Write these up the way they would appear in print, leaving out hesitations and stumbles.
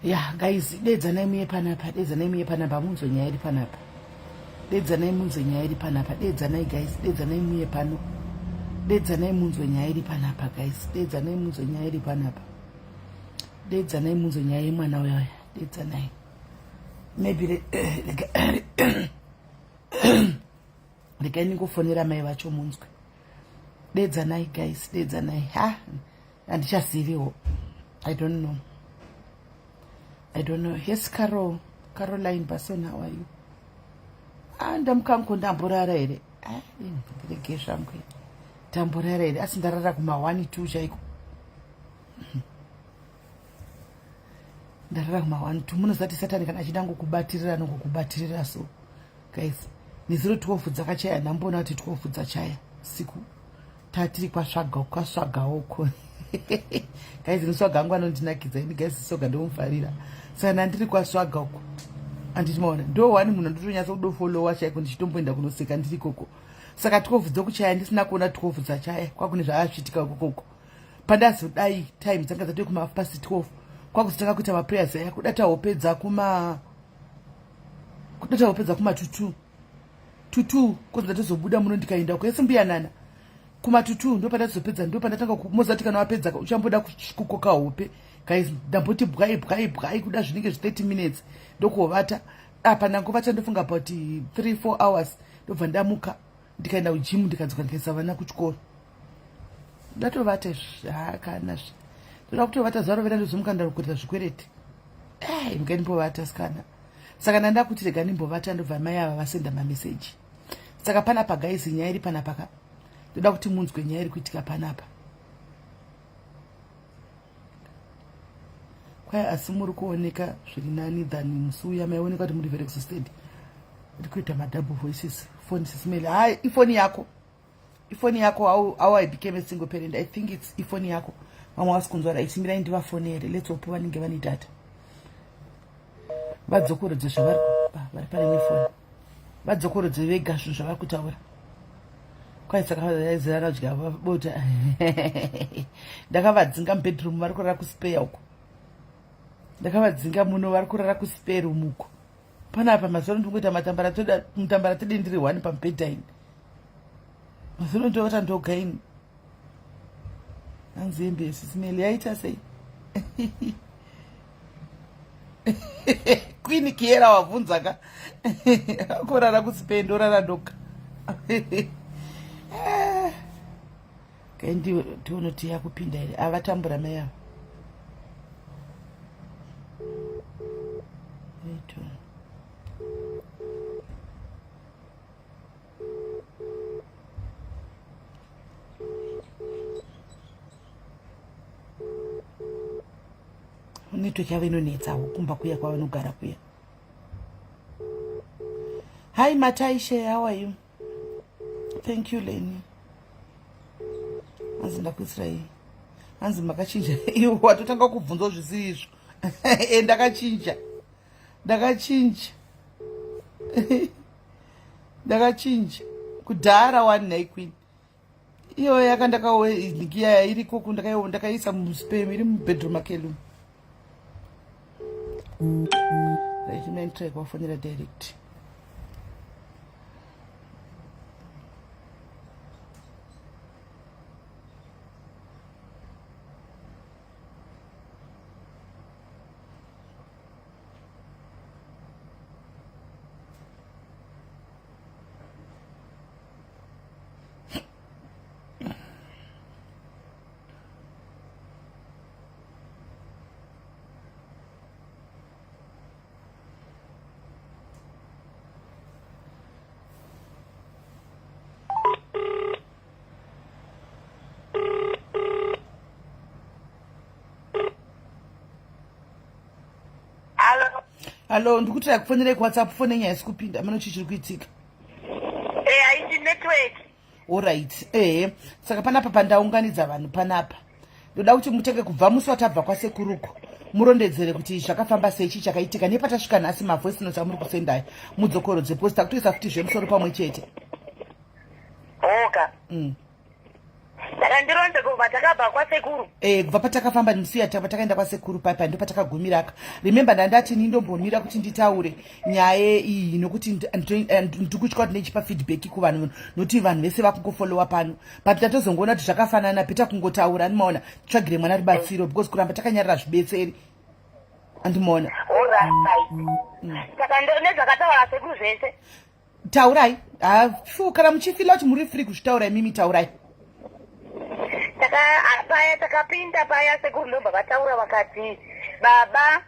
Yeah, guys, dedzanai muye panapa, dedzanai muye panapa, munzwe nyaya iri panapa. Dedzanai munzwe nyaya iri panapa, dedzanai guys, dedzanai muye pano. Dedzanai munzwe nyaya iri panapa guys, dedzanai munzwe nyaya iri panapa. Dedzanai munzwe nyaya yemwana uyoya, dedzanai. Maybe regai ningofonera mai vacho munzwe. Dedzanai guys, dedzanai. Ha, handichaziviwo. I don't know. Yes, Caroline Basson, how are you? Ndamkangu ndamborara here. Ndege zvangu. Ndamborara here. Asi ndarara kuma 1 2 chaiko. Ndarara kuma 1 2. Munozati Satani kana achida ngokubatirira nokukubatirira so. Guys, ni 012 dzakachaya ndambona kuti 12 dzachaya siku. Tatiri kwasvagawo ko. Guys, niswaga wangu anondinakidza ini guys soga ndomufarira. Saka ndiri kwaswaga uko. Andichimaona ndo wani munhu ndotonyatsa kudofollowa chaiko ndichitomboenda kunoseka ndiri koko. Saka 12 dzokuchaya ndisina kuona 12 dzachaya kwakune zvaasvitika koko. Pandazodai time dzanga dzatoi kuma 12 kwakutanga kuita ma prayers aya kudata hopedza kuma 22 kwanza tozobuda muno ndikaenda uko yesimbiyanana kuma 22 ndo pandazopedza ndo pandatanga kumozati kana wapedza uchamboda kukoka hope guys ndamboti bwai kuda zvinenge 30 minutes ndokovata apa ndangovata ndofunga about 3-4 hours ndobva ndamuka ndikaenda kugym ndikadzoka ndikaisa vana kuchikoro ndatovata zvakanazvo ndoda kutovata zaro vena ndozomuka ndarokuita zvikwereti ndinganimbovata sikana saka ndanda kuti rega ndimbovata ndobva mai ava vasenda mameseji saka panapa guys nyaya iri panapa ndoda kuti munzwe nyaya iri kuitika panapa kwai asi muri kuoneka zviri nani than musi uya maioneka kuti muri very exhausted iri kuita madouble voices phone sisimele hai ifoni yako how I became a single parent. I think it's ifoni yako mama wasi kunzwara ichimirai ndivafonere let's hope vanenge vane data vadzokorodze zvavari vari pane nefoni vadzokorodze vega zvinhu zvavari kutaura kwai saka vaizirara kudya bota ndakavadzinga mubedroom vari kurara kuspare uko ndakavadzinga muno vari kurara kuspare room uko panapa mazoro ndingoita mutambara todi ndiri 1 pamubhedha ini mazoro ndovata ndogaini anzembe sisimeli yaita sei Queen Kiera wabvunzaka akorara kuspare ndorara ndoga kandi tionoti yakupinda here avatambura mai avo network yavo inonetsawo kumba kuya kwavanogara kuya. Hi Mataishe, how are you? Thank you Leni. Anzi ndakuisira iyi anzi makachinja iwo watotanga kubvunzwa zvisi izvo ndakachinja kudhara one night queen iyo yakandakaoiya iri koko ndakaisa muspam iri mubedroom akelum right mentry kwafonera direct Hello, ndikutira kufonera kuWhatsApp phone nyaya sikupinda mano chichiri kuitika. Haiti network. Alright. Saka panapa pandaunganidza vanhu panapa. Ndoda kuti mutenge kubva musi watabva kwasekuruko. Murondedzere kuti zvakafamba sei chichakaitika nepatasvika nhasi mavoice notes amuri kusendai. Mudzokorodze posta kutoisa futi zvemusoro pamwe chete. Oka. Ngarandironze kubva takabva kwasekuru. Kubva patakafamba nemusiya takaenda kwasekuru papa ndo patakagumira. Remember ndandati nindombomira kuti nditaure nyaya iyi nokuti ndikutya kuti nechipa feedback kuvanhu nokuti vanhu vese vakungofollowa pano. But tatozongoona kuti zvakafanana peta kungotaura ndimaona tsvagire mwana rubatsiro because kuramba takanyarira zvibetseri. Andimaona. Saka nezvakataura sekuru zvese. Taurai. Kana muchifila kuti muri free kuzvitaura imimi taurai. Paya takapinda paya sekuru ndobva vataura vakati baba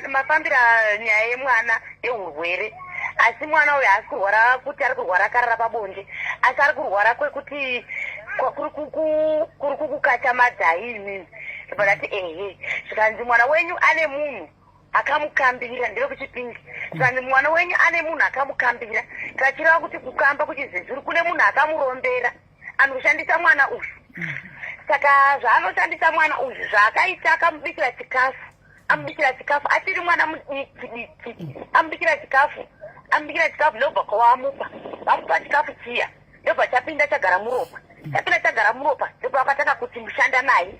mafambira nyaya yemwana yeurwere asi mwana uyu asi kurwara kuti ari kurwara akarara pabonde asi ari kurwara kwekuti kuri kukacha madhaini vakati zvikanzi mwana wenyu ane munhu akamukambira ndiro kuchipingi zvikanzi mwana wenyu ane munhu akamukambira tikachireva kuti kukamba kuchizezuri kune munhu akamurombera anoshandisa mwana uyu. Saka zvaanoshandisa mwana uyu zvaakaita akamubikira chikafu achiri mwana mudiki amubikira chikafu ndobva kwawamupa vamupa chikafu chiya ndobva chapinda chagara muropa ndobva vakatanga kuti mushanda naye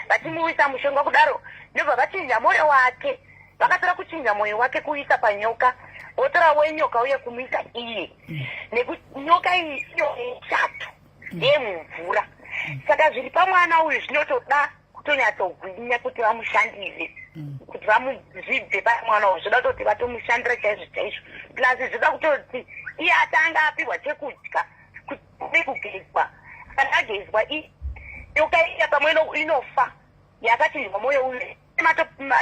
vachimuisa mushonga kudaro ndobva vachinja mwoyo wake vakatora kuchinja mwoyo wake kuisa panyoka votora wenyoka uye kumuisa iye nekuti nyoka iyi inochato yemumvura saka zviri pamwana uyu zvinotoda kutonyatsogwinya kuti vamushandire kuti vamuzvibve pamwana uyu zvoda kutoti vatomushandira chaizvo plus zvoda kutoti iye atanga apihwa chekudya nekugezwa kana agezwa nyoka iya pamwe inofa yakachinjwa mwoyo uyu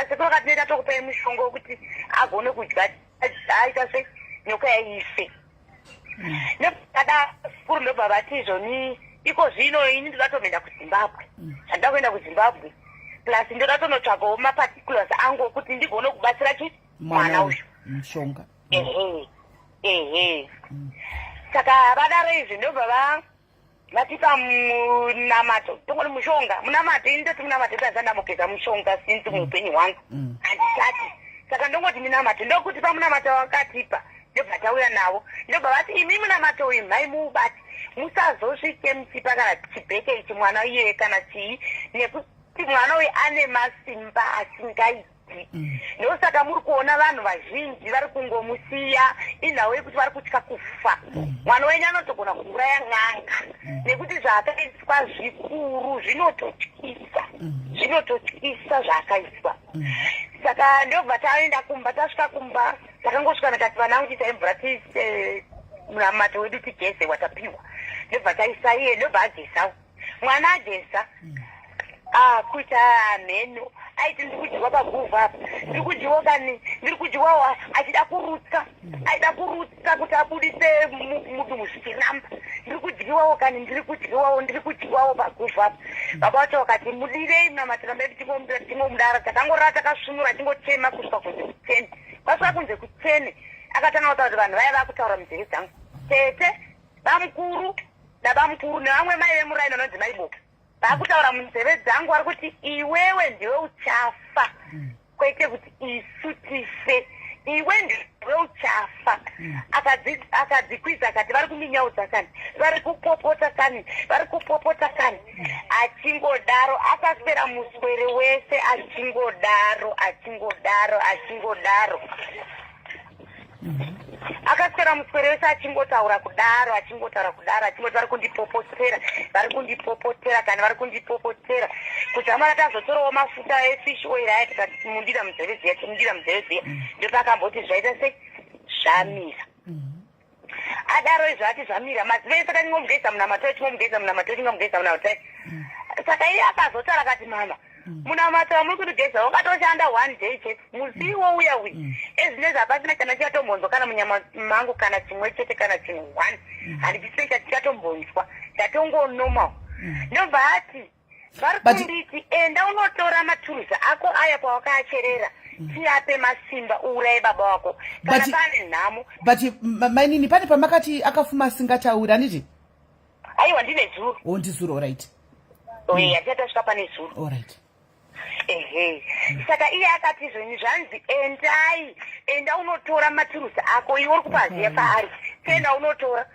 sekunakati noita tokupai mushonga wekuti agone kudya aita se nyoka yaife nekada sikuru ndobva vati izvoni iko zvino ini ndoda toenda kuzimbabwe handida kuenda kuzimbabwe plus ndoda tonotsvagawo maparticulars angu okuti ndigone kubatsira chi mwana uyu mushonga. Saka vadaro izvi ndobva vatipa munamato tongoti mushonga munamato ini ndoti munamato ndazandamugeza mushonga sinzi muupenyu hwangu handisati saka ndongoti munamato ndokuti pamunamato wakatipa ndobva tauya navo ndobva vati imi munamato uyu maimuubati musazosvike muchipa kana chibheke ichi mwana iye kana chii nekuti mwana uyu ane masimba asingaiti ndosaka muri kuona vanhu vazhinji vari kungomusiya inhau yekuti vari kutya kufa mwana wenyu anotogona kuuraya n'anga nekuti zvaakaiswa zvikuru zvinototyisa zvaakaiswa saka ndobva taenda kumba tasvika kumba takangosvika nakati vanangu tisai mvura munamato wedu tigeze watapiwa ndobva taisa iye ndobva agesawo mwana agesa kuita mheno aiti ndiri kudyiwa paguvha apa ndiri kudyiwa kani ndiri kudyiwawo achida kurutsa kuti abudise mudumbu zvichiramba ndiri kudyiwawo kani ndiri kudyiwawo paguvha apa baba vacho vakati mudirei munamatiramba edu tingomudara takangorara takasvinura tingochema kusvika kunze kutsene kwasvika kunze kutsene akatanga kutaura kuti vanhu vaya vakutaura munzeve dzangu tete bamukuru nabamukuru nevamwe mai vemuraino nonzi maiboka vakutaura munzeve dzangu vari kuti iwewe ndiwe uchafa kwete kuti isu tife iwe ndiwe uchafa akadzikwidza akati vari kuminyaudza kani vari kupopota kani achingodaro akaswera muswere wese achingodaro akaswera muswere wese achingotaura kudaro achingoti vari kundipopotera kuti amara tazotorawo mafuta efish oil aya tikati mundira munzeve ziya ndopakamboti zvaita sei zvamira adaro izvo ati zvamira madzivese saka ndingomugeza munamato tingomugeza saka iye akazotaura akati mama munamato amuri kutigeza wakatoshanda 1 day chete musiwo uya uyu ezvinezvi hapasina kana chikatombonzwa kana munyama mangu kana chimwe chete kana chinhu 1 handisei chatichatombonzwa chatongonomawo ndobva ati vari kunditi enda unotora maturuzi ako aya pawakaacherera tiape masimba uuraye baba wako kana pane nhamo but mainini pane pamakati akafuma asingatauri handiti aiwa ndine zuro ndizuro oright yatiatasvika pane zuro oright saka iye akati izvoni zvanzi enda unotora maturuzi ako iwe uri kupaziya paari tienda unotora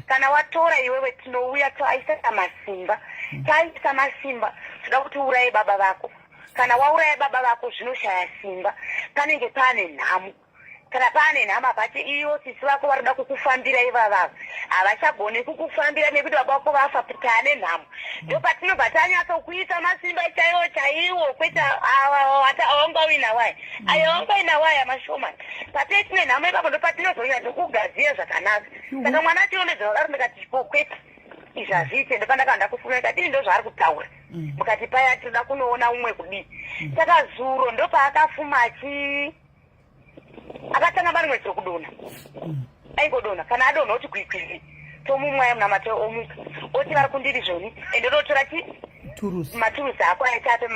kana watora iwewe tinouya toaisa masimba taisa masimba toda kuti uraye baba vako kana wauraye baba vako zvinoshaya simba panenge pane nhamo kana pane nhama pache iyo sisi vako varida kukufambira ivavavo havachagoni kukufambira nekuti baba vako vafa tane nhamo ndo patinobva tanyatsokuisa masimba chaiwo kwete aungawina wai ayo aungawina wai amashomani patei tine nhamo ipapo ndo patinozonyatsokugaziya zvakanaka saka mwana tionedzavaro ndikati kwete izvi hazviite ndopandakanda kufuma ikati ndo zvaari kutaura mukati paya tinoda kunoona umwe kudii saka zuro ndo paakafuma akatanga vari mwedzi wekudona aingodona kana adona oti kwikwiri tomumwaya munamata omuka oti vari kundiri zvoni ende ndotora maturusi ako aitape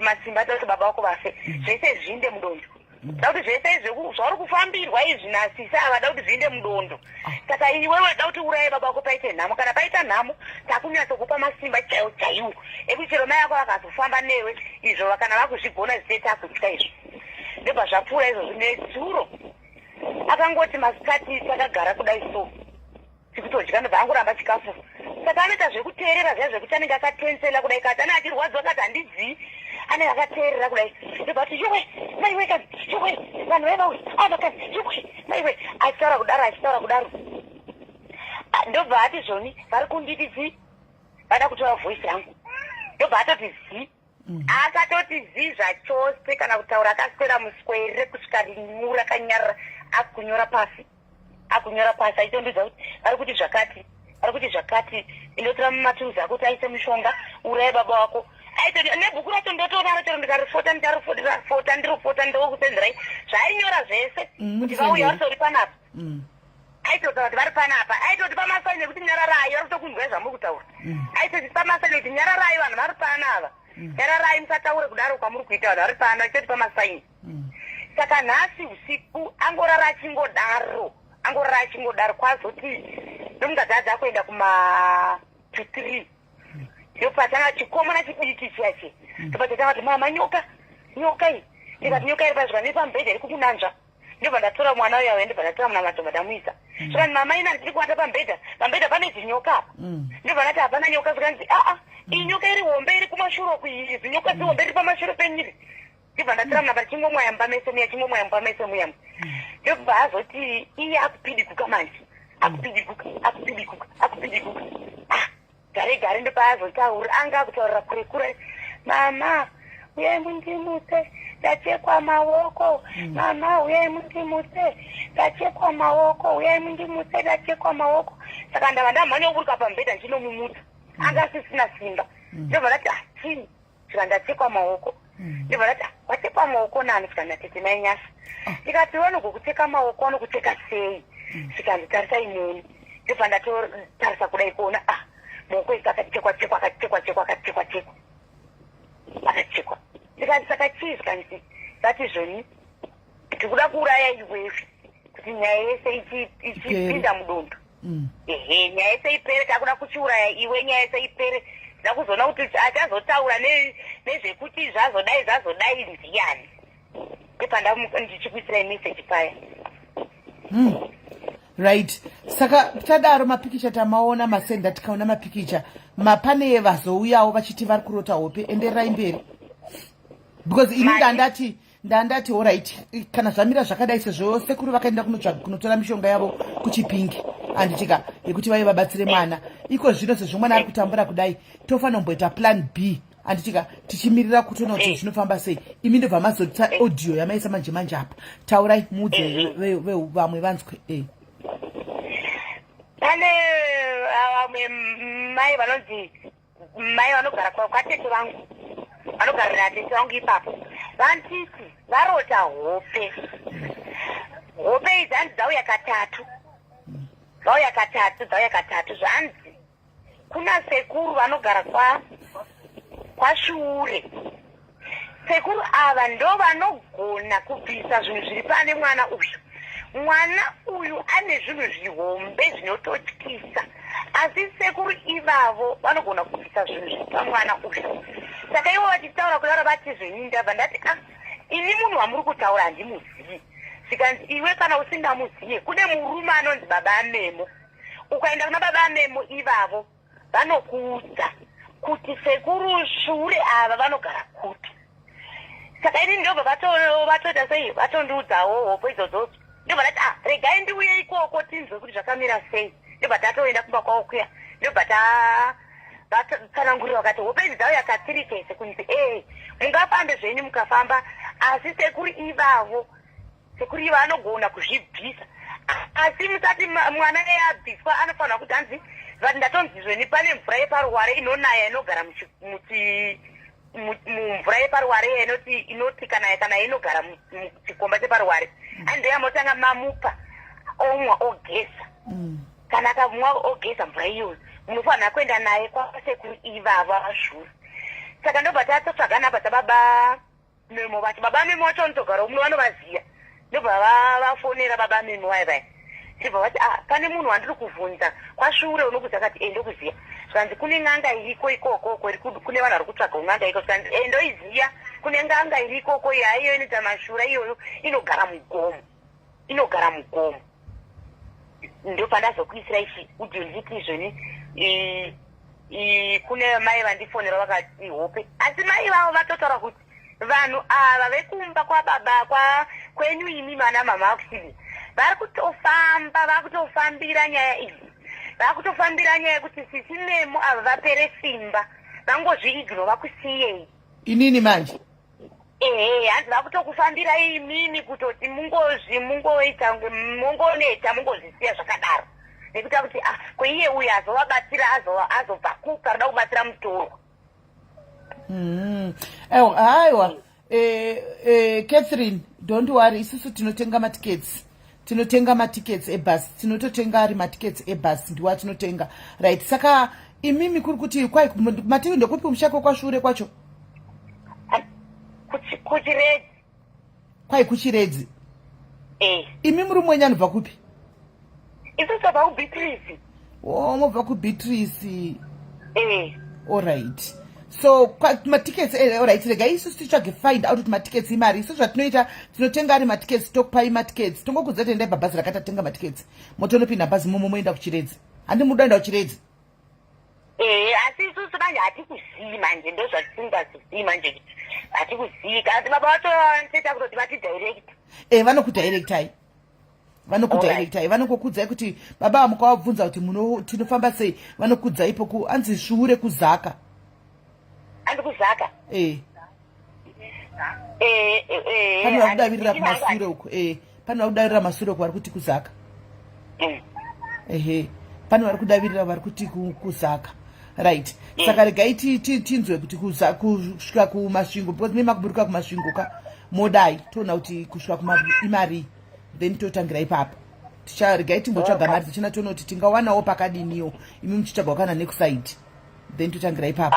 masimba toti baba vako vafe zvese zvinde mudondo da kuti zvese izvi zvauri kufambirwa izvi nasisa avada kuti zviinde mudondo saka iwewe da kuti uraye baba vako paite nhamo kana paita nhamo takunyatsokupa masimba chaiwo ekuti chero mai ako vakazofamba newe izvo kana vakuzvigona zvisetakuita izvo ndobva zvapfuura izvozvi nedzuro akangoti masikati takagara kudai so tikutodya ndobva angoramba chikafu saka anoita zvekuteerera zviya zvekuti anenge akatensela kudai kati ane achirwadziwa kati handidzii anenge akateerera kudai ndobva kuti yowe maiwe kani yowe vanhu vevawe avakani yowe maiwe achitaura kudaro ndobva ati zvoni vari kunditi zii vada kutora voice yangu ndobva atoti zii akatoti zii zvachose kana kutaura akaswera muswere kusvika rinyu rakanyarara akunyora pasi aitondudza kuti vari kuti zvakati indotora mumaturuzi akuti aise mushonga uraye baba vako aitoti nebhuku racho ndotoonaro chero ndikarifota ndirifota ndokusenzerai zvainyora zvese kuti vauya varisori panapa aitoti kuti vari panapa aitoti pamasaini ekuti nyararayo vari kutokunzwai zvamuri kutaura aitoti pamasaini kuti nyararayo vanhu vari panava nyararai musataure kudaro kwamuri kuita vanhu vari pana choti pamasaini saka nhasi usiku angorara achingodaro kwazoti nomukadzi akuenda kuma-3 ndopatanga chikomona chidiki chiyache ndopatanga kuti mama nyoka iyi ndikati nyoka iri pazvika nepamubhedha iri kukunanzva ndobva ndatora mwana uyo awe ndobva ndatora munamatomba ndamuisa zvikati mama ina ndiri kuwata pamubhedha pane zinyoka apa ndobva ndati hapana nyoka zvikanzi iyi nyoka iri hombe iri kumashure kuiri zinyoka dzihombe riri pamashure penyiri ndibva ndatora munapa chingomwaya mubamese muya ndobva azoti iye akupidiguka manje akupidiguka gare ndopa azotaura anga akutaurira kure mama uyai mundimutse ndachekwa maoko mama uyai mundimutse ndachekwa maoko uyai mundimutse ndachekwa maoko saka ndava ndamhanya kuburuka pamubhedha ndinomumutsa anga asisina simba ndobva ndati chini svika ndachekwa maoko ndobva ndati wachekwa maoko nani svika ndatete mainyasa ndikati vanogokuteka maoko vanokuteka sei svika nditarisa ineni ndobva ndatotarisa kudai kuona maoko isi akachekwa ndikati saka chii zvikanzi zati zvoni ndikuda kuuraya iwewe kuti nyaya yese ichipinda mudondo nyaya yese ipere takuda kuchiuraya iwe nyaya yese ipere ndida kuzoona kuti achazotaura nezvekuti zvazodai ndiyani ndichikuisirai meseji paya right saka tadaro mapikicha tamaona masenda tikaona mapikicha mapane vazouyawo vachiti vari kurota hope endererai mberi because ini ndandati alright kana zvamira zvakadai sezvo sekuru vakaenda kunotora mishonga yavo kuchipingi anditika yekuti vaive vabatsire mwana iko zvino sezvo mwana ari kutambura kudai tofanira kumboita plan B anditika tichimirira kutoona kuti zvinofamba sei imi ndobva mazodza audio yamaisa manje apa taurai mudze vamwe vanzwe pane vamwe mai vanonzi mai vanogara kwatete vangu vanogarira tete vangu ipapo vantisi varota hope idzi hanzi dzauya katatu zvanzi kuna sekuru vanogara kwashure sekuru ava ndo vanogona kubvisa zvinhu zviri pane mwana uyu ane zvinhu zvihombe zvinototyisa asi sekuru ivavo vanogona kubvisa zvinhu zviri pamwana uyu saka ivo vachitaura kudaro vati zvenini ndabva ndati ini munhu wamuri kutaura handimuzivi zvikanzi iwe kana usingamuzive kune murume anonzi baba amemo ukaenda kuna baba memo ivavo vanokuudza kuti sekuru shure ava vanogara kuti. Saka ini ndobva vatoita sei vatondiudzawo hopo idzodzo ndobva ndati regai ndiuye ikoko tinzwe kuti zvakamira sei. Ndobva tatoenda kumba kwavo kuya ndobva vatsanangurira vakati hope idzi dzavo yakatirikese kunzi mungafambe zvenyu mukafamba asi sekuru ivavo anogona kuzvibvisa asi musati mwana abviswa anofanira kuti hanzi ndatonzi zveni pane mvura yeparuware inonaya inogara mumvura yeparuware inoti kana inogara muchikomba cheparuware andeyamotanga mamupa omwa ogeza kana akamwa ogeza mvura iyoyo munofanira kuenda naye kwasekuru ivava vashuru. Saka ndobva tatotsvaga namba dzababa memo vati baba memo vacho vanotogara muno vanovaziya ndobva vafonera baba memo vaivai ndibva vati pane munhu wandiri kuvhunza kwashure unokuziva kati ndokuziya zvanzi kune n'anga iriko ikoko kune vanhu vari kutsvaga n'anga iko zvanzi ndoiziya kune n'anga iri ikoko yaiyo inoita mashura iyoyo inogara mugomo ndopandazokuisira ichi udhiyo nditi izvoni kune mai vandifonera vakati hope asi mai vavo vatotaura kuti vanhu ava vekumba kwababa kwenyu imi mana mama vakusini vari kutofambira nyaya idzi vari kutofambira nyaya yekuti sisi memo ava vapere simba vangozviigno vakusiyei inini manje hanzi vari kutokufambira imimi kutoti mungoneta mungozvisiya zvakadaro nekuti kuti kweiye uyu azovabatsira azobva kuka roda kubatsira mutorwa. Haiwa Catherine, don't worry, isusu tinotenga matikets ebhasi, tinototenga ari matikets ebhasi ndiwa tinotenga, right? Saka imimi kuri kuti kwai matiri ndokupi mushako kwashure kwacho kuchiredzi kwai kuchiredzi imi muri mwenye anobva kupi? isusu tabva kuBeatrice. Mobva kuBeatrice. Alright. So matickets alright, rega isusu tichage find out kuti matickets imari. Isusu zvatinoita tinotenga ari matickets, tokupai matickets. Tongokudza tenda bhazi rakatatenga matickets. Motonopinda bhazi moenda kuchiredzi. Handi mudaenda kuchiredzi. Asi isusu manje hatikuzivi manje ndozvatisingazivii manje hatikuzivi kasi baba vatoneta kutoti vatidirect. Vanokudirectai. Vanokukudzai kuti baba mukavabvunza kuti tinofamba sei, vanokudzai ipo anzi shure kuzaka. Andi kuzaka? Pano kudavirira kumashure uko. Pano kudavirira mashure uko vari kuti kuzaka. Pano vari kudavirira vari kuti kuzaka. Right. Saka regai tinzwe kuti kusvika kumasvingo because mimi makuburuka kumasvingo modai toona kuti kusvika imari then totangira ipapo. Ticharegai timbotsvaga mari tichina toona kuti tingawanawo pakadiniyo imi muchitsvaga kana nekuside then totangira ipapo.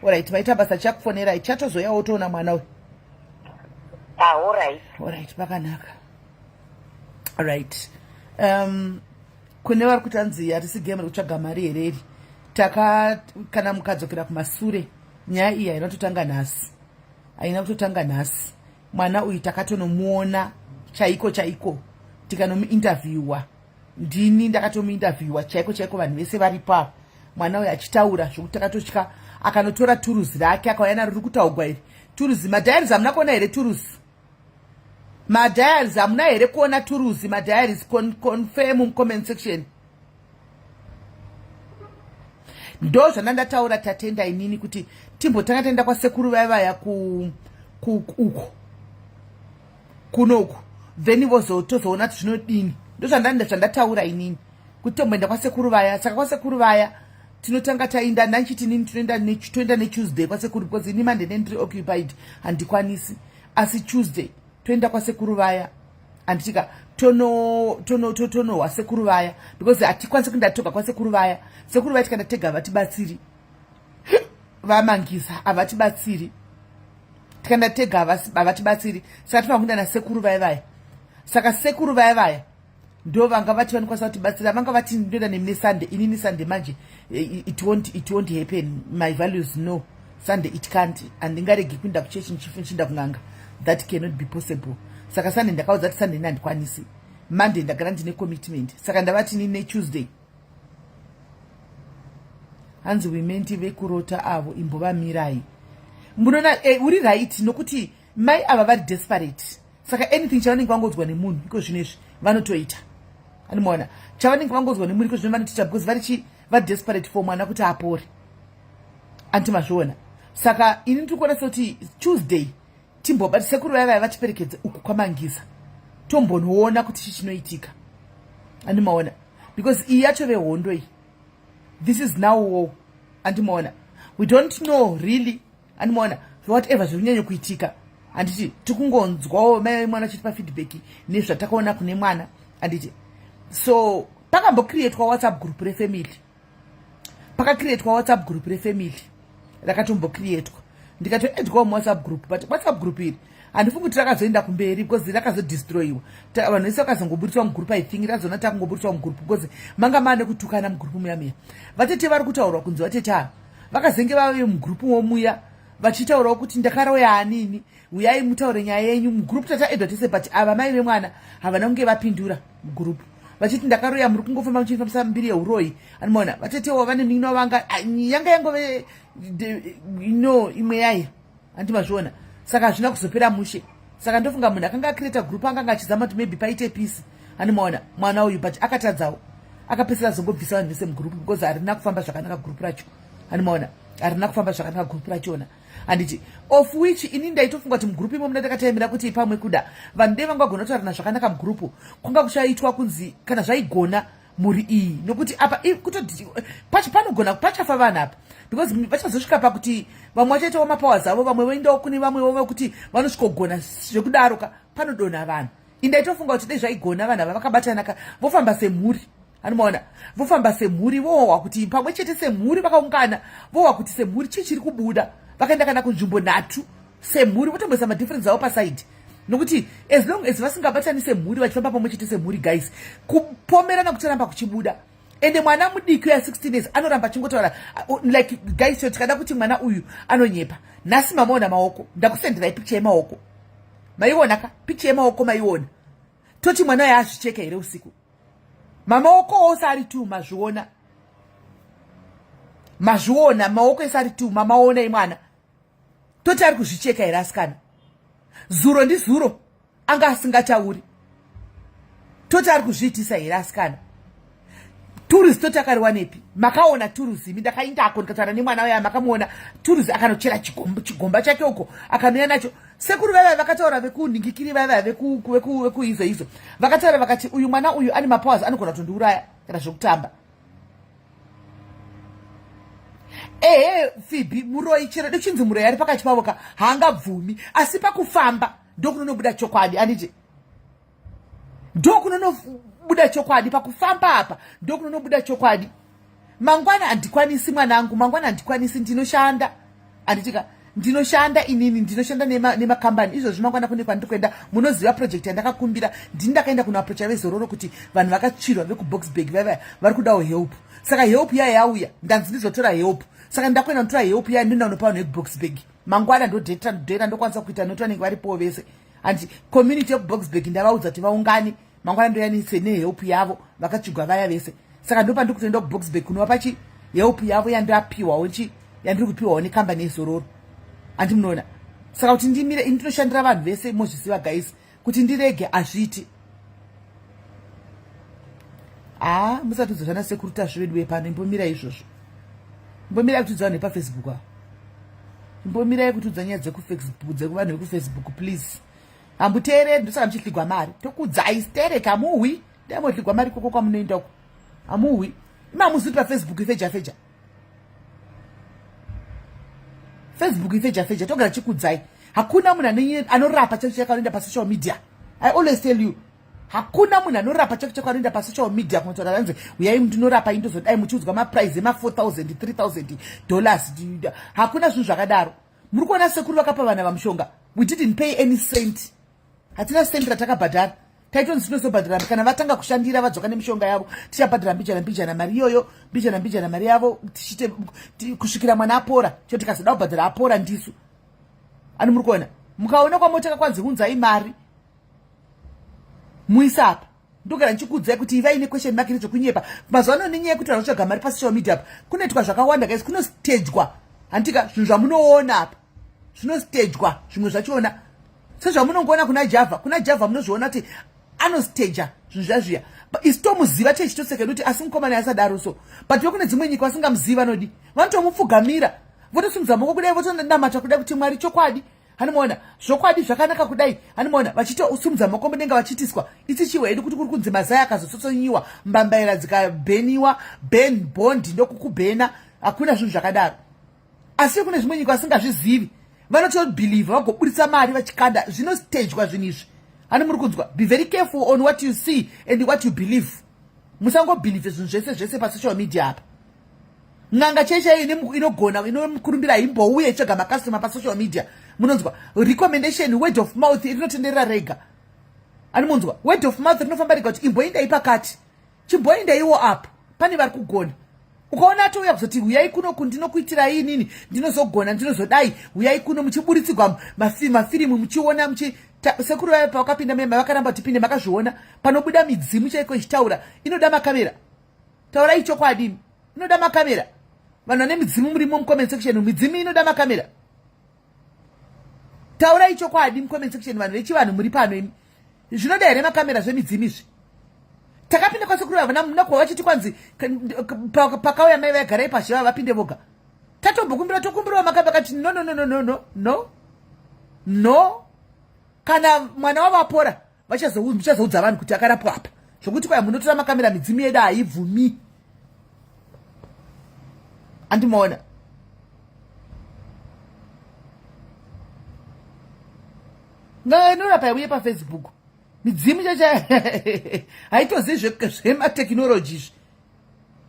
Alright, maita basa chakufonera chatozoyawo toona mwana uyu. Alright, pakanaka. Alright. Kune vari kutanzi harisi game rekutsvaga mari hereri. Kana mukadzokera kumashure nyaya iyi haina kutotanga nhasi. Mwana uyu takatonomuona chaiko tikanomuinterviewa. Ndini ndakatomuinterviewa chaiko vanhu vese vari pa. Mwana uyu achitaura zvokuti takatosvika akanotora turuzi rake akauya naro riri kutaugwa iri. Turuzi madhairis hamuna kuona here turuzi? Madhairis hamuna here kuona turuzi? Madhairis confirm mumcomment section. Ndo zvandandataura tatenda inini kuti timbotanga taenda kwasekuru vaya uko kunoku then tozoona kuti zvinodini. Ndo zvandataura inini kuti tomboenda kwasekuru vaya. Saka kwasekuru vaya tinotanga tainda ndanchiti nini toenda neTuesday kwasekuru because ini Monday ndiri occupied handikwanisi. Asi Tuesday toenda kwasekuru vaya anditika tonohwa sekuru vaya because hatikwanisi kundatoka kwasekuru vaya. Sekuru vaya tikandotega havatibatsiri. Vamangisa havatibatsiri. Tikandotega havatibatsiri. Saka tinofana kuenda nasekuru vaya. Saka sekuru vaya ndo vanga vati vanokwanisa kutibatsira. Vanga vati ndoenda nemune Sunday. Inini Sunday manje it won't happen. My values no. Sunday it can't. Handingaregi kuenda kuchechi nchienda kun'anga. That cannot be possible. Saka Sunday ndakaudza kuti Sunday handikwanisi. Monday ndagara ndine commitment saka ndavati nine Tuesday. Hanzi women vekurota avo imbovamirai. Munona uri right nokuti mai ava vari desperate. Saka anything chavanenge vangodzwa nemunhu iko zvinezvi vanotoita. Animona chavanenge vangodzwa nemunhu iko zvinezvi vanotoita because vari desperate for mwana kuti apore. Antimazviona. Saka ini ndiri kuona sekuti Tuesday timbobati sekuru vaya vatiperekedze uku kwamangiza. Tombonoona kuti chichinoitika. Animaona. Because iyi yacho vehondo iyi. This is now war. Andimaona. We don't know really. Andimaona. Whatever zvinyanya kuitika. Anditi tikungonzwawo mai mwana chitipa feedback nezvatakaona kune mwana. Anditi. So pakambocreatewa WhatsApp group refamily. Pakacreatewa WhatsApp group refamily. Rakatombocreatewa. Ndikatoedwa WhatsApp group, but WhatsApp group iri handifungi kuti rakazoenda kumberi because rakazodestroyiwa. Vanhu vese vakazongoburiswa mugroup. I think razona takungoburiswa mugroup because manga maane kutukana mugroup muya. Vatete vari kutaura kunzi vatete vakazenge vave mugroup womuya vachitaurawo kuti ndakarauya hanini uyai mutaure nyaya yenyu mugroup tataedwa tese, but ava mai vemwana havana kunge vapindura mugroup vachiti ndakaroya muri kungofamba muchifambisa mbiri yeuroi. Anomaona vatetewo vane ninwa vanga yanga yangove imwe yaya andimazviona. Saka hazvina kuzopera mushe. Saka ndofunga munhu akanga acreata group akanga achizama kuti maybe paite peace. Anomaona mwana uyu but akatadzawo akapesera zongobvisa vanhu vese mugroup because harina kufamba zvakanaka group racho. Anomaona harina kufamba zvakanaka group rachona. Handiti of which ini ndaitofunga kuti mugroup imo muna takataimira kuti pamwe kuda vanhu dei vanga gona kutaurana zvakanaka mugroup kunga kuchaitwa kunzi kana zvaigona muri iyi nokuti apa kutoti panogona pachafa vanhu apa because vachazosvika pakuti vamwe vachaitawo mapowers avo vamwe voendawo kune vamwewo vekuti vanosvikogona zvekudaroka panodonha vanhu. Indaitofunga kuti dei zvaigona vanhu ava vakabatanaka vofamba semhuri. Anomaona vofamba semhuri vohwa kuti pamwe chete semhuri vakaungana vohwa kuti semhuri chii chiri kubuda vakaenda kana kunzvimbo nhatu semhuri votomboisa madifference avo pasaidi nokuti as long as vasingabatani semhuri vachifamba pamwe chete semhuri guys kupomerana kutoramba kuchibuda. Ende mwana mudiki ya 16 years anoramba chingotaura like guys tikada kuti mwana uyu anonyepa. Nhasi mamaona maoko ndakusenderai picture yemaoko maiona ka picture yemaoko maiona toti mwana yaazvicheka here usiku mamaoko ose ari tu mazviona maoko ese ari tu mamaona imwana toti ari kuzvicheka here asikana. Zuro ndizuro anga asingatauri toti ari kuzviitisa here asikana. Turuzi toti akariwa nepi makaona turuzi imi ndakaindako ndikataura nemwana uya makamuona turuzi akanochera chigomba chake uko akanoya nacho. Sekuru vaya vakataura vekuningikiri vaya vekuizo vakataura vakati uyu mwana uyu ane mapowers anogona kutondiuraya kana zvekutamba. Phoebe muroi chero dochinzi muroi ari pakati pavo haangabvumi asi pakufamba ndokunonobuda chokwadi. Anditi ndokunonobuda chokwadi pakufamba apa ndokunonobuda chokwadi. Mangwana handikwanisi mwanangu, mangwana handikwanisi ndinoshanda. Anditika ndinoshanda inini ndinoshanda nemakambani izvo zvimangwana kune kwandiri kuenda munoziva project yandakakumbira ndini ndakaenda kunoaprocha vezororo kuti vanhu vakatsvirwa vekuboxburg vaya vari kudawo help. Saka help yaya yauya ndanzi ndizotora help. Saka ndakuenda notora help yaya ndinda unopa vanhu vekuboxburg mangwana ndodhera ndokwanisa kuita noti vanenge varipowo vese. Andi community yekuboxburg ndavaudza kuti vaungane mangwana ndoyanise nehelp yavo vakatsvigwa vaya vese. Saka ndopa ndiri kutoenda kuboxburg kunopa help yavo yandapiwawo yandiri kupiwawo nekambani yezororo. Andi munoona. Saka kuti ndimire ndinoshandira vanhu vese mozvisiva guys kuti ndirege azviti. Musati udzozvana sekuruta zvedu pano imbomira izvozvo. Imbomira kuti udzane paFacebook apa. Imbomira kuti udzanye nyaya dzekufacebook dzekuvanhu vekufacebook please. Hambuteereri ndosaka muchihligwa mari. Tokudzai stereka amuhwi. Ndamohligwa mari koko kwamunoenda uko. Amuhwi. Imamuzi paFacebook ifeja. Facebook ifeja togara chikudzai. Hakuna munhu anorapa chake chakaenda pasocial media. I always tell you. Hakuna munhu anorapa chake chakaenda pasocial media kunotaura vanzi uyai ndinorapa indozodai muchiudzwa maprice ema$4,000 $3,000. Hakuna zvinhu zvakadaro. Muri kuona sekuru vakapa vana vamushonga. We didn't pay any cent. Hatina cent ratakabhadhara. Taitonzi tinozobhadhara kana vatanga kushandira vadzoka nemishonga yavo tichabhadhara mbijana mari iyoyo mbijana mari yavo tichite kusvikira mwana apora cho tikazoda kubhadhara apora ndisu. Ani muri kuona mukaona kwamotaka kwanzi unzai mari muisa apa ndogara ndichikuudzai kuti ivai ne question mark nezvokunyepa mazuva ano nenyaya yekuti vanhu vatsvaga mari pasocial media apa kunoitwa zvakawanda guys, kunostagwa handika zvinhu zvamunoona apa zvinostagwa zvimwe zvachona sezvamunongoona kuna Java munozviona kuti anostaja zvinhu zvazviya isi tomuziva techitoseka kuti asi mukomana asadaro so but yokune dzimwe nyika vasingamuziva nodi vanotomupfugamira votosimudza maoko kudai votonamata kudai kuti Mwari chokwadi hanimuona zvokwadi zvakanaka kudai hanimuona vachitosimudza maoko mudenga vachitiswa isi chiwe edu kuti kuri kunzi mazai akazotsotsonyiwa mbambaira dzikabheniwa ben bond ndokukubhena hakuna zvinhu zvakadaro asi kune zvimwe nyika vasingazvizivi vanotobhiliva vagoburitsa mari vachikanda zvinostagwa zvinhu izvi hani muri kunzwa be very careful on what you see and what you believe musangobhilive zvinhu zvese zvese pasocial media apa n'anga cheshe inogona inokurumbira imbouye itsvaga makastoma pasocial media munonzwa recommendation word of mouth rinotenderera rega ani munzwa word of mouth rinofamba rega kuti imboindai pakati chimboindaiwo apa pane vari kugona ukaona atouya kuzoti uyai kuno ndinokuitirai inini ndinozogona ndinozodai uyai kuno muchiburitsigwa mafirimu muchiona sekuru vaya pavakapinda mema vakaramba tipinde makazviona panobuda midzimu chaiko ichitaura inoda makamera taurai chokwadi inoda makamera vanhu vane midzimu murimo mucomment section midzimu inoda makamera taurai chokwadi mucomment section vanhu vechivanhu muri pano imi zvinoda here makamera zvemidzimu izvi takapinda kwasekuru vavana munakwa vachiti kwanzi pakauya mai vagarai pashi vava vapinde voga tatombokumbira tokumbirawo makamera kati no kana mwana wavo apora vachazoudza vanhu kuti akarapwa apa zvokuti kwai munotora makamera midzimu yedu haibvumi andimaona nganorapa uye pafacebook midzimu chacha haitozivi zvematekinoloji izvi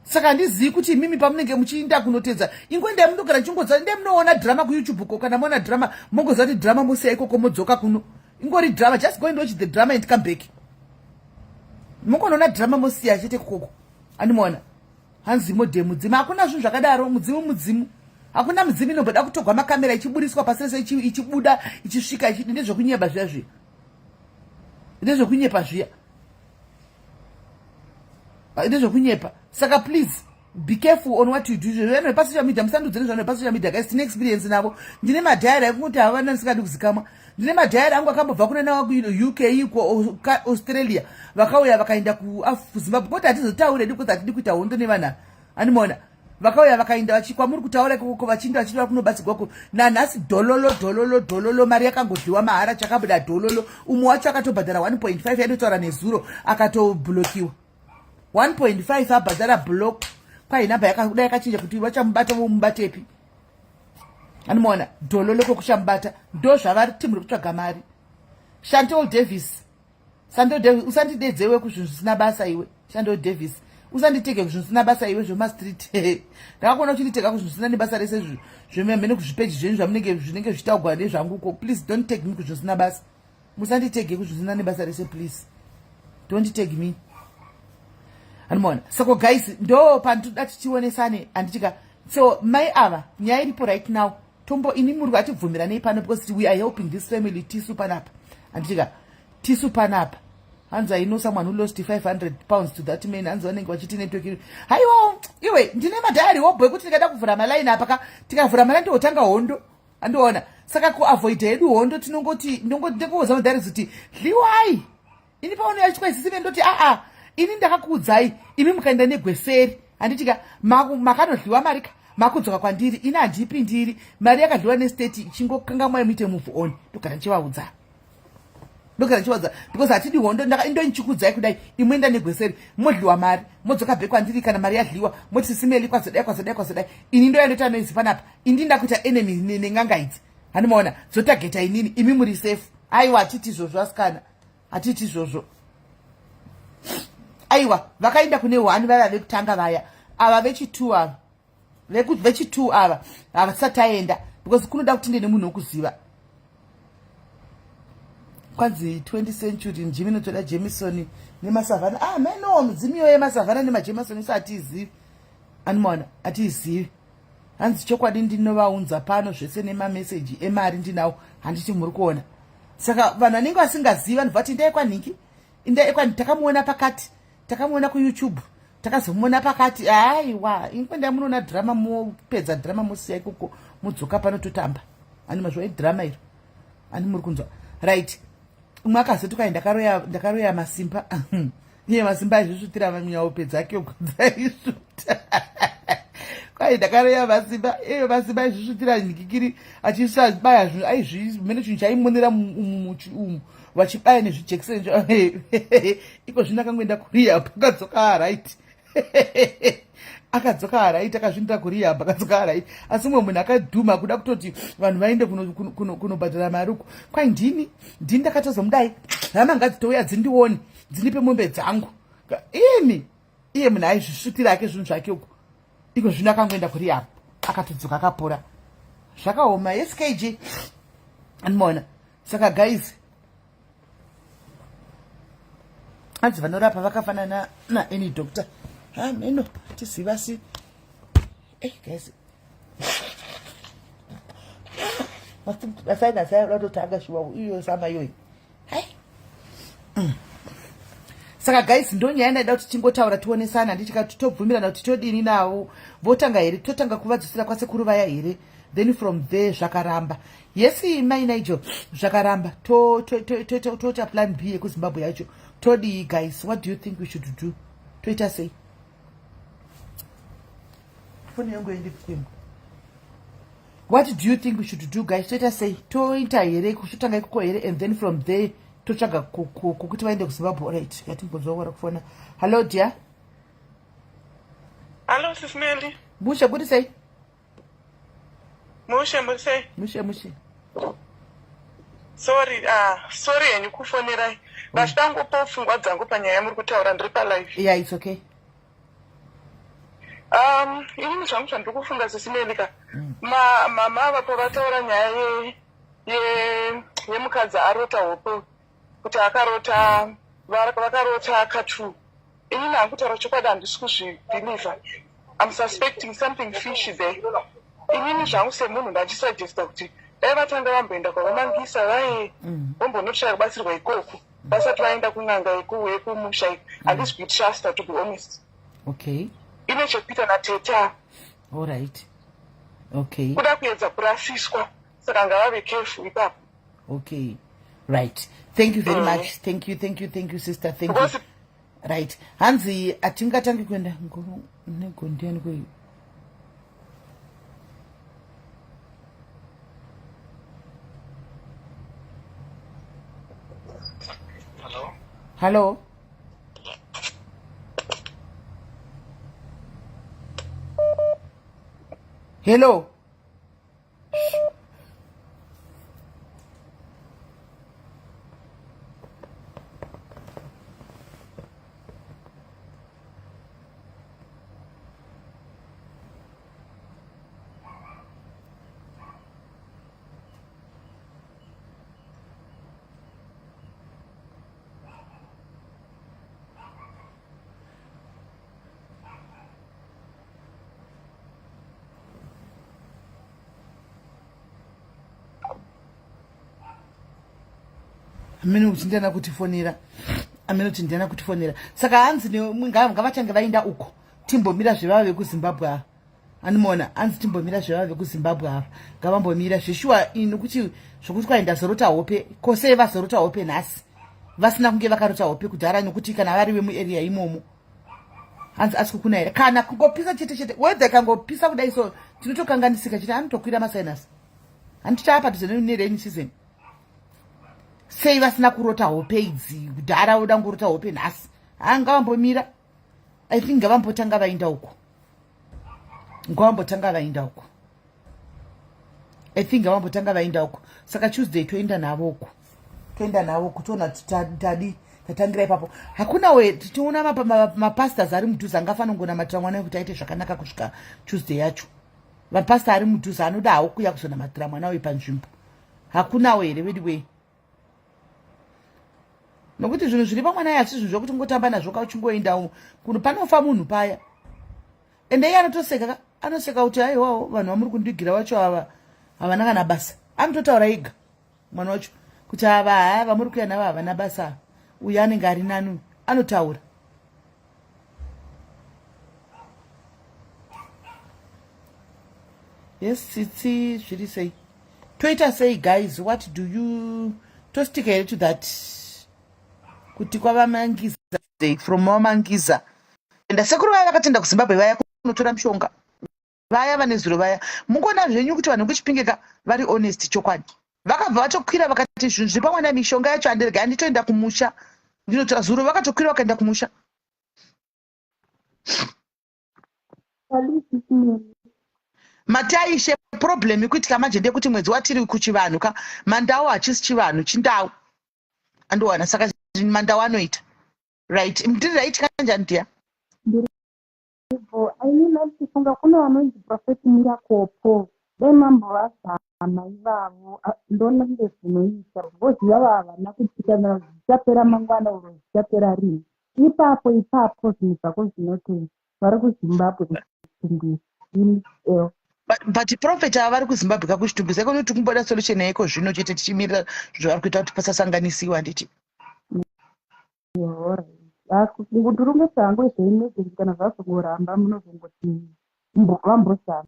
saka handizivi kuti imimi pamunenge muchiinda kunotedza ingoendai munogara chingodza ndai munoona drama kuyoutube ko kana moona drama mongoziva kuti drama mosiya ikoko modzoka kuno ingori drama just go and watch the drama and come back mongonoona drama mosiya chete kokoko andimoona hanzi modhe mudzimu hakuna zvinhu zvakadaro mudzimu hakuna mudzimu inomboda kutogwa makamera ichiburiswa pasi rese ichibuda ichisvika ndezvokunyepa zviya ndezvokunyepa zviya ndezvokunyepa saka please be careful on what you do zvezvano pasocial media musandudzeni zvano pasocial media guys tine experience navo ndine madhayari ekungoti havana ndisikadi kuzikamwa ndine madhayari angu akambobva kuna nawa kuuk kuaustralia vakauya vakaenda kuzimbabwe koti hatizotaure because hatidi kuita hondo nevanhu animona vakauya vakaenda vachikwamuri kutaura ikoko vachienda vachida kunobatsirwako nanhasi dhololo mari yakangodliwa mahara chakabuda dhololo umwe wacho akatobhadhara 1.5 yaitotaura nezuro akatoblokiwa 1.5 abhadhara block kwai namba yakakuda yakachinja kuti vachamubata vomubatepi animona dhololo kokuchamubata ndo zvavari timuri kutsvaga mari Chantal Davis usandidedzewe kuzvinhu zvisina basa iwe Chantal Davis usanditege kuzvinhu zvisina basa iwe zvemastreet ndakakuona uchinditega kuzvinhu zvisina nebasa rese zvemene kuzvipeji zvenyu zvinenge zvichitaugwa nezvanguko please don't take me kuzvinhu zvisina basa musanditege kuzvinhu zvisina nebasa rese please don't take me animona saka guys ndo panotoda tichionesane handitika so mai ava nyaya iripo right now tombo ini muri vatibvumiranei pano because we are helping this family tisu panapa handitika tisu panapa hanzi I know someone who lost 500 pounds to that man hanzi vanenge vachiti network haiwa iwe ndine madhayari wobhoy kuti tikada kuvhura malaini apa tikavhura malaini ndotanga hondo andiona saka kuavoid hedu hondo tinongoti ndekuudza madhayari kuti hliwai ini pauno yachikwa isisive ndoti ini ndakakuudzai imi mukaenda negweseri handitika makanodliwa marika makudzoka kwandiri ini handipindiri mari yakadliwa nestate chingokangamwai muite move on ndogara ndichivaudza because hatidi hondo ndonchikudzai kudai imwenda negweseri modliwa mari modzoka bhe kwandiri kana mari yadliwa moti sisimeli kwazodai ini ndoyandoita noizi panapa ini ndakuita enemy neng'anga idzi handimaona dzotageta inini imi muri safe aiwa hatiti izvozvo asikana hatiti izvozvo aiwa vakaenda kune 1 vaya vekutanga vaya ava vechi2 ava vechi2 ava havasati aenda because kunoda kuti ndine munhu wokuziva kwanzi 20th century njimi inotoda Jameson nemasavana meno mudzimiyo yemasavana nemajameson iso hatiizivi animona hatiizivi hanzi chokwadi ndinovaunza pano zvese nemameseji emari ndinawo handiti muri kuona saka vanhu vanenge vasingazivi vanhu vati ndai kwanhingi kwani takamuona pakati, takamuona kuYouTube, takazomuona pakati. Aiwa, inkwenda munoona drama mopedza drama musiya ikoko mudzoka pano totamba. Ani mazvo drama iro. Ani muri kunzwa. Right. Umwe akazoti kwai ndakaroya Masimba. Iye Masimba azvisvutira vanyawo pedza ake kudzaisvuta. Kwai ndakaroya Masimba, Masimba azvisvutira nhikikiri achisabaya aizvimene chinhu chaimonera vachibaya nezvijekiseni iko zvino akangoenda kurehab akadzoka aright. Akadzoka aright, akazvindira kurehab akadzoka aright. Asi mumwe munhu akadhuma kuda kutoti vanhu vaende kunobhadhara mari uku. Kwai ndini ndakatozomudai rama ngadzitouya dzindione dzinipe mombe dzangu. Iye munhu aizvisvutira ake zvinhu zvake uku. Iko zvino akangoenda kurehab akatodzoka akapora. Zvakaoma. Yes KG. Andimona. Saka guys, hanzi vanorapa vakafanana any doctor. Meno tisivasi. Guys, vasaina sai ratotanga shuwa iyo sama yoyi. Saka guys, ndonyaya ndaida kuti tingotaura tionesana ndichikati tobvumirana kuti todini nawo votanga here totanga kuvadzosera kwasekuru vaya here, then from there zvakaramba. Yes mai Nigel, zvakaramba tota plan B yekuZimbabwe yacho todi. Guys, what do you think we should do? Toita sei phone yangu yendikwemu. What do you think we should do guys? Toita sei toita here kusvutanga ikoko here, and then from there totsvaga kuti vaende kuZimbabwe. Right, yatimbonzwa wara kufona. Hello dear. Hello sis Nelly. Musha kuti sei? Mushe. Sorry henyu kufonerai. Ndachitangopa pfungwa dzangu panyaya yamuri kutaura ndiri palive. Yeah, it's okay. Inini zvangu zvandiri kufunga zisimelika. Mama vapo vataura nyaya yemukadzi arota hope kuti vakarota katu. Inini hangu kutaura chokwadi handisi kuzvibhilivha. I'm suspecting something fishy there. Inini zvangu semunhu ndachisuggesta kuti dai vatanga vamboenda kwavamangisa vombonotsvaka kubatsirwa ikoko vasati vaenda kun'anga yekumusha. Handisi kuitrasta to be honest. Okay. Ine chekuita nateta. All right. Okay. Kuda kuedza kurasiswa saka ngavave careful ipapo. Okay. Right. Thank you very much. Thank you sister. Thank you. Right. Hanzi atingatangi kuenda negondiani kwe. Hello. Hello. Amene uchindana kutifonera. Saka hanzi ngavatange vaenda uko. Timbomira zvevava vekuZimbabwe. Animona, hanzi timbomira zvevava vekuZimbabwe ava. Ngavambomira zveshuwa nokuti zvokuti kwaenda zorota hope. Kose vazorota hope nhasi. Vasina kunge vakarota hope kudhara nokuti kana vari vemuarea imomo. Hanzi asikukuna here. Kana kungopisa chete. Weather kangopisa kudai so tinotokanganisika chete anotokwira masinus. Handitaapa tizene season. Sei vasina kurota hope idzi kudhara uda ngorota hope nhasi. Ngavambomira. I think ngavambotanga vaenda uko. Saka Tuesday toenda navo uko. Kutona tatangira ipapo. Hakuna we tinoona mapastors ari mudhuze angafana kungonamatira mwana kuti aite zvakanaka kusvika Tuesday yacho. Mapastor ari mudhuze anodawo kuuya kuzonamatira mwana we panzvimbo. Hakuna we here. Nokuti zvinhu zviri pamwana yacho zvinhu zvokuti ngotamba nazvo kauchingoenda kuno panofa munhu paya. Ende iye anoseka kuti aiwawo vanhu vamuri kundigira vacho ava havana kana basa. Anototaura ega mwana wacho kuti ava vamuri kuya navo havana basa. uyo anenge ari nani anotaura. Yes, tsitsi zviri sei? Toita sei guys? What do you tostika here to that? Kuti kwava mangiza from Mangiza. Enda sekuru vaya vakatenda kuZimbabwe vaya kunotora mishonga. Vaya vane zuro vaya. Mungoona zvenyu kuti vanhu kuchipingeka vari honest chokwadi. Vakabva vatokwira vakati zvinhu zviri pamwe mishonga yacho handirega handitoenda kumusha. Ndinotora zuro vakatokwira vakaenda kumusha. Mataishe problem ikuitika manje ndekuti mwedzi watiri kuchivanhu ka Mandau hachisi chivanhu chindau. Andowana saka Mandau anoita. Right. Ndiri right kanjani dia? Ainina ndichifunga kune vanonzi Prophet Mirakopo dai mambovazama ivavo ndona ndezvinoita voziva vavana kuti kana zvichapera mangwana uro zvichapera rini ipapo zvinhu zvako zvinotoi vari kuZimbabwe kuchitumbisa. But Prophet vari kuZimbabwe kakuchitumbisa kunoti kumboda solution yaiko zvino chete tichimirira zvavari kuita kuti pasasanganisiwa nditi. Kungurumesa hangu zveimedzeri kana zvazongoramba munozongoti vambosara.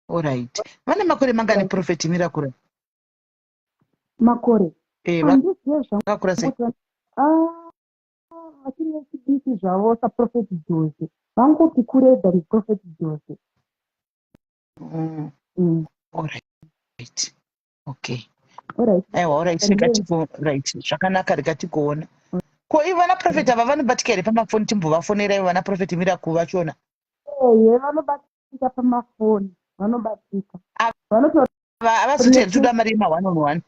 Alright. Vane makore mangani Prophet Miracle? Makore. Handizive zvakakura sei? Vachiri vechidiki zvavo saProphet Jose. Vangoti kurega riProphet Jose. Alright. Okay. Alright. Alright. Right. Zvakanaka rikatikuona. Ko ivana Prophet ava vanobatika here pamafoni timbovafonera ivana Prophet Miracle vachona? Vanobatika pamafoni. Vanobatika. Havazoti here toda mari yema1 on 1?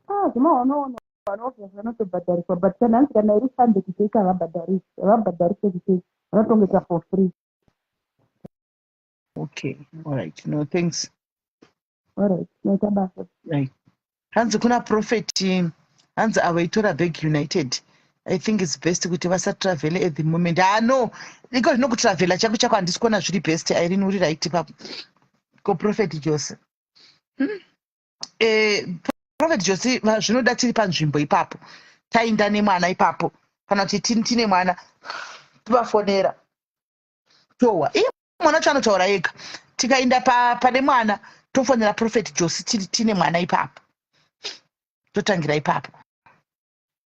Zvema1 on 1 vanotobhadhariswa but kana hanzi kana iri sande kucheika havabhadharise kucheika vanotongeta for free. Okay. Alright. No thanks. Alright. Noita basa. Right. Hanzi kuna Prophet hanzi avaitora Bag United. I think it's best kuti vasatravel at the moment. No, iko zvino kutravela chako handisi kuona zviri best. Irene uri right papo. Ko Prophet Jose. Prophet Jose zvinoda tiri panzvimbo ipapo. Tainda nemwana ipapo. Kana kuti tine mwana tivafonera. Towa. Iye mwana chanotaura ega. Tikaenda pane mwana tofonera Prophet Jose tine mwana ipapo. Totangira ipapo.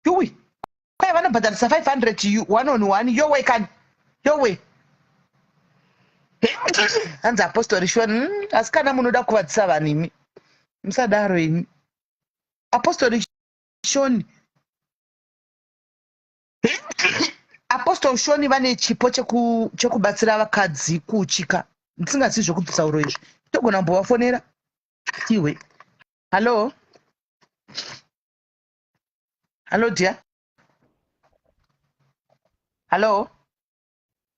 Yui. Kwai vanobhadharisa 500 1 on 1 yowe kani. Yowe. Hanzi Apostle Shoni asi kana munoda kuvadzisa vanhu imi. Musadaro imi. Apostle Shoni. Apostle Shoni vane chipo chekubatsira vakadzi kuchika. Ndisingazivi zvokubvisa izvi. Togona kumbovafonera. Iwe. Hello. Hello dear. Hello.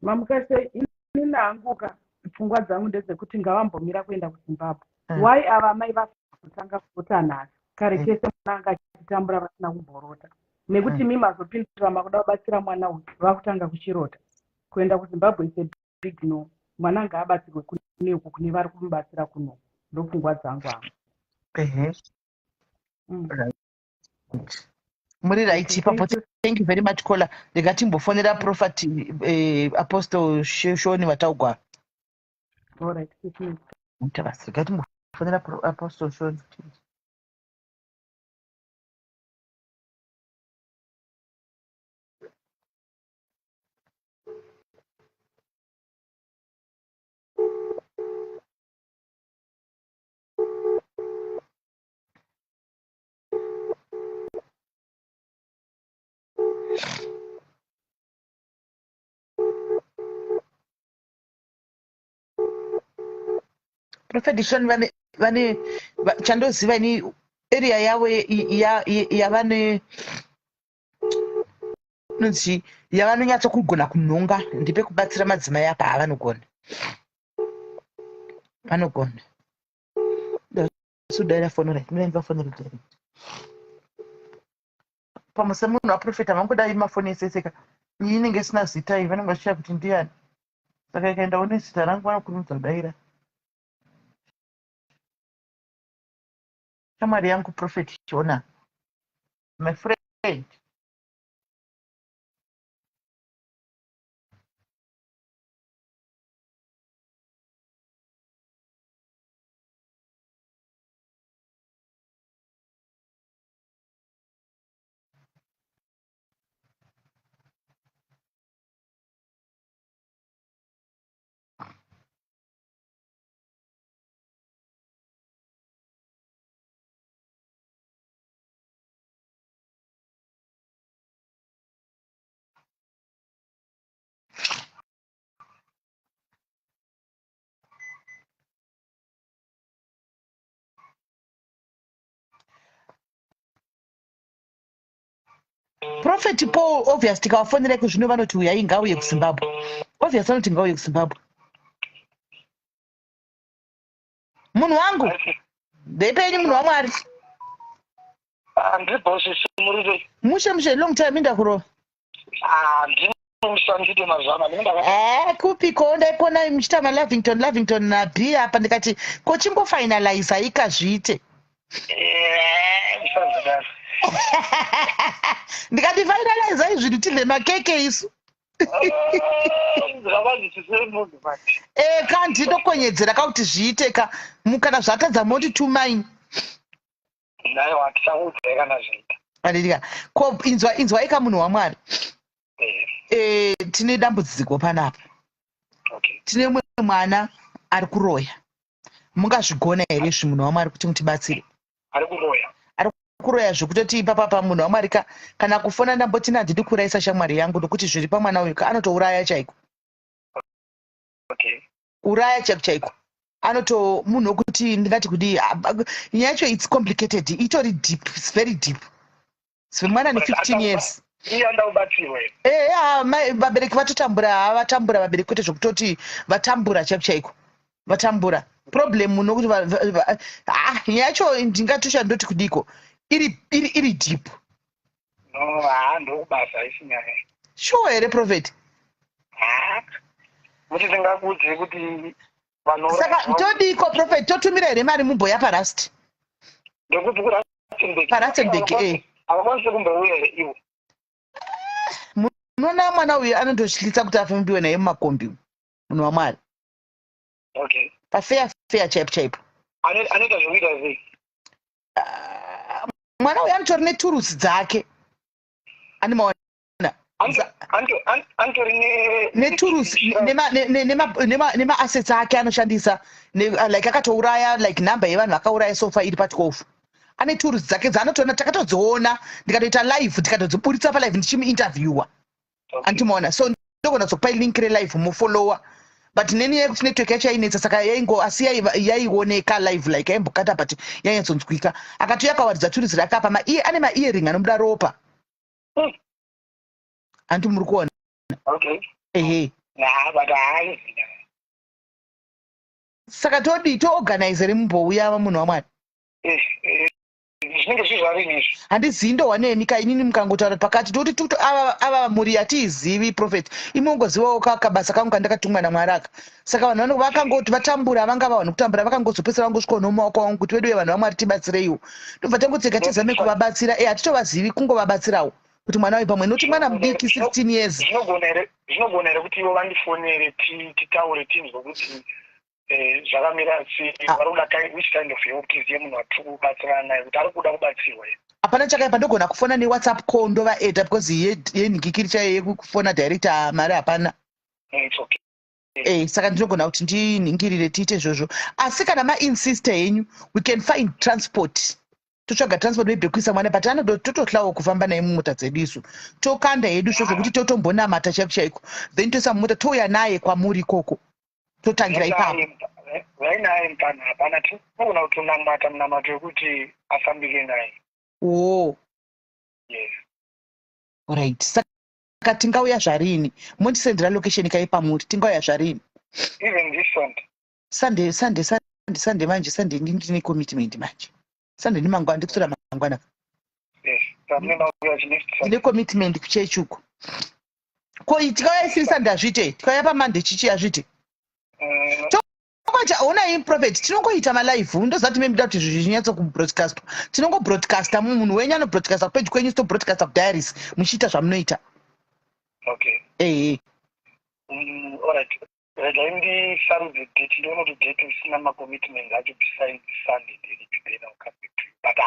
Mamukase inanguka pfungwa dzangu ndedzekuti ngavambomira kuenda kuZimbabwe. Why ava mai vakutanga kutanhasa kare kese mwana achitambura vasina kumborota nekuti mimazopindura makuda kubatsira mwana uyu vakutanga kuchirota kuenda kuZimbabwe is a big no. Mwana ngaabatsirwe kune uku kune vari kumubatsira kuno ndopfungwa dzangu ava. Muri right ipapo. Thank you very much caller. Ndikatimbofonera Prophet Apostle Shoni vataugwa. Alright. Ndikatimbofonera Apostle Shoni. Prophet Shoni vane chandoziva ini area yavo yavane nonzi yavanonyatsa kugona kunhonga ndepekubatsira madzimai apa avanogona. Vanogona. Sudaira fonora. Mwenga fonora direct. Pamusa munhu waProfita vangodai mafoni eseseka. Inenge isina zita iyi vanenge vachida kuti ndiani. Saka ikaenda une zita rangu vanokurumidza kudaira. Shamwari yangu Prophet Shona. my friend. Prophet Paul obvious tikawafonera kuzvino vanoti uyai ngauye kuZimbabwe. Obvious vanoti ngauye kuZimbabwe. Munhu wangu. Ndepenyu munhu waMwari. Mushe long time ndakurova. Kupiko ndaipona muchitama Lavington naB apa ndikati kochimbofinalize ikazviite. Ndikati finalize izvi tinde makeke isu. Kandi ndokonyedzera kuti zviiteka mukana zvatadza moti tumaini. Adidika ko inzwa ika munhu waMwari. Tine dambudziko panapa. Tine mumwe mwana ari kuroya. Mungazvigona here izvi munhu waMwari kuti mutibatsire? Ari kuroya zvekutoti ipapa munhu waMwari kana kufona ndamboti ndandidi kuraisa shamwari yangu nokuti zviri pamwana uyu anotouraya chaiko. Uraya chaiko. Anoto munhu wekuti ndingati kudi nyaya yacho it's complicated, itori deep, it's very deep. Mwana ni 15 years. Vabereki vatotambura vabereki kwete zvekutoti vatambura chaiko. Vatambura. Problem nokuti nyaya yacho ndingatosha ndoti kudiko. Iri deep. No, ndokubasa isinyaya. Sure here prophet. Muti ndingakudze kuti vanhu saka todiko prophet totumira here mari mumboya parasti. Ndokuti Rustenburg. Avakwanisi kumbouya here iwo. Munoona mwana uyu anondoshilitsa kuti afambiwe naye mumakombi munhu waMwari. Okay. Fair chaipo. Anoita zvekuita sei? Mwana uyu anotori neturusi dzake. Animaona. Antori neturusi nema-assets ake anoshandisa like akatouraya like number yevanhu vakauraya sofa iri pa12. Ane turusi dzake dzanotoona takatodziona ndikatoita live tikatodziburitsa palive ndichimuinterviewa. Antimaona so ndogona kuzokupai link relive mufollower. But neni yekuti network yacho yainetsa saka asi yaioneka live like yaimbokata but yainyatsotswika. Akati akawaridza turusi rake apa iye ane ma-earring anobuda ropa. Anti muri kuona. Okay. But saka toorganize mumbouya munhu waMwari. Zvinenge zvizvarini. Handizivi ndohwa nenyika inini mukangotaura pakati toti ava muri hatizivi prophet. Imongozivawo kabasa kangu kandakatumwa naMwari aka. Saka vanhu vakangoti vatambura vanga vawana kutambura vakangozopedzisira vangosvikawo nomumaoko wangu kuti vedu vanhu vaMwari tibatsireiwo. Tobva tangotseka tizame kuvabatsira hatitovazivi kungovabatsirawo. Kuti mwana uyu pamwe noti mwana mudiki 16 years. Zvinogona here kuti ivo vandifonere titaure tinzwe kuti zvakamira sei vari kuda which kind of help tizive munhu watiri kubatsirana naye kuti ari kuda kubatsirwa here. Hapana chakaipa ndogona kufona neWhatsApp call ndovaedha because yenhikikiri chayo yekufona direct mari hapana. It's okay. Saka ndinogona kuti ndinhingirire tiite izvozvo. Asi kana mainsista henyu we can find transport. Totsvaga transport maybe kuisa mwana but totohlawo kufamba naye mumota dzedu isu. Tokanda hedu zvokuti totombonamata chaiko. Then toisa mumota touya naye kwamuri ikoko. Totangira ipapo. Vainaye mukana hapana tinogona kutonamata munamato wekuti afambike naye. Yes. Alright. Saka tingauya zvarini? Mondisendera location kai pamuri tingauya zvarini? Even this Sunday manje Sunday ndine commitment manje. Sunday ni mangwana ndikusura mangwana. Yes. Ndine commitment kuchechi uko. Ko tikauya isi Sunday azvite. Tikauya paMonday chichi azvite. tinongoita ona prophet tinongoita malive ndozati memida kuti zvinyatso kubroadcast tinongobroadcasta munhu wenyu anobroadcasta page kwenyu sitobroadcasta kudiaries muchiita zvamunoita. Okay. Alright. Regai ndisarudze date ndiona kuti date isina macommitment acho besides Sunday ndiripi then I'll come back to you. But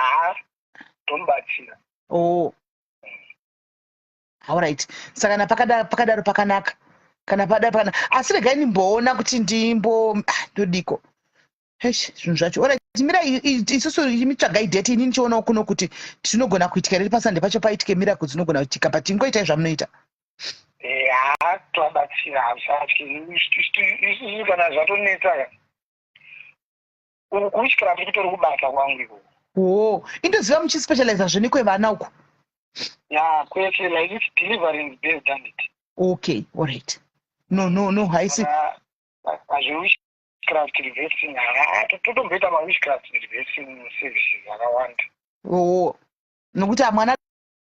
tombatsira. Oh. Alright. Saka na pakadaro pakanaka. Kana pada asi regai ndimboona kuti ndodiko. Hesh, zvinhu zvacho. Alright, mira isusu imitsvagai date ini ndichionawo kuno kuti tinogona kuitika riri pasande pacho paitike miracle dzinogona kuitika but ingoitai zvamunoita. Twabatsira hazvatyi isusu kana zvatonetsa kuitikira kuti kutori kubata kwangu iko. Indoziva muchispecializa zveni kwevana uko. Yeah, kwese like it's delivering based on it. Okay, alright. No, haisi. Witchcraft reversing, totomboita mawitchcraft reversing services akawanda. Nokuti mwana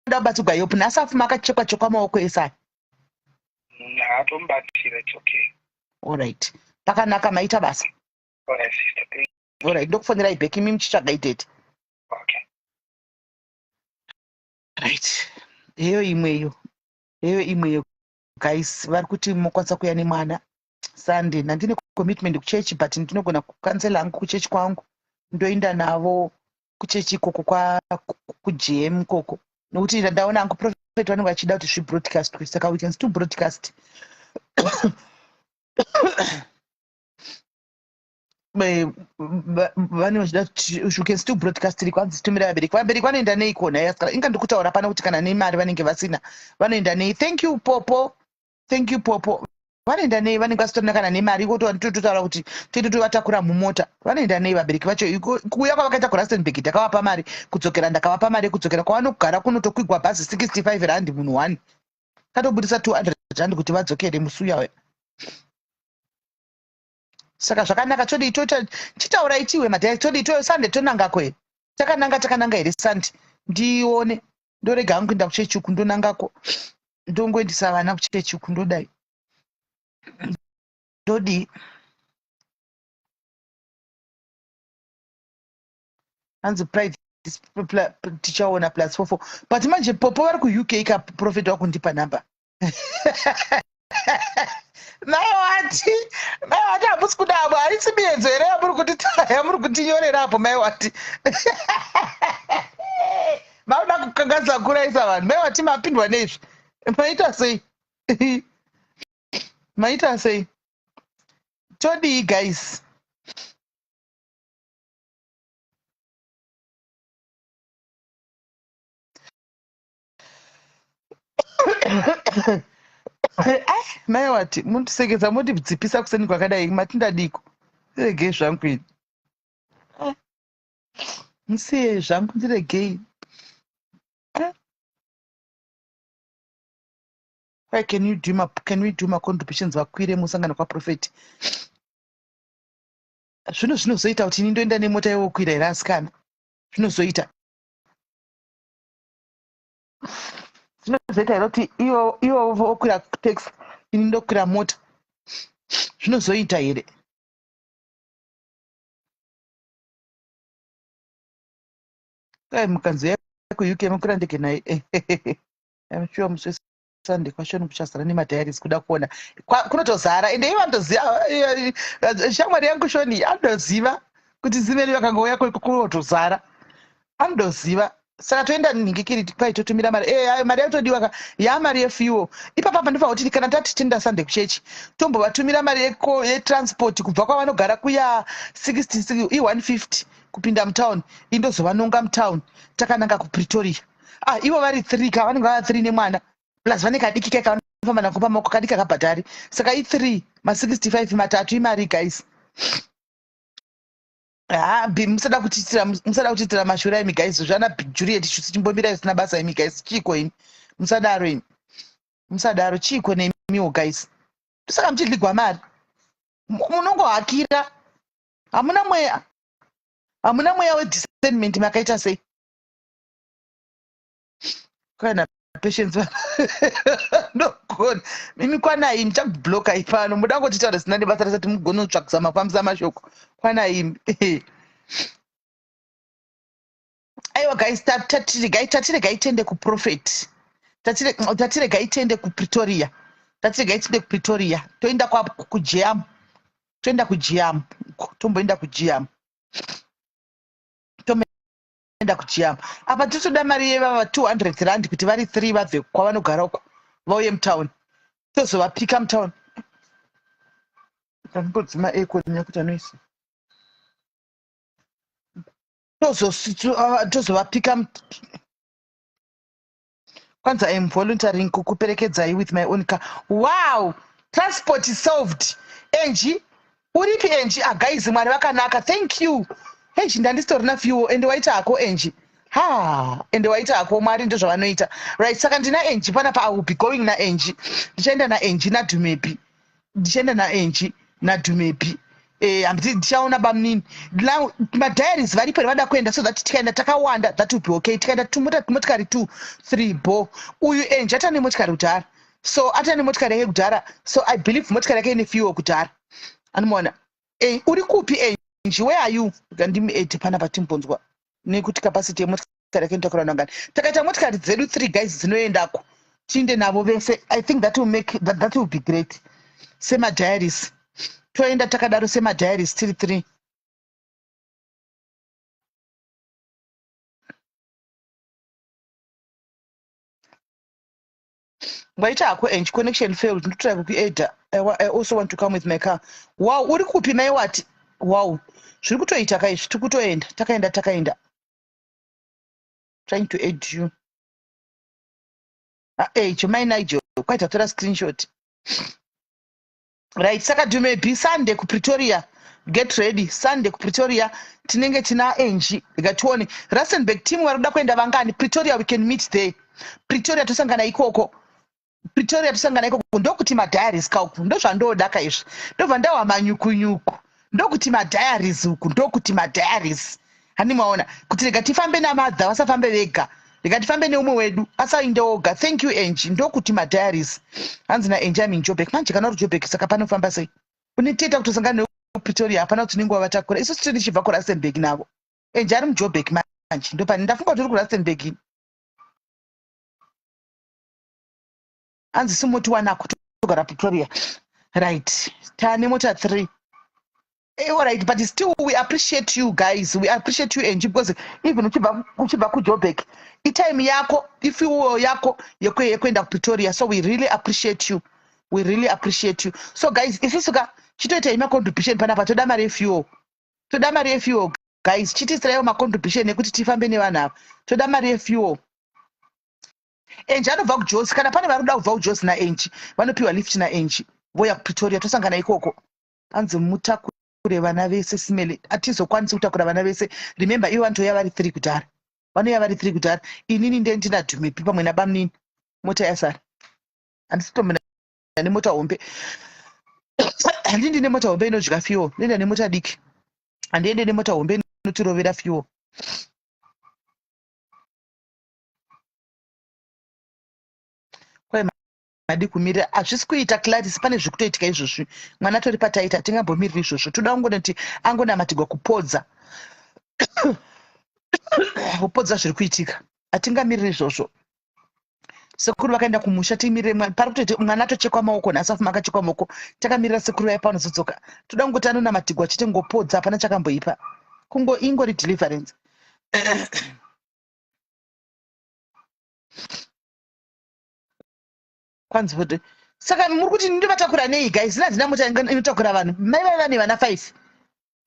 dabatsirwa yopo nhasi afuma akachekwa maoko ese. Tombatsira, it's okay. Alright. Pakanaka maita basa. Alright, sister. Alright, ndokufonera ibheki imi muchitsvaga idate. Okay. Right. Heyo imweyo. Guys, vari kuti mokwanisa kuya nemwana Sunday. Nandine commitment kuchechi but ndinogona kukansela hangu kuchechi kwangu. Ndoenda navo kuchechi ikoko kuGM koko. Nokuti ndaona hangu prophet vanenge vachida kuti zvibroadcast. Saka we can still broadcast. Vane vachida kuti you can still broadcast iri kwanzi situmira vabereki. Vabereki vanoenda nei kona. Inga ndokutaura pana kuti kana nemari vanenge vasina. Vanoenda nei. Thank you Popo. Vanoenda nei vanenge vasitorina kana nemari totaura kuti tovatakura mumota. Vanoenda nei vabereki vacho. Kuuya kwavakaita kuRustenburg ndakavapa mari kudzokera ndakavapa mari kudzokera kwavanogara kunotokwigwa bhazi 65 rand munhu 1. Katobudisa 200 rand kuti vadzokere musuya we. Saka zvakanaka todi chitaura itiwe madhai todi to Sunday tonangako here. Takananga here Sunday. Ndione ndorega hangu kuenda kuchechi uku ndonangako. Ndongoendesa vana kuchechi uku ndodai. Ndodi hanzi pride tichaona +44 but manje Popo vari kuUK ka prophet wakundipa namba. Maiwati hamusi kudabo haisi mienzo here yamuri kutinyorera apo maiwati. Mauda kukangadza kuraisa vanhu. Maiwati mapindwa nezvi. Maita sei? Todi guys. Maiwati mundisekeza mundidzipisa kuseni kwakadai matindadiko. Regei zvangu ini. Musiye zvangu ndiregei. Why can we do my contributions vakwire musangano kwa prophet? Zvinozoita kuti ini ndoenda nemota yokwira here asikana. Zvinozoita here kuti iwo vokwira taxi ini ndokwira mota. Zvinozoita here. Kai mukanzi kuUK mukwira ndege naye. I'm sure muswe Sunday kwashoni kuchazara nemadhiaries kuda kuona kunotozara ende ivo andoziva shamwari yangu shoni andoziva kuti zimeni vakangouya kunotozara andoziva. Saka toenda nhingikiri kwai totumira mari mari yatodiwa yamari yefuel ipapapa ndobva kuti kana tati tenda Sunday kuchechi tombovatumira mari yetransport kubva kwavanogara kuya 66 i150 kupinda mutown indozovanonga mutown takananga kuPretoria. Ivo vari 3 ka vanenge vari 3 nemwana plus vane kadiki kavanofamba nako pamako kadiki akabhadhari. Saka i3 ma65 matatu imari guys. Musada kutiitira mashura imi guys. Zvana Juliet chimbomira isina basa imi guys. Chiko ini musadaro imi. Musadaro chiko nemiwo guys. Saka muchidligwa mari munongohakira. Hamuna mweya wediscernment makaita sei. Kana patience ndoku God. Mimi kwanai ndichakubloka ipano. Muda ngoti taura zina nebasa risati mugone kutsvakisa mafambisa mashoko. Kwanai. Aiwa guys, tatire gaitende kuprofit. Tatire gaitende kuPretoria. Tatire gaitende kuPretoria. Toenda kuJam. Toenda kuJam. Tomboenda kuJam. Toenda kuJam. Apa totoda mari yevava 200 rand kuti vari 3 vabve kwavanogara uko. Vauye mutown. Tozovapika mutown. Ndambodzima echo nekuti anoisi. Tozovapika kwanza I'm volunteering kukuperekedzai with my own car. Wow! Transport is solved. Angie, uripi Angie? Guys, mwari vakanaka. Thank you. Angie, ndandisitorina fuel ende waita hako Angie. Ende waita hako mwari ndo zvavanoita. Right, saka ndina Angie panapa. I will be going na Angie. Ndichaenda na Angie na Dumebi. Ndichaenda na Angie na Dumebi. Ndichaona bamnini. Now madiaries varipo vada kuenda so that tikaenda takawanda that will be okay. Tikaenda motikari 2 3 bo. Uyu Angie atane motikari kudhara. So atane motikari yake kudhara. So I believe motikari yake ine fuel kudhara. Anomuona. Uri kupi Angie? Where are you? Ngandimi 8 panapa timbonzwa. Nekuti capacity yemotikari yake ndotakura nangani. Takaita motikari dzedu 3 guys dzinoendako. Tinde navo vese. I think that will be great. Sema diaries. Toenda takadaro semadiaries tiri 3. Waita hako Angie, connection failed. Ndotry kukuedha. I also want to come with my car. Wow, uri kupi mai wati? Wow. Zviri kutoita kaizvi, tikutoenda. Takaenda. Trying to aid you. Chomai Nigel, kwaita tora screenshot. Right, saka Dumebi Sunday ku Pretoria. Get ready. Sunday ku Pretoria. Tinenge tina Angie. Gatuone. Rustenburg team waruda kuenda vangani. Pretoria we can meet there. Pretoria tosangana ikoko. Ndokuti madiaries kauku. Ndo zvandoda kaizvi. Ndobva ndawa manyuku. Ndokuti madiaries uku. Ndokuti madiaries. Hani maona. Kuti rega tifambe namadha vasafambe vega. Rega tifambe neumwe wedu asainde oga. Thank you Angie. Ndokuti madiaries. Hanzi na Angie ami Joburg. Manje kana uri Joburg saka panofamba sei? Uniteta kutosangana nePretoria hapana kuti ninguva vatakura. Isu tiri chibva kuRustenburg navo. Angie ari muJoburg manje. Ndopani ndafunga kuti uri kuRustenburg. Hanzi simoti wanako togara Pretoria. Right. Tane mota 3. All right, but still we appreciate you guys. We appreciate you Angie because even uchiba ku Joburg, time yako, if you yako yekwenda ku Pretoria, so we really appreciate you. So guys, if you suka chitoita ima contribution panapa toda mari fuel. Guys, chitisirayo ma contribution nekuti tifambe nevanhu ava. Toda mari fuel. Angie anobva kuJozi kana pane vari kuda kubva kuJozi na Angie vanopiwa lift na Angie voya kuPretoria tosangana ikoko. Hanzi mutakure vana vese simele atizokwanisi kutakura vana vese. Remember ivo vantu yavari 3 kudhara. Vanoya vari 3 kudhara. Inini ndiye ndina Dumebi pamwe nabamnini. Mota yasara. Handisitomona nemota hombe. Handindi nemota hombe inodya fuel. Ndenda nemota diki. Handiende nemota hombe inotirovera fuel. Madi kumira hazvisi kuita Clarice pane zvikutoitika izvozvi. Mwana tori pataita hatingambomiriri izvozvo. Toda kungoti angonamatigwa kupodza. Kupodza zviri kuitika. Hatingamiriri izvozvo. Sekuru vakaenda kumusha timirire mwana. Pari kutoti mwana atochekwa maoko nhasi afuma akachekwa maoko. Takamirira sekuru vaya paanozodzoka. Toda kungoti anonamatigwa achiti ngopodza hapana chakamboipa. Ingori deliverance. Kwanzi kuti saka muri kuti ndivatakura nei guys? Ndina mota inotakura vanhu. Mai vane vana 5.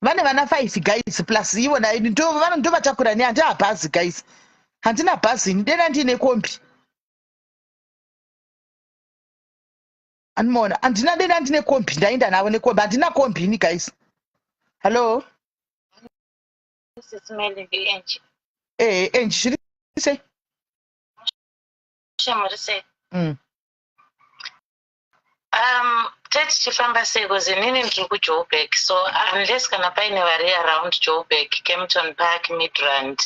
Vane vana 5 guys plus ivo na ndovatakura nei? Handina bhazi guys. Handina bhazi. Ndenda ndine kombi. Anoona handina denda ndine kombi ndaenda navo nekombi. Handina kombi ini guys. Hello? Angie zviri sei? Shamuri sei? Tichifamba sei because inini ndiri kuJoburg, so unless kana paine vari around Joburg, Kempton Park, Midrand,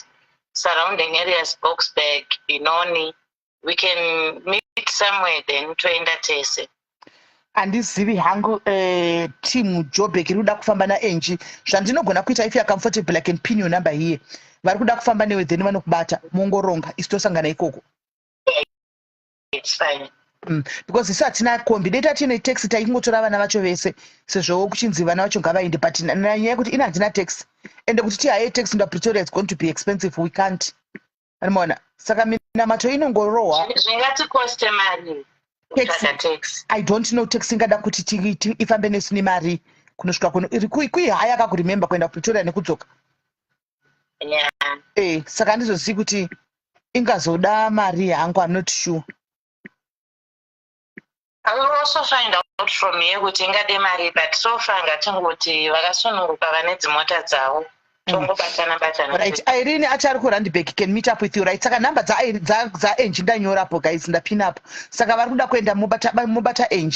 surrounding areas, Boksburg, Benoni, we can meet somewhere then toenda tese. Handizivi hangu team Joburg iri kuda kufamba naENG. Zvandinogona kuita if you are comfortable I can pin your number here. Vari kuda kufamba newe then vanokubata mongoronga isi tosangana ikoko. It's fine. Because isu hatina kombi data tine taxi taikungotora vana vacho vese sezvo kuchinzi vana vacho ngavaende but nyaya yekuti ina hatina taxi ende kuti tihaye taxi nda Pretoria it's going to be expensive we can't. Animona saka minamato inongorohwa zvingatikoste mari taxi. I don't know taxi ingada kuti ifambe nesu nemari kunosvika kuno iri kuihaya kakuremember kuenda Pretoria nekudzoka. Yeah. Saka handizozivi kuti ingazoda mari yangu I'm not sure. I will also find out from you kuti ingade mari but so far ngatingoti vakasununguka vane dzimota dzavo tongobatana. Right, Irene achari kuRandburg can meet up with you right. Saka number dzaENG ndanyorapo guys ndapin up. Saka vari kuda kuenda mubata ENG.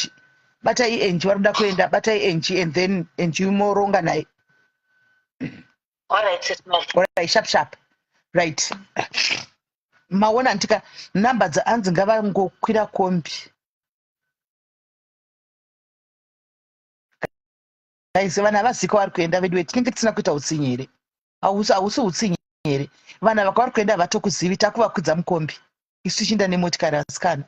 Bata iENG vari kuda kuenda bata iENG and then ENG moronga naye. Alright, sharp. Right. Maona ntika number dzaanzi ngavangokwira kombi. Guys, vana vazika vari kuenda vedu tinenge tisina kuita utsinye here. Hausi utsinye here. Vana vaka vari kuenda vatokuzivi takuvakwidza mukombi. Isu tichinda nemotikari asikana.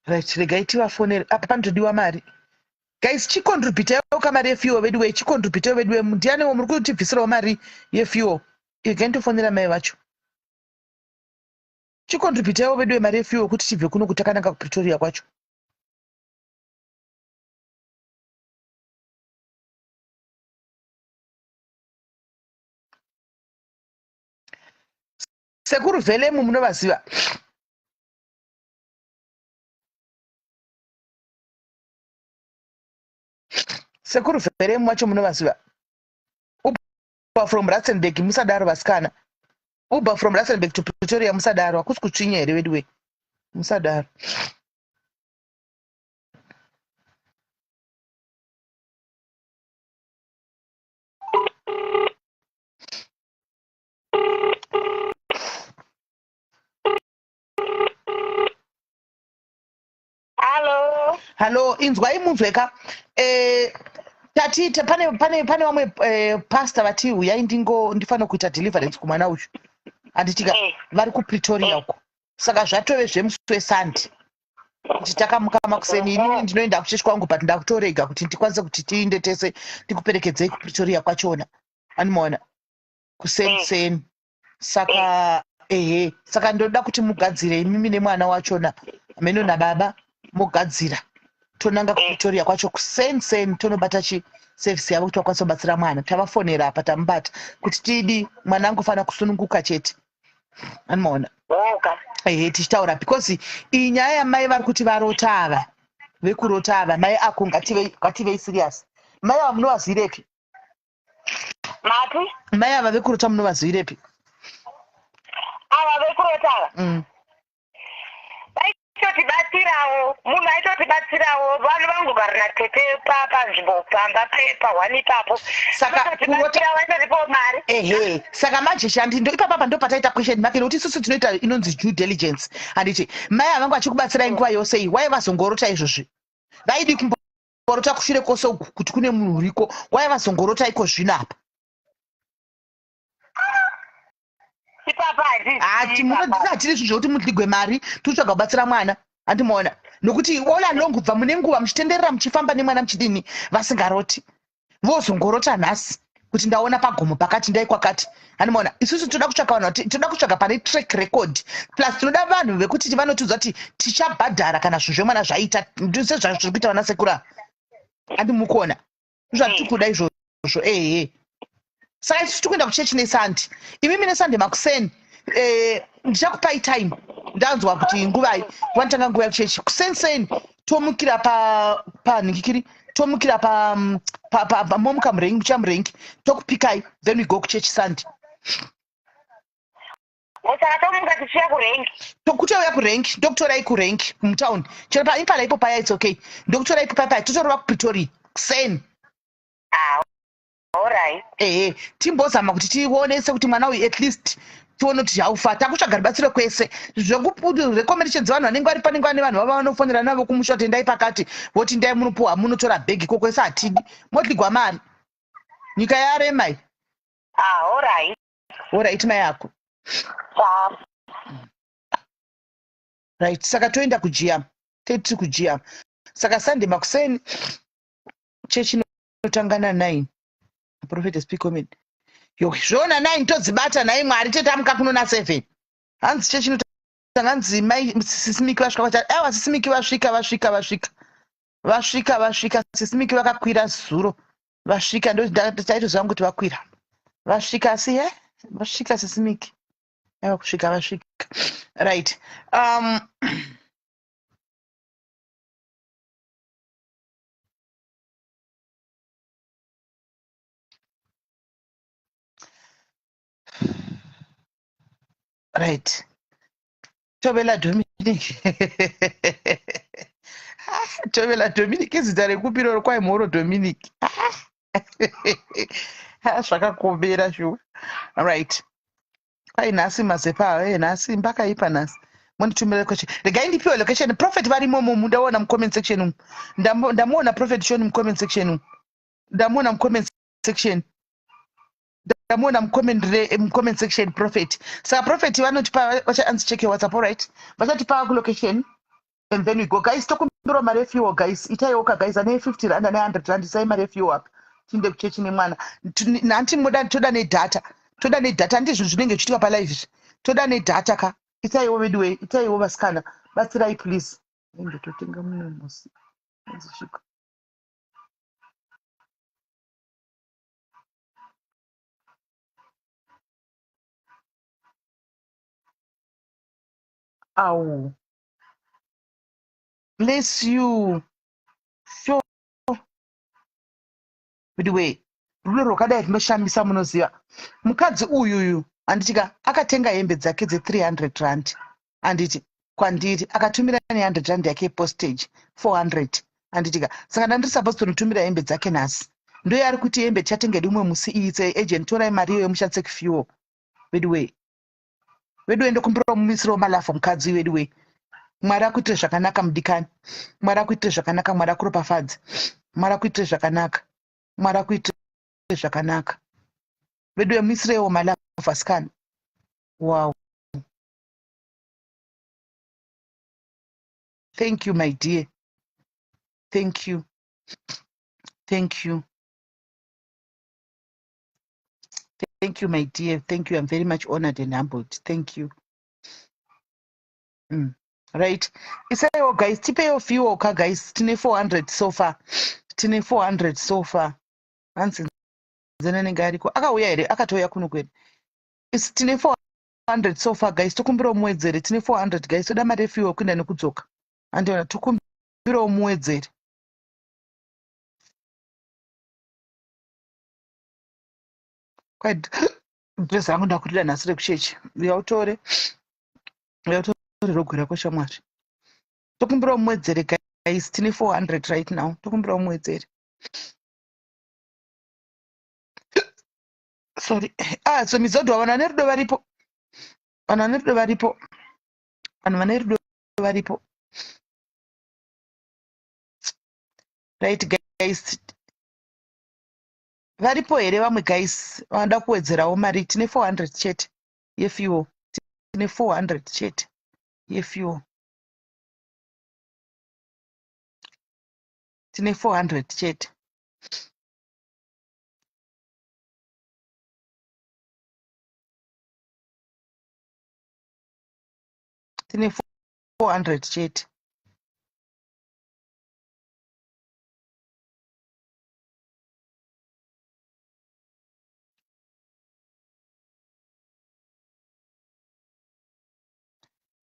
Right, regai tivafonere. Apa panotodiwa mari. Guys, chikontributawo kamari yefuel vedu we chikontributawo vedu we ndianewo muri kutibvisirawo mari yefuel. Igaitofonera mai vacho. Chikontributawo vedu mari yefuel kuti tibve kuno kutakananga kuPretoria kwacho. Sekuru Velemu munovaziva. Sekuru Velemu wacho munovaziva. Uber from Rustenburg musadaro vasikana. Uber from Rustenburg to Pretoria musadaro. Hakusi kutsvinya here vedu we. Musadaro. Hello, inzwai munzweka. Tatite pane vamwe pastor vati uyai ndifana kuita deliverance kumwana uyu. Anditika vari kuPretoria uko. Saka zvatove zvemuswe Sunday. Kuti takamuka makuseni inini ndinoenda kuchechi kwangu but ndakutorega kuti ndikwanise kuti tiinde tese tikuperekedzei kuPretoria kwachona. Animaona kuseni. Saka saka ndoda kuti mugadzire mimi nemwana wachona ameno nababa mugadzira tonanga kuPretoria kwacho kuseni tonobata service yavo kuti vakwanise kubatsira mwana tavafonera apa tamubata kuti tidi mwana angofana kusununguka chete animaona tichitaura because iyi nyaya yamai vari kuti varota ava vekurota ava mai ako ngativei serious mai ava munovazivirepi mai ava vekurota munovazivirepi ava vekurota ava aitotibatsirawo munhu aitotibatsirawo vanhu vangogara natete panzvimbo pamba pahwani ipapo saka vaitotipawo mari saka majeshi andindo ipapapa ndo pataita question mark nokuti isusu tinoita inonzi due diligence handiti mai avangu vachikubatsirai nguva yose iyi wai vazongorota izvozvi vaidi kumborota kushure kwose uku kuti kune munhu uriko wai vazongorota iko zvino apa hatiri zvinhu zvokuti mudigwe mari titsvaga kubatsira mwana handimaona nokuti all along kubva mune nguva muchitenderera muchifamba nemwana muchidini vasingaroti vozongorota nhasi kuti ndaona pagomo pakati ndai kwakati handimaona isusu toda kutsvaga vanhu toda kutsvaga pane track record plus tinoda vanhu vekuti vanotiudza kuti tichabhadhara kana zvinhu zvemwana zvaita ndise zvazviri kuita vana sekura handimukuona zvatiri kuda izvozvo saka isusu tikuenda kuchechi nesandi imimi nesandi makuseni ndichakupai time ndanzwa kuti nguvai vanotanga nguva yakuchechi kuseni tomukira panhingikiri tomukira momuka murengi muchamurengi tokupikai then we go kuchechi sandi saka tomuka tichiya kurengi tokutouya kurengi ndokutorai kurengi mutaundi chero paimpala ipo paya its okay ndokutorai ipo paya totorova kuPretoria kuseni. Alright. Timbozama kuti tionese kuti mwana uyu at least tione kuti haufata akutsvaga rubatsiro kwese recommendation dzevanhu vanenge vari panenge vane vanhu vava vanofonera navo kumusha kuti endai pakati voti ndai munopuhwa munotora bhegi iko kwese hatidi motigwa mari nyika yaremai. Alright mai yako. Right, saka toenda kujiam tiri kujiam saka Sunday makuseni chechi inotangana 9 Prophet speak comment zvoona 9 todzibata nhai Mwari tetamuka kuno na7 hanzi chechi inotanga hanzi mai sisimiki vasvika aiwa sisimiki vasvika sisimiki vakakwira zuro vasvika ndotaitozvanga kuti vakwira vasvika asi vasvika sisimiki aiwa kusvika vasvika. Right. Right. Tovela Dominic. Tovela Dominic izita rekupiro kwai mhoro Dominic. Zvakakombera shu. Right. Kwai nhasi mazepa nhasi mbakaipa nhasi. Monditumira question. Regai ndipiwe location. Prophet varimo mumu ndaona mu comment section umu. Ndamuona Prophet shoni mu comment section umu. Ndamuona mu comment section. Ndamuona mu comment section Prophet. Saka Prophet vanotipa vacha answer check your WhatsApp, all right? Vachatipa ku location and then we go. Guys, tokumbiro mare fuel guys. Itayoka guys ane 50 rand ane 100 rand sai mare fuel up. Tinde kuchechi nemwana. Nanti moda toda ne data. Toda ne data ndizvo zvinenge zvichitika pa live. Toda ne data ka. Itaiwo wedwe, itaiwo vasikana. Batsirai please. Ende totenga muno musi. Nzisvika. Ow. Bless you. Sure. Wedwe. Rulo rokadai rinoshambisa munoziva. Mukadzi uyu anditika akatenga hembe dzake dze300 rand. Anditi kwandiri akatumira ne100 rand yake postage 400. Anditika saka ndandiri supposed kutumira hembe dzake nhasi. Ndo yari kuti hembe chatenge dumwe musi iitse agent torai mari iyo mushatse kufuel. Wedwe ndokumbira mumisiro malafu mukadzi wedwe. Mwari akuitire zvakanaka mudikani. Mwari akuitire zvakanaka, Mwari akuropafadze. Mwari akuitire zvakanaka. Mwari akuitire zvakanaka. Wedwe muisirewo malafu asikana. Wow. Thank you, my dear. Thank you. Thank you. Thank you, my dear. Thank you. I'm very much honored and humbled. Thank you. Right. Isayo guys, tipeyo fuel ka guys. Tine 400 so far. Tine 400 so far. Hansi zenene gariko. Akauya here, akatoya kuno kwenu. Is tine 400 so far guys. Tokumbira muwedzere. Tine 400 guys. Toda mari fuel kuenda nekudzoka. Andiona tokumbira muwedzere. Quite dress rangu ndakurira nhasi rekuchechi. Yautore rogwira kwashamwari. Tokumbira muwedzere guys. Tine 400 right now. Tokumbira muwedzere. Sorry. So mizodwa vana nerudo varipo. Vana nerudo varipo. Vanhu vane rudo varipo. Right guys. Varipo here vamwe guys vanoda kuwedzerawo mari. Tine 400 chete yefuel. Tine 400 chete yefuel. Tine 400 chete. Tine 400 chete.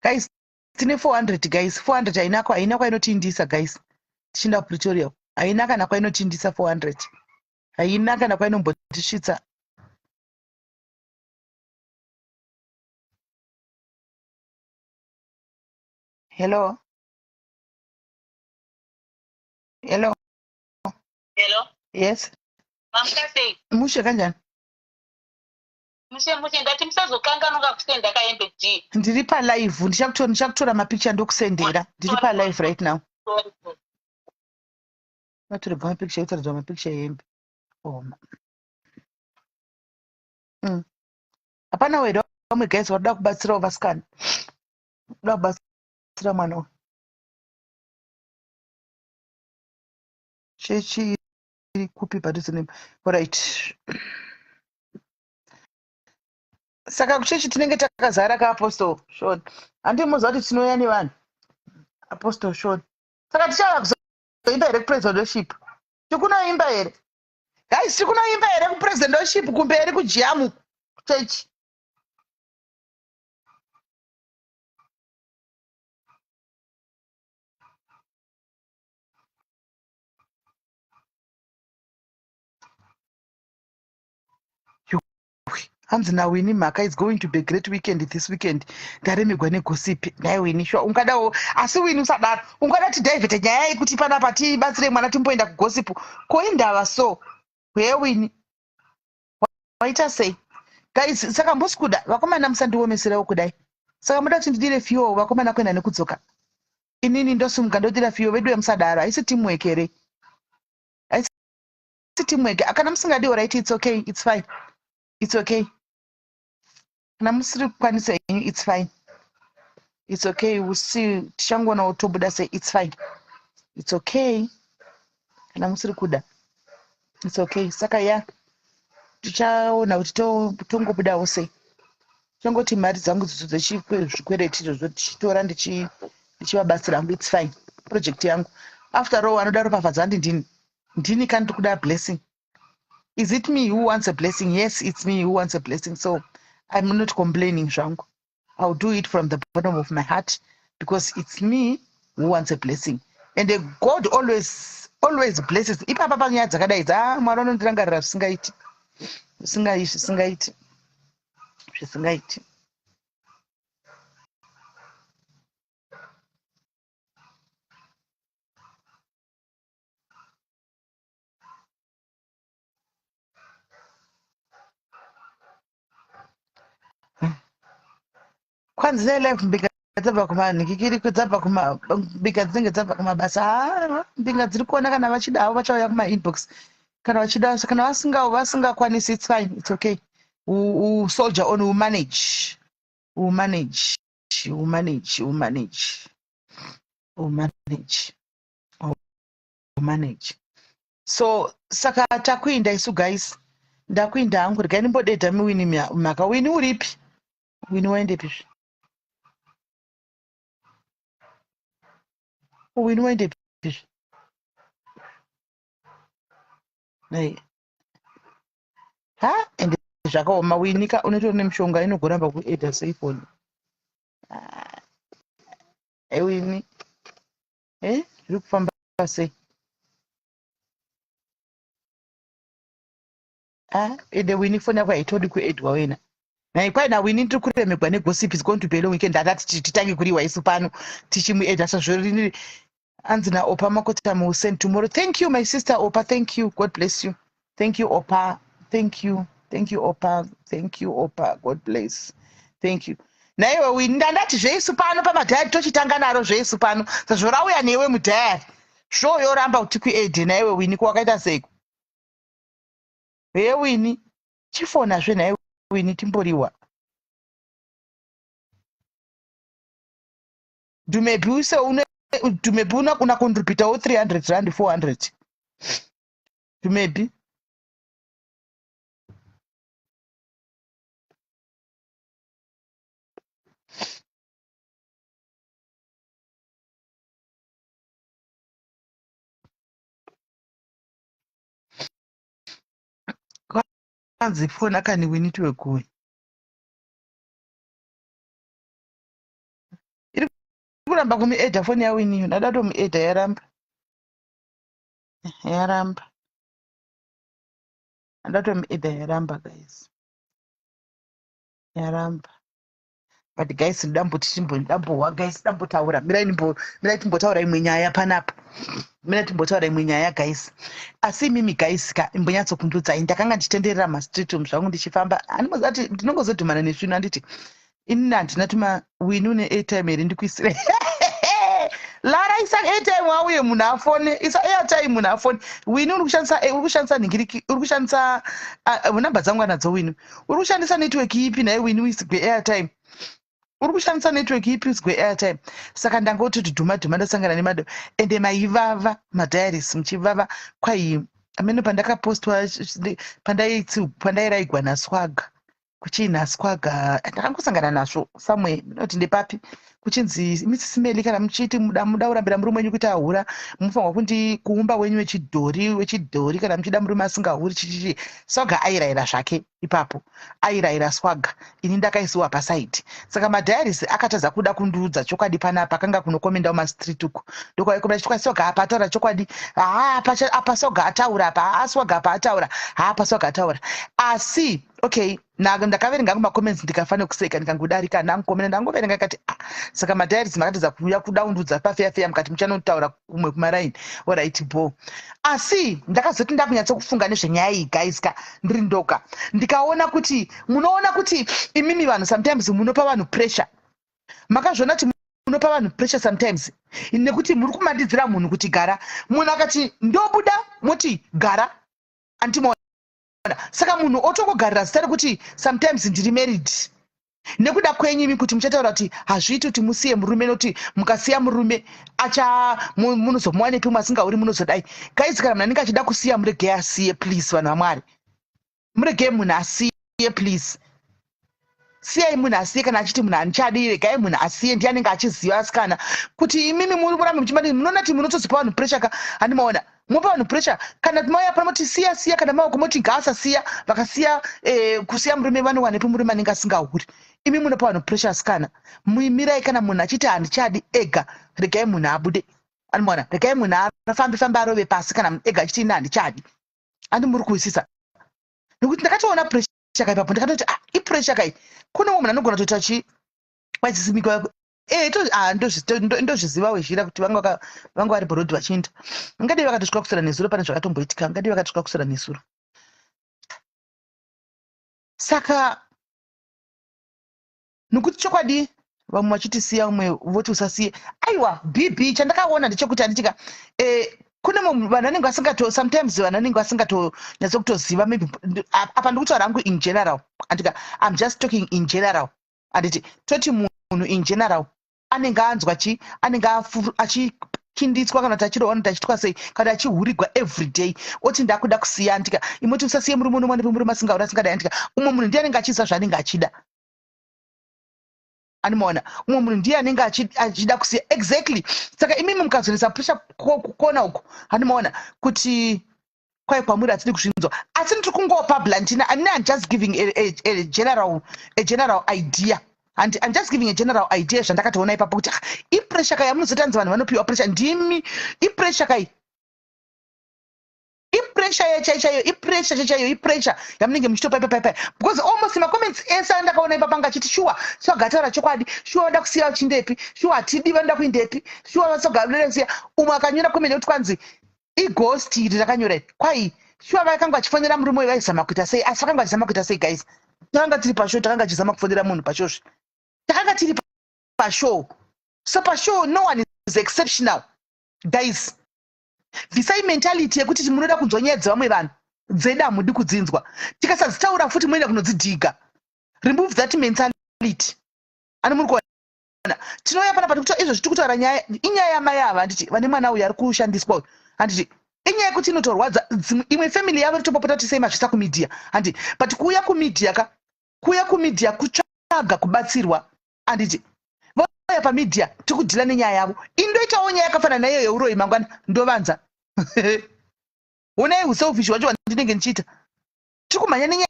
Guys, tine 400 guys. 400 haina kwainotindisa guys. Tichinda Pretoria. Haina kana kwainotindisa 400. Haina kana kwainombotisvitsa. Hello. Hello. Hello. Yes. Mamukasei. Mushe kanjani? Mushe ndati musazokanganwa kusenda kaembe G. Ndiri palive ndichakutora mapicha ndokusendera. Ndiri palive right now. Sorry. Vatorega mapicha utaridza mapicha yembe. Hapana wera vamwe guys varuda kubatsirawo vasikana. Uda kubatsira mwana uyu. Chechi iri kupi padhuze nemi. Alright. Saka kuchechi tinenge takazara kaApostle Sean. Handimuzwa kuti tinouya nevanhu. Apostle Sean. Saka tichava kuzoimba here kupraise and worship. Tikunoimba here. Guys, tikunoimba here kupraise and worship kumberi kujamu chechi. Hanzi naWinnie Maka is going to be a great weekend this weekend. Ndaremegwa negosipi. Naye Winnie sure ungadawo asi Winnie usadaro. Ungadati David nyaya yekuti panapa tibatsire mwana timboenda kugosipu. Koindava so. Where Winnie? Waita sei? Guys, saka mbosikuda vakomana musandiomeserawo kudai. Saka muda kuti ndidire fiyo vakomana kuenda nekudzoka. Inini ndosumuka ndodira fiyo vedu vemusadaro. Haisi teamwork here. Haisi teamwork. Akana musingadiwo right, it's okay. It's fine. It's okay. Kana musiri kukwanisa it's fine. It's okay. We'll see. Tichangona utobuda say it's fine. It's okay. Kana musiri kuda. It's okay. Saka ya tichaona kuti tongobudawo sei. Changoti mari dzangu dzechikwereti izvozvo tichitora ndichivabatsira hangu. It's fine. Project yangu. After all, anoda ropafadza ndini kani tikuda blessing. Is it me who wants a blessing? Yes, it's me who wants a blessing. So I'm not complaining, Shango. I'll do it from the bottom of my heart because it's me who wants a blessing. And God always blesses. Ipapa panyaya dzakadaidza Mwari anondirangarira zvisingaiti. Kwanzi life mbinga dzabva kumanikikiri dzabva mbinga dzinenge dzabva kumabasa. Mbinga dziri kuona kana vachidavo vachauya kumainbox. Kana vachida kana vasingakwanisi, it's fine. It's okay. Soldier on, we'll manage. So saka takuinda isu guys. Ndakuinda hangu regai ndimbodedha muWinnie Maka. Winnie uripi? Winnie waendepi? Winnie waendepi? Nei. Ende zvakaoma Winnie ka unotori nemishonga inogoramba kuedha seifoni. Winnie. Zviri kufamba sei? Ende Winnie foni yako haitodi kuedhwa wena. Kwai naWinnie ndiri kuremegwa negosipi. It's going to be a long weekend. Ndakati titange kuriwa isu pano tichimuedha sazvo hanzi naOpa Makotama will send tomorrow. Thank you my sister Opa. Thank you. God bless you. Thank you Opa. Thank you Opa. Thank you Opa. God bless. Thank you. Naiwe Winnie ndandati zveisu pano pamadhayari tochitanga naro zveisu pano. Sazvo rauya newe mudhayari. Sho yoramba kuti kuedhe naiwe Winnie kwakaita seiko. Winnie chifonazve naiwe Winnie timboriwa. Dumebi unakona kundripitawo 300 rand 400. Dumebi. Kwanzi foni akani Winnie tiwekuwe. Kuramba kumuedha foni yaWinnie. Ndada tomuedha yaramba. Ndada tomuedha yaramba guys. Yaramba. but guys ndambowa guys ndambotaura mirai timbotaura imwe nyaya panapa mina timbotaura imwe nyaya guys asi mimi guys ka imbonyatsokundudzai ndakanga ndichitenderera mastreet zvangu ndichifamba animozati ndinongozodhumana nezvino anditi inini handina tuma winu neairtime here ndikuisire lara isa airtime wauye munhu afone isa airtime munhu afone winu uri kushandisa nhingiriki uri kushandisa namba dzangu anadzo winu uri kushandisa network ipi naye winu isigwe airtime uri kushandisa network ipi isigwe airtime saka ndangoti dhuma ndasangana nemado ende maivava madiaries muchivava kwai amene pandakapostwa pandairaigwa naswaga kuchii naswaga ndakangosangana nazvo somewhere noti ndepapi kuchinzi misisimeli kana muchiti muda kurambira murume wenyu kuti ahura munofanirwa kuumba wenyu wechidhori kana muchida murume asingahuri chichichi swaga airayira zvake ipapo airayira swaga ini ndakaisiwa pasaidi saka madhiaries akatadza kuda kundiudza chokwadi panapa akanga kunokomendawo mastreet uku ndokwaikobra chitwa swaga apa ataura chokwadi apa swaga ataura apa swaga apa ataura apa swaga ataura asi okay ndakaverenga kumacomments ndikafanira kuseka ndikangodarika ndangokomena ndangoverenga kati saka madhiaries makatadza kuuya kudaundudza pafeyafeya mukati muchanotaura kumwe kumaraini oright bo asi ndakazoti ndakunyatsokufunga nezvenyaya iyi guys ka ndiri ndoka ndikaona kuti munoona kuti imimi vanhu sometimes munopa vanhu pressure makazviona kuti munopa vanhu pressure sometimes nekuti muri kumandidzira munhu kuti gara munhu akati ndobuda moti gara andimoona saka munhu otongogarira zita rekuti sometimes ndiri married nekuda kwenyimi kuti muchataura kuti hazviiti kuti musiye murume nokuti mukasiya murume munozomuwa nepi masingauri munozodai guys kana munhu anenge achida kusiya muregei asiye please vanhu vamwari muregei munhu asiye please siyai munhu asiye kana achiti munhu hanichadi regai munhu asiye ndiye anenge achiziva asikana kuti imimi muri murambe muchimati munoona kuti munotozopa vanhu pressure ka handimaona mopa vanhu pressure kana mauya pano moti siya kana maoko moti ngaasasiya vakasiya kusiya murume vanowanepi murume anenge asingahuri imi munopa vanhu pressure asikana muimirai kana munhu achiti handichadi ega regai munhu abude handimaona regai munhu afambe arove pasi kana ega achiti ini handichadi handi muri kuwisisa nekuti ndakatoona pressure kai papo ndakatoti ipressure kai kune munhu anogona kutoita wadzisimika ndozviziva wezhira kuti vanga vari parodhi vachiinda ngadei vakatosvika kusora nezuro pane zvakatomboitika ngadei vakatosvika kusora nezuro saka nokuti chokwadi vamwe vachitisiya umwe voti usasiye aiwa bb chandakaona ndechekuti handitika kune vanhu vanenge sometimes vanhu vanenge vasinganyatsokutoziva maybe apa ndikutaura hangu in general andika I'm just talking in general anditi toti munhu in general anenge anzwa anenge achikinditswa kana kuti achirohwa kuti achitwa sei kana achihurigwa every day oti ndakuda kusiya andika imoti usasiye murume unomwanepe murume asingauri asingadai andika umwe munhu ndiye anenge achiziva zvaanenge achida animaona umwe munhu ndiye anenge achida kusiya exactly saka imimi mukazonesa pressure kuona uko handimaona kuti kwai kwamuri hatidi kuzvinzwa asi ndiri kungopa blantina I'm just giving a general idea and I'm just giving a general idea zvandakatoona ipapo kuti ipressure kai yamunozotanzi vanhu vanopiwa pressure ndimi ipressure kai ipressure chaiyo yamunenge muchitopa ipapai because almost macomments ese andakaona ipapanga achiti shuwa swagataura chokwadi shuwa vada kusiya vachindepi shuwa hatidi vanoda kuindepi shuwa vasogaasiya umwe akanyora komene kuti kwanzi ighost iri rakanyora kwai shuwa vakanga vachifonera murume uyu vaizama kuita sei asi vakanga vachizama kuita sei guys takanga tiri pashow takanga tichizama kufonera munhu pashozve takanga tiri pashow so pashow no one is exceptional guys bvisai mentality yekuti munoda kunzonyedza vamwe vanhu dzedu hamudi kudzinzwa tikasadzitaura futi munoenda kunodzidhiga remove that mentality ani muri kuona tinouya pana pati kuti izvo zviti kutaura nyaya inyaya yamai ava handiti vane mwana uyu ari kushandiswa uyu handiti inyaya yekuti inotorwadza imwe family yavo ritopopota kuti sei mazvisa kumedia handiti but kuuya kumedia kutsvaga kubatsirwa handiti vauya pamedia tikudhila nenyaya yavo indoitawo nyaya yakafanana naiyo yeuroyi mangwana ndovanza onai uselfish wacho vandinenge ndichiita tiri kumhanya nenyaya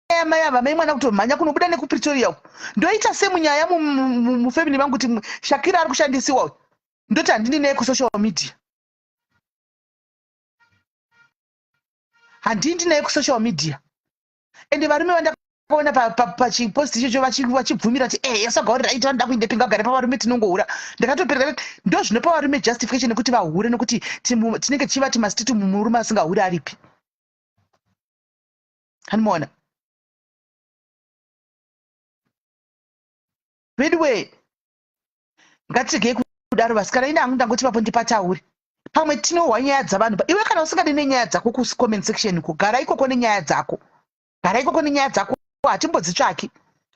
yamai ava mai mwana kutomhanya kunobuda nekupretoria uko ndoita semunyaya mufamily vangu kuti Shakira ari kushandisiwa uyu ndoti handini naye kusocial media handindi naye kusocial media ende varume ndakaona pachiposti ichocho vachibvumira kuti yasagaurira ita vanoda kuinde pinga gare pavarume tinongohura. Ndakatoperera ndo zvinopa varume justification yekuti vahure nekuti tinenge tichivati masititi murume asingahure aripi. Hanimaona. Bedwe ngatirege kudaro vasikana ine hangu ndangoti papo ndipataure. Pamwe tinohwa nyaya dzavanhu. Iwe kana usingadi nenyaya dzako kucomment section kugara ikoko nenyaya dzako. Gara ikoko nenyaya dzako hatimbodzitsvaki.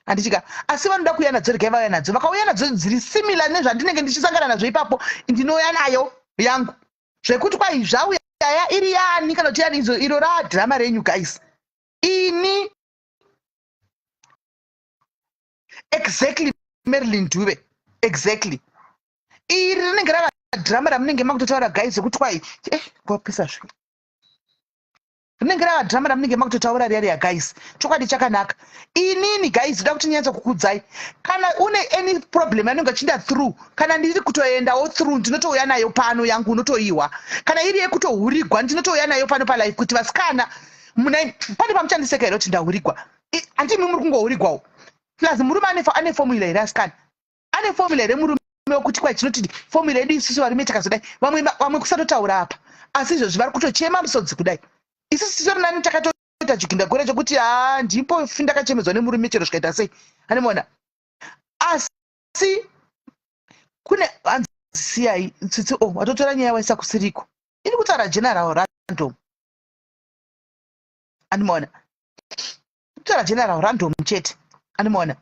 Handichika asi vanoda kuuya nadzo regai vauya nadzo. Vakauya nadzo dziri similar nezvandinenge ndichisangana nazvo ipapo ndinouya nayo yangu. Zvekuti kwai zvauya iri yani kana kuti yani iro radhirama renyu guys. Ini exactly Marilyn Dube exactly. Iri rinenge rava drama ramunenge makutotaura guys kuti kwai kwapisa zvi. Rinenge rava drama ramunenge makutotaura riya guys. Chokwadi chakanaka. Inini guys ndoda kuti nyatsa kukudzai. Kana une any problem yanonga chinda through kana ndiri kutoendawo through ndinotouya nayo pano yangu unotoiwa. Kana iri yekutohurigwa ndinotouya nayo pano pa live kuti vasikana pane pamuchandiseka here kuti ndahurigwa. Handimi muri kungohurigwawo. Plus murume ane formula here asikana. Ane formula here murume wekuti kwai tinoti formula yedu isusu varume takazodai. Vamwe kusatotaura apa. Asi izvozvi vari kutochema musodzi kudai. Isusu tisori nani takatoita chikinda gore chokuti ndipo ndakachemedzwa nemurume chero zvikaita sei. Hanimaona. Asi kune siyai tsitsi watotora nyaya waisa kusiriko. Ini kutaura general random. Hanimaona. Kutaura general random chete. Hanimaona.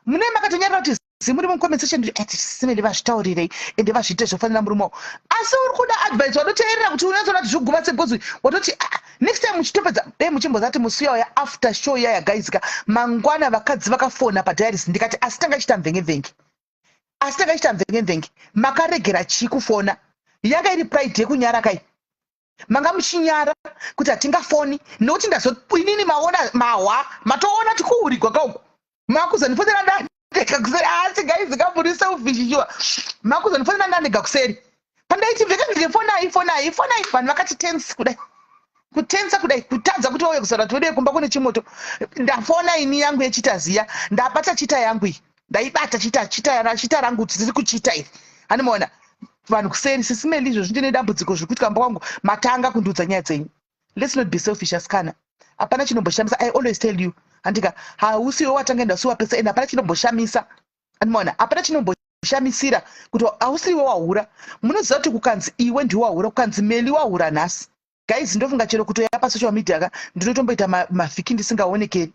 Mune makatonyarira kuti zimuri mucomment section simende vazvitaurirei ende vazviite zvofanira murume wavo. Asi uri kuda advice wanoteerera kuti unozoona kuti zviguma sebhozi watoti next time muchitopedza dai muchimbozati musiya ya after show yaya guys ka mangwana vakadzi vakafona padiaries ndikati asi tanga chita mvenge. Asi tanga chita mvenge. Makaregera chikufona. Yanga iri pride yekunyara kai. Manga muchinyara kuti atingafoni nokuti inini maona mahwa matoona tikuhurigwa kauko. Makuzanifonera ndani asi guys ngamburi selfish sure. Makuzanifonera ndani gakuseri. Pandaiti vheke fonai vanhu vakati tense kudai. Kutensa kudai kutadza kuti wauye kusara tode kumba kune chimoto. Ndafona ini yangu yechitaziya ndabata chita yangu iyi. Ndaibata chita rangu tiri kuchita iri. Hanimaona vanhu kuseri sisimeli izvo zvine dambudziko zvekuti kamba kwangu matanga kundudza nyaya dzenyu. Let's not be selfish asikana. Hapana chinomboshamisa. I always tell you. Andika hausiwo watanga enda suwa pesa enda hapana chinomboshamisa. Hanimaona hapana chinomboshamisira kuti hausiwo wahura. Munoziva kuti kukanzi iwe ndiwe wahura kukanzi meli wahura nhasi. Guys ndofunga chero kutoya pa social media ka ndinotomboita mavhiki ndisingaonekeri.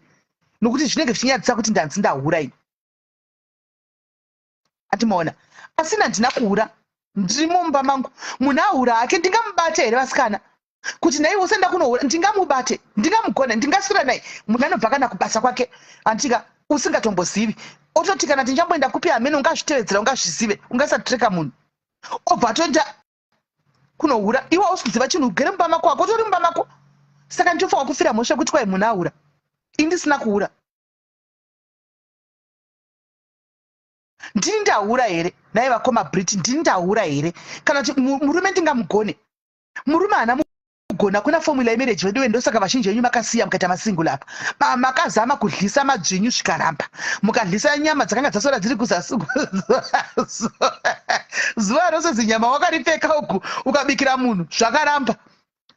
Nokuti zvinenge zvichinyadzisa kuti ndanzi ndahura ini. Atimaona. Asina ndina kuhura. Ndiri mumba mangu. Munhu ahura hake ndingamubate here vasikana. Kuti nai usenda kunohura ndingamubate, ndingamugona, ndingaswira naye. Munhu anobva kana kubasa kwake. Antika usingatombozivi. Ototi kana tinchamboenda kupi amene ungazvitevedzera ungazvizive, ungasatreka munhu. Obva toenda kunohura. Iwe usikuziva chinhu ugere mumba mako wako, utori mumba mako. Saka ndinofanwa kufira mhosva kuti kwai munhu ahura. Ini ndisina kuhura. Ndini ndahura here? Nai vakoma Brit ndini ndahura here? Kana kuti murume ndingamugone. Murume hana mugona kuna formula yemarriage wedu ndosaka vazhinji venyu makasiya mukaita masingle apa. Makazama kudlisa madzvinyu zvikaramba. Mukadlisa nyama dzakanga dzasora dziri kuzasi. Zuva rose zinyama wakaripfeka uku ukabikira munhu zvakaramba.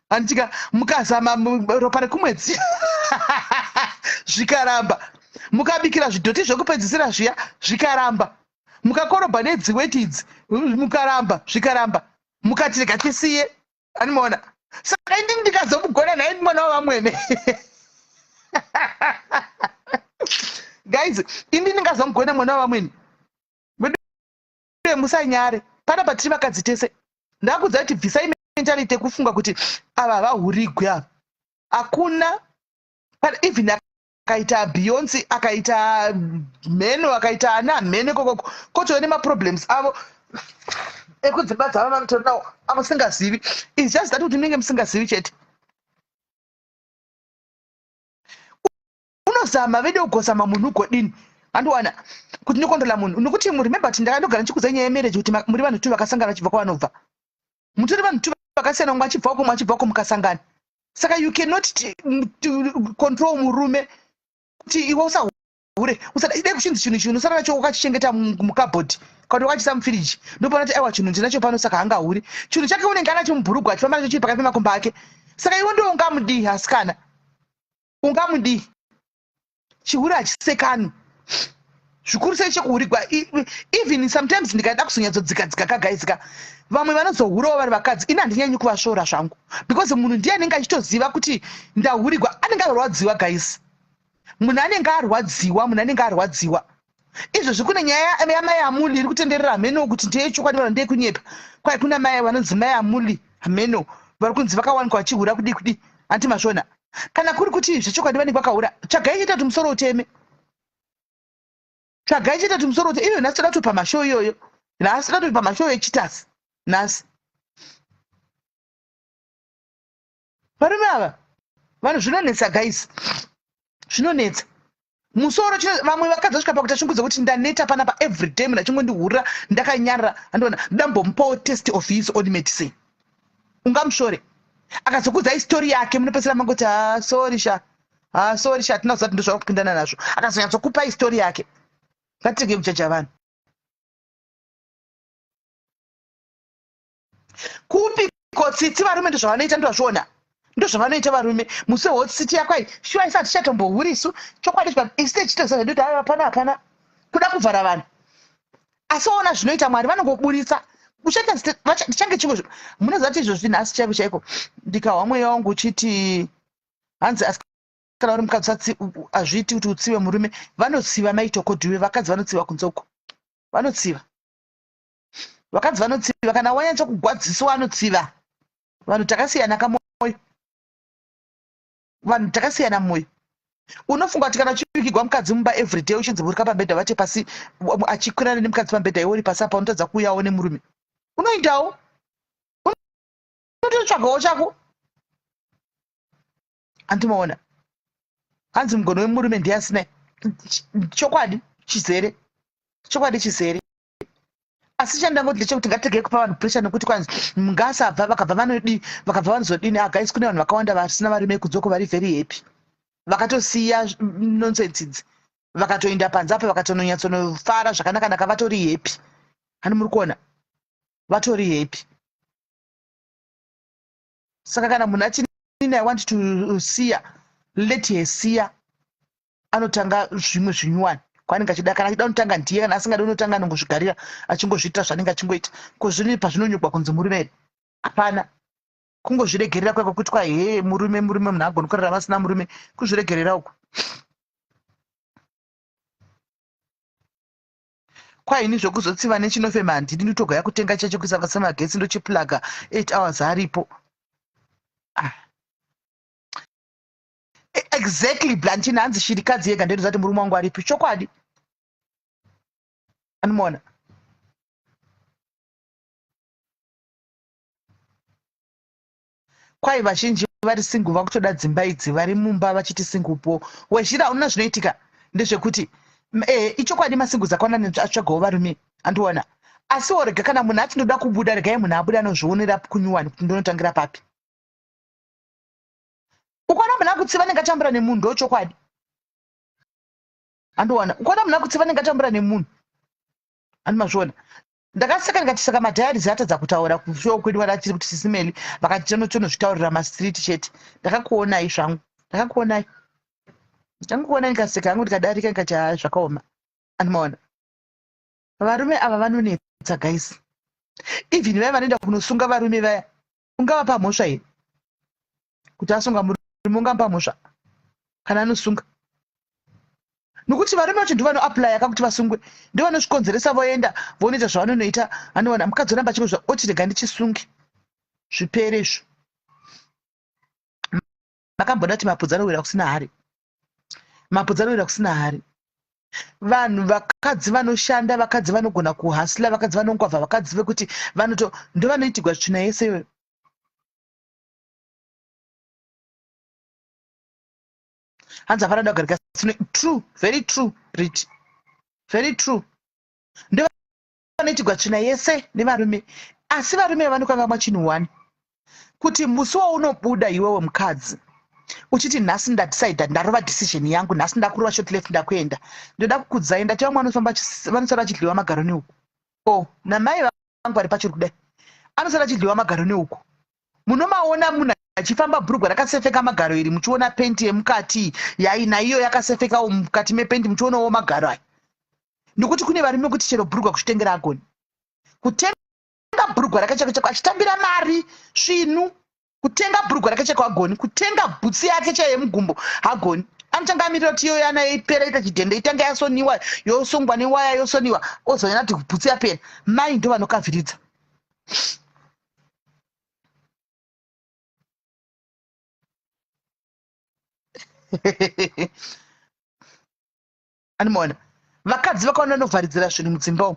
Anditika mukazama ropa rekumwedzi. Zvikaramba. Mukabikira zvidhoti zvokupedzisira zviya zvikaramba. Mukakorobha nedziweti idzi mukaramba zvikaramba. Mukati rega tisiye. Hanimaona. Saka ini ndikazomugona naye mwana wavamwene. Guys, ini ndingazomugona mwana wavamwene. Musanyare. Pana patiri vakadzi tese. Ndakudza kuti bvisai mentality yekufunga kuti ava vahurigwe ava. Hakuna even akaita Beyonce, akaita Meno, akaita ana Meno kokoko. Koto nema problems avo. Ekudzimba dzava vanotori nawo amusingazivi. It's just that kuti munenge musingazivi chete. Unozama vede kugosama munhu ugodini. Handiwana kuti ndinokondola munhu. Nokuti remember kuti ndakandogara ndichikudza nyaya yemarriage kuti muri vanhu tu vakasangana vachibva kwavanobva. Mutori vanhu tu vakasiyana umwe achibva uko umwe achibva uko mukasangana. Saka you cannot control murume kuti iwe usahure usadai kuchinzi chinhu usara nacho ukachichengeta mukabhodhi kana wakachisa mufiriji ndopona kuti aiwa chinhu ndinacho pano saka hangahuri chinhu chake unenge anacho mubhurugwa achifamba nacho chiri pakati pemakumbo ake saka iwe ndo ungamudii hasikana ungamudii chihuri hachisekani zvikuru sei chekuhurigwa even sometimes ndikaida kuzonyatsodzikadzika kagaizika vamwe vanozohurawo vari vakadzi ini handinyanyi kuvashora zvangu because munhu ndiye anenge achitoziva kuti ndahurigwa anenge arwadziwa gaisi munhu anenge arwadziwa izvozvi kune nyaya yamai amuli iri kutenderera hameno kuti ndeyechokwadi vanhu ndeyekunyepa kwai kuna mai vanonzi mai amuli hameno vari kunzi vakawanikwa vachihura kudi anti mashona kana kuri kuti zvechokwadi vanenge vakahura tsvagai chiita kuti musoro uteme tsvagai chiita kuti musoro uteme iyo nhasi toda kuti pamashow iyoyo nhasi toda kuti pamashow echitasi nhasi varume ava vanhu zvinonetsa gaisi zvinonetsa musoro vamwe vakadzi vasvika pakuti ashungudza kuti ndaneta panapa everyday munhu achingondihurira ndakanyarara andiona ndambomupawo test of his own medicine ungamushore akazokudza histori yake munopesera mangoti sorry sha hatina kuzati ndo zvakupindana nazvo akazonyatsokupa histori yake ngatitenge muchacha vanhu kupi kotsitsi varume ndo zvavanoita ndozvona ndo zvavanoita varume musi wehotsiti yakwai shuwa isati chatombohurisu chokwadi isi techitoziva ndoti hapana kuda kuvhara vanhu asi ona zvinoita mwari vanongoburitsa ndichange chimwe munoziva kuti izvozvi nhasi chaivo chaiko ndikahwa mweya wangu uchiti hanzi asi kana uri mukadzi hazviiti kuti utsive murume vanotsiva maitokodhiwe vakadzi vanotsiva kunzoko vanotsiva vakadzi vanotsiva kana wanyatsa kugwadziswa vanotsiva vanhu takasiyana kamoyo vanhu takasiyana mwoyo unofunga kuti kana uchivigirwa mukadzi mumba everyday uchinzi murika pambedha vate pasi achikwirana nemukadzi pambedha iwe uri pasi apa unotadza kuuyawo nemurume unoendawo unototsvagawo chako handimaona hanzi mugono wemurume ndiye asina chokwadi chizere asi chandangoti ndechekuti ngatirege kupa vanhu pressure nekuti kwanzi mungasabva vakabva vanozodini agaisi kune vanhu vakawanda vasina varume kudzoko vari very happy vakatosiya nonsense idzi vakatoenda panze apa vakatononyatsonofara zvakanaka vatori happy hani muri kuona vatori happy saka kana munhu achini I want to see let her see anotanga zvimwe zvinyuwani kwaanenge achida kana achida kunotanga ndiye kana asingadi unotanga anongozvigarira achingozviita zvanenge achingoita kozviri pazvinonyugwa kunzi murume here hapana kungozviregerera kwako kuti kwa murume munhu agoni kurarama asina murume kuzviregerera uko kwaini zvokuzotsiva nechinofema handidi nditogoya kutenga chechekuisa semagetsi ndochiplaga 8 hours aripo exactly blanchina hanzi shirikadzi yega ndendozati murume wangu aripi chokwadi animona kwai vazhinji vari single vakutoda dzimba idzi vari mumba vachiti singupo wezhira una zvinoitika ndezvekuti ichokwadi masinguzi akawanda atsvagawo varume andiona asi orega kana munhu achindoda kubuda regai munhu abuda anozvionera kunyuwani kuti ndonotangira papi ukaona munhu akutsiva nenge atambura nemunhu ndo chokwadi andiona ukaona munhu akutsiva nenge atambura nemunhu andimazviona ndakaseka ndikati saka madhayaris atadza kutaura kushowo kwedu vari achiri kuti sisimeli vakati tonozvitaurira mastriti chete ndakakuonai zvangu ndakakuonai ndichangokuonai ndikaseka hangu ndikadarika ndikati haa zvakaoma andimaona varume ava vanonetsa gaisi even vaya vanoenda kunosunga varume vaya ungavapa mhosva here kuti asunga murume ungampa mhosva kana anosunga nokuti varume vacho ndovanoapply akakuti vasungwe ndovanozvikonzeresa voenda vonoita zvavanonoita anoona mukadzi oramba chingozva oti rega ndichisunge zvipere izvo makamboda kuti mapudzi anowira kusina hari mapudzi anowira kusina hari vanhu vakadzi vanoshanda vakadzi vanogona kuhasila vakadzi vanongwavha vakadzi vekuti ndovanoitigwa zvitsvina yese iyoyo hanzi hapana dagarika true very true Rich. Very true ndovanoitigwa tsvina yese nevarume asi varume vanokanga machinhu 1 kuti musi waunobuda iwewe mukadzi uchiti nhasi ndadecide ndarova decision yangu, nhasi ndakurova short left ndakuenda, ndoda kukudzai ndati vamwe vanosara vachidliwa magaroni uku. O namai vangu vari pachiri kudai anosara achidliwa magaroni uku. Munomaona munhu achifamba bhurugwa rakasefeka magaro iri, muchiona penti yemukati naiyo yakasefekawo mukati mependi, muchionawo magaro aya. Nokuti kune varume kuti chero bhurugwa kuchitengera agoni. Kutenga bhurugwa rakachekwa achitambira mari svinhu, kutenga bhurugwa rakachekwa agoni, kutenga bhutsi yake chaiyo yemugumbo hagoni. Anotanga amirira kuti iyoyo ana ipera ita chidhende itanga yasoniwa yosongwa newaya yosoniwa ozonyana kuti bhutsi yapera. Mai ndo vanokavhiridza. Anomaona vakadzi vakaona novharidzira zvinhu mudzimba umu.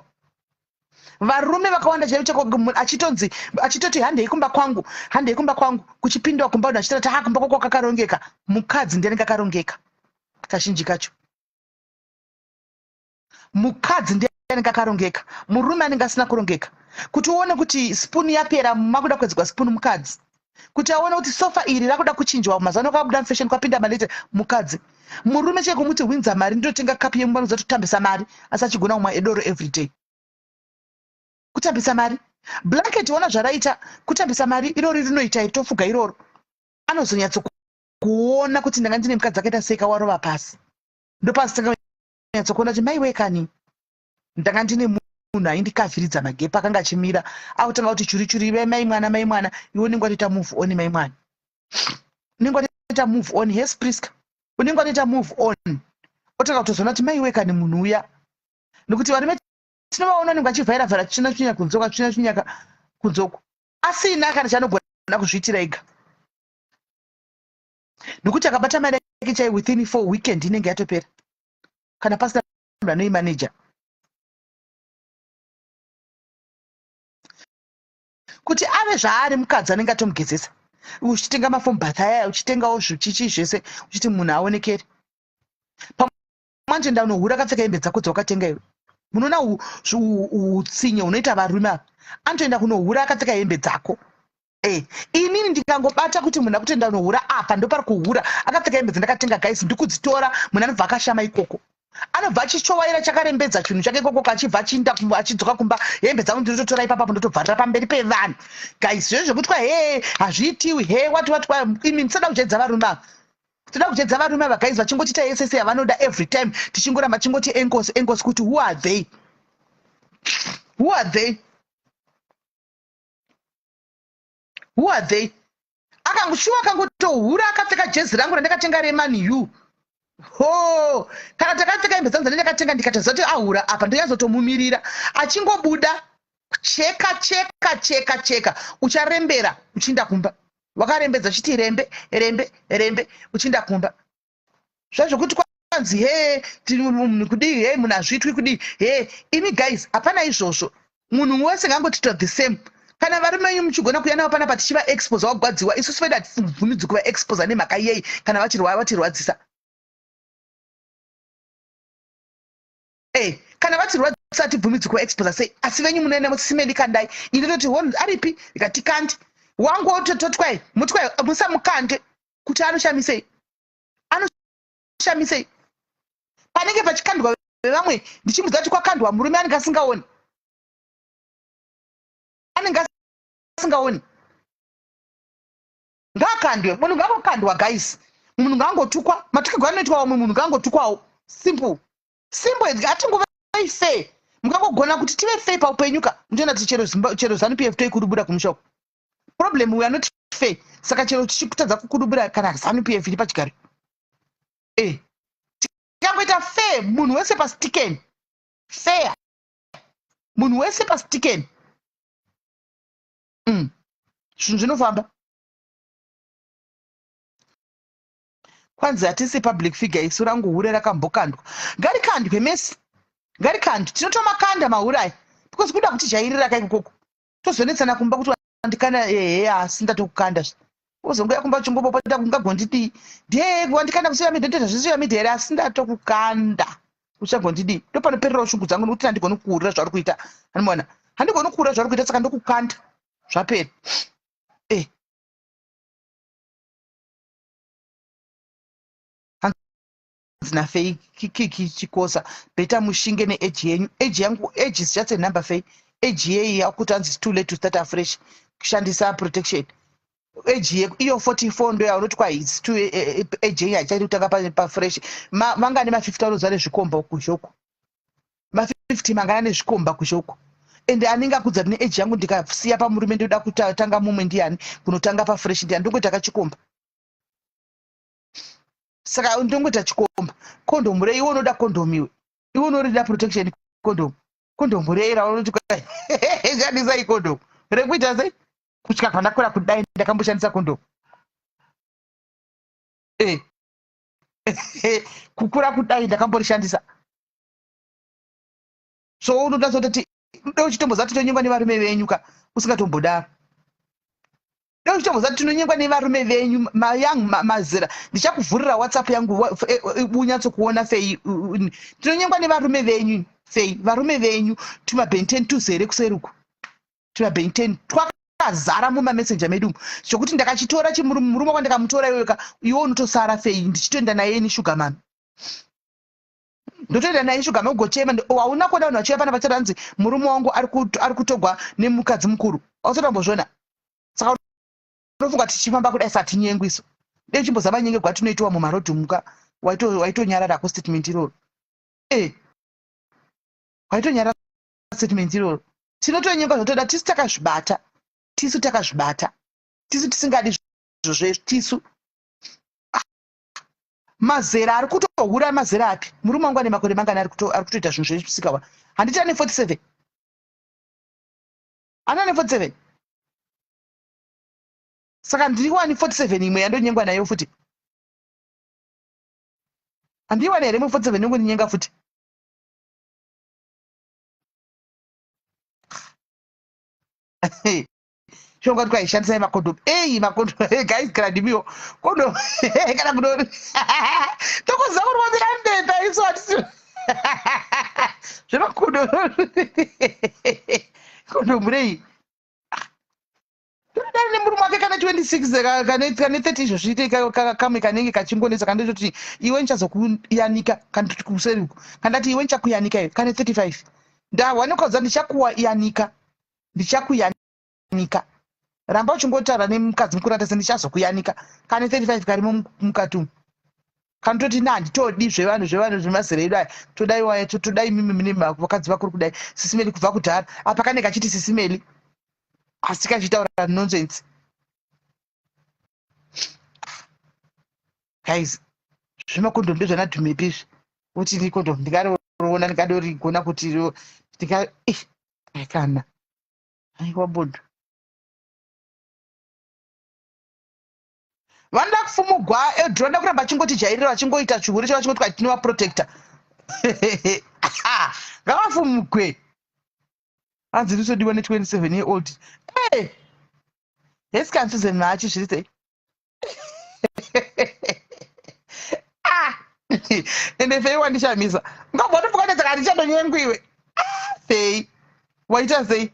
Varume vakawanda chaivo achitoti handei kumba kwangu, handei kumba kwangu, kuchipindwa kumba unhu achitati kumba kwako kakarongeka. Mukadzi ndiani kakarongeka kazhinji kacho. Mukadzi ndiani kakarongeka, murume anenge asina kurongeka. Kuti uone kuti spuni yapera makuda kwedzigwa spuni mukadzi. Kuti aone kuti sofa iri rakuda kuchinjwa mazano kabuda fashion kwapinda malete mukadzi. Murume cheko muti winza mari ndotenga kapi yemba nozotambisa mari asachigona kumwa edoro every day. Kutambisa mari. Blanket ona zvaraita kutambisa mari iroro rinoita itofuga iroro. Anozonyatso kuona kuti ndanga ndine mukadzi akaita seka warova pasi. Ndo pasi tanga nyatso kuona kuti mai wekani. Ndanga ndine munhu aindikavhiridza magepa akanga achimira. Akutanga kuti churi mai mwana iwe unenge watoita move on mai mwana. Unenge watoita move on yes Priska. Unenge watoita move on. Otanga kutozona kuti mai wekani munhu uya. Nokuti varume tinovaona unenge achivhaira chinya kunzoka chinya kunzoko. Asina kana chanogona kuzviitira ega. Nokuti akabata mari yake chai within 4 weekend inenge yatopera. Kana pasina munhu anoimanager. Kuti ave zvaari mukadzi anenge atomugezesa. Uchitenga mafombatha aya, uchitengawo zvichichi zvese, uchiti munhu aonekere. Pamwanje ndaunohura akapfeka hembe dzako dzawakatenga iwe. Munoona utsinye unoita varume ava. Anotoenda kunohura akapfeka hembe dzako. Inini ndikangobata kuti munhu akutenda unohura apa ndopari kuhura akapfeka hembe dzandakatenga guys ndikudzitora munhu anobva akashama ikoko. Anobva achichowaira chakarembedza chinhu chake ikoko achibva achinda achidzoka kumba hembe dzangu ndinototora ipapo ndotobvarira pamberi pevanhu. Guys zvezvo zvekutwa hazviitiwi wati imi ndisada kujedza varume ava. Toda kujedza varume ava guys vachingotita yesese yavanoda every time tichingoramba chingoti enkos kuti who are they? Who are they? Who are they? Akangoshuwa akangotohura akapfeka jezi rangu randakatenga remani you. Ho, kana takapfeka hembe dzangu dzandakatenga ndikataza kuti ahura apa ndoyazotomumirira achingobuda cheka ucharembera uchinda kumba. Wakarembedza chiti rembe uchinda kumba. Zvazvo kuti kwanzi munhu kudii munhu azvitwi kudii ini guys hapana izvozvo. Munhu wese ngangotita the same. Kana varume venyu muchigona kuuya navo panapa tichiva expose wagwadziwa isusu vaida tivhumidzi kuva expose nemhaka iyei kana vatirwadzisa. Kana vatirwadzisa tivhumidzi kuva expose sei asi venyu munoenda musimeni kandai indototi aripi ikati kandi wangotototwai mutwai musamukande kuti anoshamisei panenge pachikandwa vevamwe ndichimudza kuti kwakandwa murume anenge asingaoni ngakandwe munhu ngangokandwa guys munhu ngangotukwa matukirwo anoitwa wamwe munhu ngangotukwawo simple hatingova fair mungangogona kuti tive fair paupenyuka mutoenda kuti chero ZANU-PF toikurubuda kumusha problem we are not fair saka chero tichikutadza kukurubura kana ZANU-PF iri pachigaro tikangoita fair munhu wese pasitiken fair munhu wese pasitiken zvinhu zvinofamba. Kwanzi hatisi public figure isu rangu hure rakambokandwa. Ngarikandwe mesi. Ngarikandwe. Tinotomakanda mahura aya. Because kuda kuti jairira kaikoko. Tozonetsana kumba kuti wandikana asi ndatokukanda. Uzongoya kumba chingobopota kungagonditi. Wandikana kusiya midhende zvisiya midhere asi ndatokukanda. Uchagondidi. Ndopanoperera ushungu dzangu nokuti handigoni kukurira zvauri kuita. Hanimona. Handigoni kukurira zvauri kuita saka ndokukanda. Zvapera. naFei Kiki Chikosa beta mushinge neage yenyu. Age yangu, age is just a number. Fei age yeyi yakuti hanzi it's too late to start afresh kushandisa protection. Age iyo 44 ndo yaunoti kwa it's too age yeyi hachaiti kutanga pafresh. Mangani ma50 anozva nezvikomba kuzhoko, ma50 mangana nezvikomba kuzhoko, ende anenge akudza kuti neage yangu ndikasiya pamurume ndoda kutanga mumwe ndiani kunotanga pafresh ndiani, ndongoita kachikomba. Saka ndongoita chikomba. Kondomu rei iwe unoda kondomu, iwe unorida protection kondomu. Kondomu rei raunoti shandisa ikondomu rekuita sei kusvika pandakura kudai ndakamboshandisa kondomu. Kukura kudai ndakamborishandisa. So unoda zototi ndo chitomboza tinonyengwa nevarume venyu ka usingatombodaro. Ndo chitomboza tinonyengwa nevarume venyu mazera. Ndichakuvhurira WhatsApp yangu unyatso kuona Fei. Tinonyengwa nevarume venyu Fei, varume venyu tumabhenten tuzere kuseruku. Tumabhenten twakazara mumamessenger medu zvokuti ndakachitora chimurume kwandakamutora iwe unotosara Fei, ndichitoenda naye neshuga mami. Ndotoenda naye shuga mami ugochema. Hauna kuona vanhu vachiuya pana vachati hanzi murume wangu ari kutogwa nemukadzi mukuru. Ausatambozviona. Saka unofunga tichifamba kudai satinyengwiso. Dei chimbozama nyenge gwatinoitiwa mumarodhi muka waitonyarara ko statement iroro. Waitonyarara statement iroro. Tinotonyenga zvotoda tisu takazvibata. Tisu takazvibata. Tisu tisingadi zvozvo tisu. Mazera ari kutohura mazera api? Murume wangu ane makore mangana ari kutoita zvinhu zvezvisikawa. Handiti ane 47. Ana ane 47. Saka ndiriwani 47 imwe yandonyengwa nayo futi. Handiwani here 47 ndongonyenga futi. Shonga twaishandisa makondomu. Makondomu guys kana ndimiyo. Kondomu kana kudori. Tokoza urwazira ndenda iso atisi. Zvema kondomu. Kondomu rei. Todari nemurume wake kana 26 kana 30 izvo zviite kamwe kanenge kachingonetsa kandoti iwe ndichazokuyanika kana kuti kuseruku. Kana ndati iwe ndichakuyanika iwe kana 35. Ndawanikaudza ndichakuyanika. Ndichakuyanika. Ramba uchingotaura nemukadzi mukuru atase ndichazokuyanika. Kana 35 karimo mukatumu. Kana toti nditodi zvevanhu zvemazera edu aya. Todai mimi mune vakadzi vakuru kudai. Sisimeli kubva kudhara. Apa kane kachiti sisimeli. Asi kachitaura nonsense. Guys, zvemakondomu ndozvanadhumepi izvi. Kuti ni kondomu ndikariona ndikadorigona kuti kana aiwa bondo. Vanoda kufumugwa edhonda kuramba achingoti jairira vachingoita chihuri chavachingoti kwatinowa protector. Ngavafumugwe. Hanzi ndisodiwa ne27 year old. Let's confuse them nacho zviri. Ende Fei wandishamisa. Ngabona pokane tsaka ndichadonyengwiwe. Fei. Waita sei?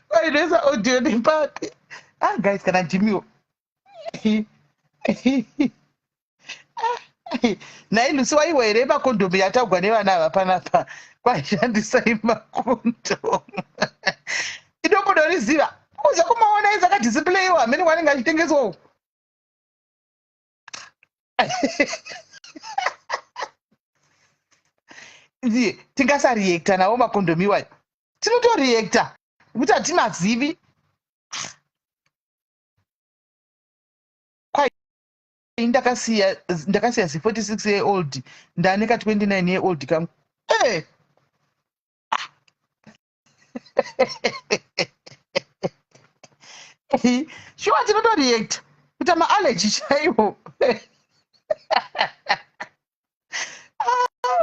Wainoisa audio nepapi? Guys kana ndimiwo. Nai Lucy waiwa here makondomu yatagwa nevana ava panapa kwaishandisai makondomu. Inombotoriziva kuza kumaona izi akadhisiplayiwa hamene kwanenge achitengeswawo. Tingasariekta nawo makondomu iwayo. Tinotoriekta kuti hatimazivi. Ndakasiya zi 46 year old ndane ka 29 year old kangu. Shuwa tinotoriekta kuti ma-allergy chaiwo.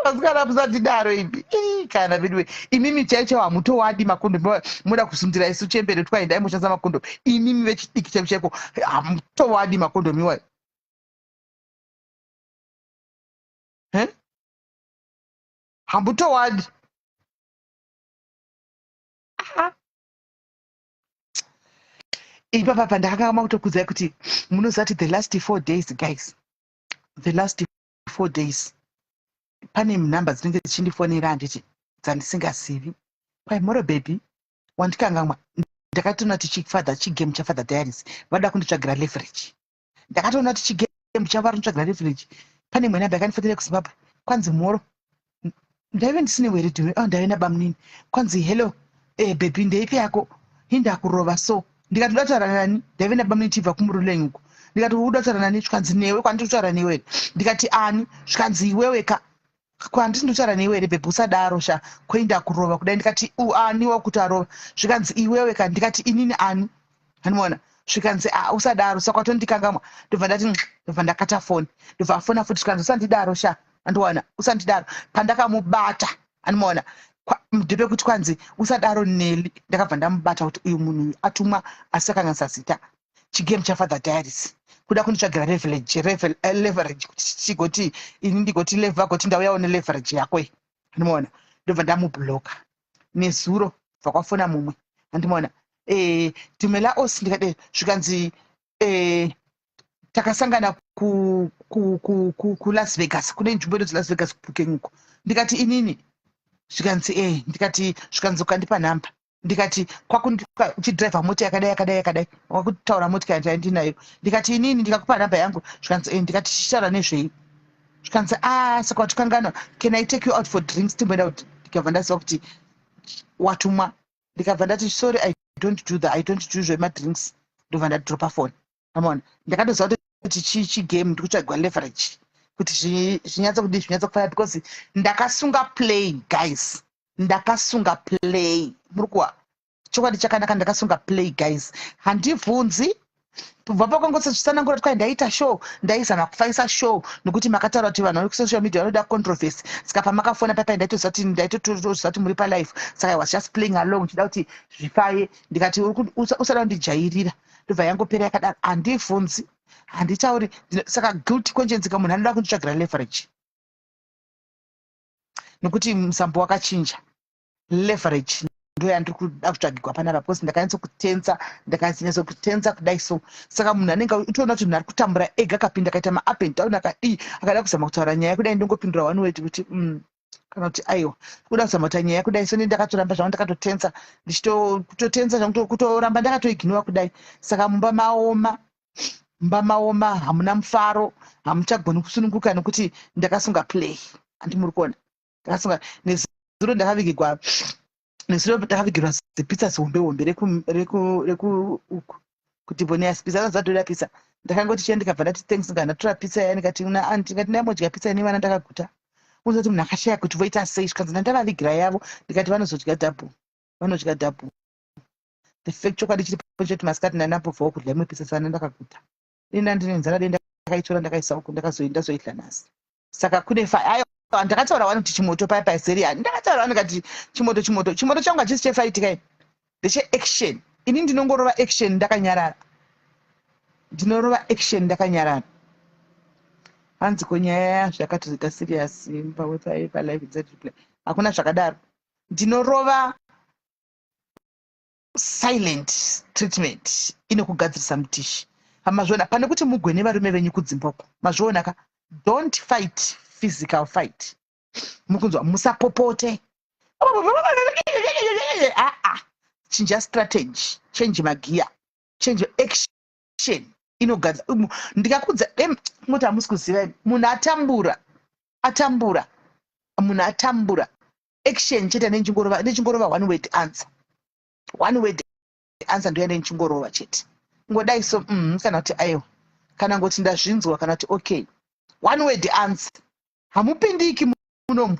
Vasikana musatidaro ipi. Kana vidiwe imimi chaicho hamutowadi makondomu muda kusundira isu chembere twaendai mushandisa makondomu. Imimi vechidiki chaicho chaiko hamutowadi makondomu iwayo. Hambutowadi. ipapa ndakakama kutokudzai kuti munozati the last 4 days guys, the last 4 days pane nhamba dzinenge dzichindifonera handiti dzandisingazivi. Kwai moro baby wandikangamwa, ndakatoona kuti chifadha chigame chafather diaries vada kunditsvagira leverage. Ndakatoona kuti chigame chava rinitsvagira leverage. Pane mwe nhamba yakandifonera kuzimbabwe kwanzi moro ndaive ndisine were dhumi ndaive nabamunini kwanzi hello baby ndeipi yako indakurova so ndikati udataura nani ndaive nabamunini chibva kumurulenyu uko ndikati udataura nani zvikanzi newe kwanditotaura newe ndikati ani zvikanzi iweweka kwanditi ndotaura newe here bhebhi usadaro sha kwendakurova kudai ndikati ani wakuti arova zvikanzi iweweka ndikati inini ani haniona zvikanzi usadaro saka watondikangamwa ndobva ndati ndobva ndakata foni ndobva afona futi zvikanzi usandidaro sha andiwana usandidaro pandakamubata animaona ndepekuti kwanzi usadaro neli ndakabva ndamubata kuti uyu munhu atumwa asi akangasa zita chigame chafather diaries kuda kunditsvagira leverage kuti chigoti ini ndigoti vagoti ndauyawo neleverage yakwe andimaona ndobva ndamubhloka nezuro bva kwafona mumwe andimaona dhime laos ndikade zvikanzi takasangana kulas vegas kune nzvimbo inonzi las vegas kubukenyuko ndikati inini zvikanzi ndikati zvikanzi ukandipa nhamba ndikati uchidhiraivha mota yakadai wakutaura motikari ndaindinayo ndikati inini ndikakupa nhamba yangu zvikanzi ndikati tichitaura nezvei zvikanzi saka watikanganwa can I take you out for drinks timboenda kuti ndikabva ndaziva kuti watumwa ndikabva ndati sorry I don't do zvemadrinks ndobva ndadropa foni amona ndakatoziva kuti chigame ndikutsvagwa leverage kuti zvinyatsa kufanira because ndakasunga play guys ndakasunga play murikuwa chokwadi chakanaka ndakasunga play guys handibvunzi kubva pakongose zvisanangura twai ndaita show ndaizama kufaisa show nokuti makataura kuti vanhu vari kusocial media vanoda controversy saka pamakafona paipai ndaitoziva kuti muri palife saka I was just playing along chida kuti zvifaye ndikati usada kundijairira ndobva yangopera yakadaro handibvunzi handitauri saka guilty conscience kamunhu anoda kunditsvagira leverage nokuti musambo wakachinja leverage ndo yandiri kuda kutsvagirwa panapa because ndakanyatsokutenza kudai so saka munhu anenge utoona kuti munhu ari kutambura ega akapinda akaita ma-up and down akada kuzama kutaura nyaya kudai ndongopindura one word kuti kana kuti aiwa kuda kuzama kutaura nyaya kudai so ndakatoramba zvangu ndakatotenza ndichitotenza zvangu kutoramba ndakatoiginova kudai saka mumba maoma hamuna mufaro hamuchagoni kusununguka nokuti ndakasunga play handi muri kuona ndakasunga nezuro ndakavigirwa zipitsa zihombe reku kuti bonias pizza akazadoda pizza ndakangoti chiya ndikabva ndati thanks ndanatora pizza ya ndikati ndikati ndamodya pizza ine vana ndakaguta unozoti munhu akashaya kuti voita sei zvikanzi ndandavavigira yavo ndikati vanodya double the fact chokwadi chiripo choti masikati ndandambobvawo kudya imwe pizza sana ndakaguta denda ndine nzara denda ndakaitora ndakaisa uko ndazoidla nhasi saka kune ndakataura wani kuti chimoto paipai seria ndakataura wani kati chimoto changu hachisi chefight kai ndecheaction ini ndinongorova action ndakanyarara hanzi konyaya zvakatoita serious palive dzereplay hakuna zvakadaro ndinorova silent treatment inokugadzirisa mutishi amazviona pane kuti mugwe nevarume venyu kudzimbako mazviona ka don't fight physical fight mukunzwa musapopote chinja strategy change magia change action inogadza ndikakudza moti hamusi kuziva munhu atambura action chete nechingorova one word answer ndoya nechingorova chete ngodai so kana kuti aiwa kana ngoti ndazvinzwa kana kuti okay one word answer hamupindiki muno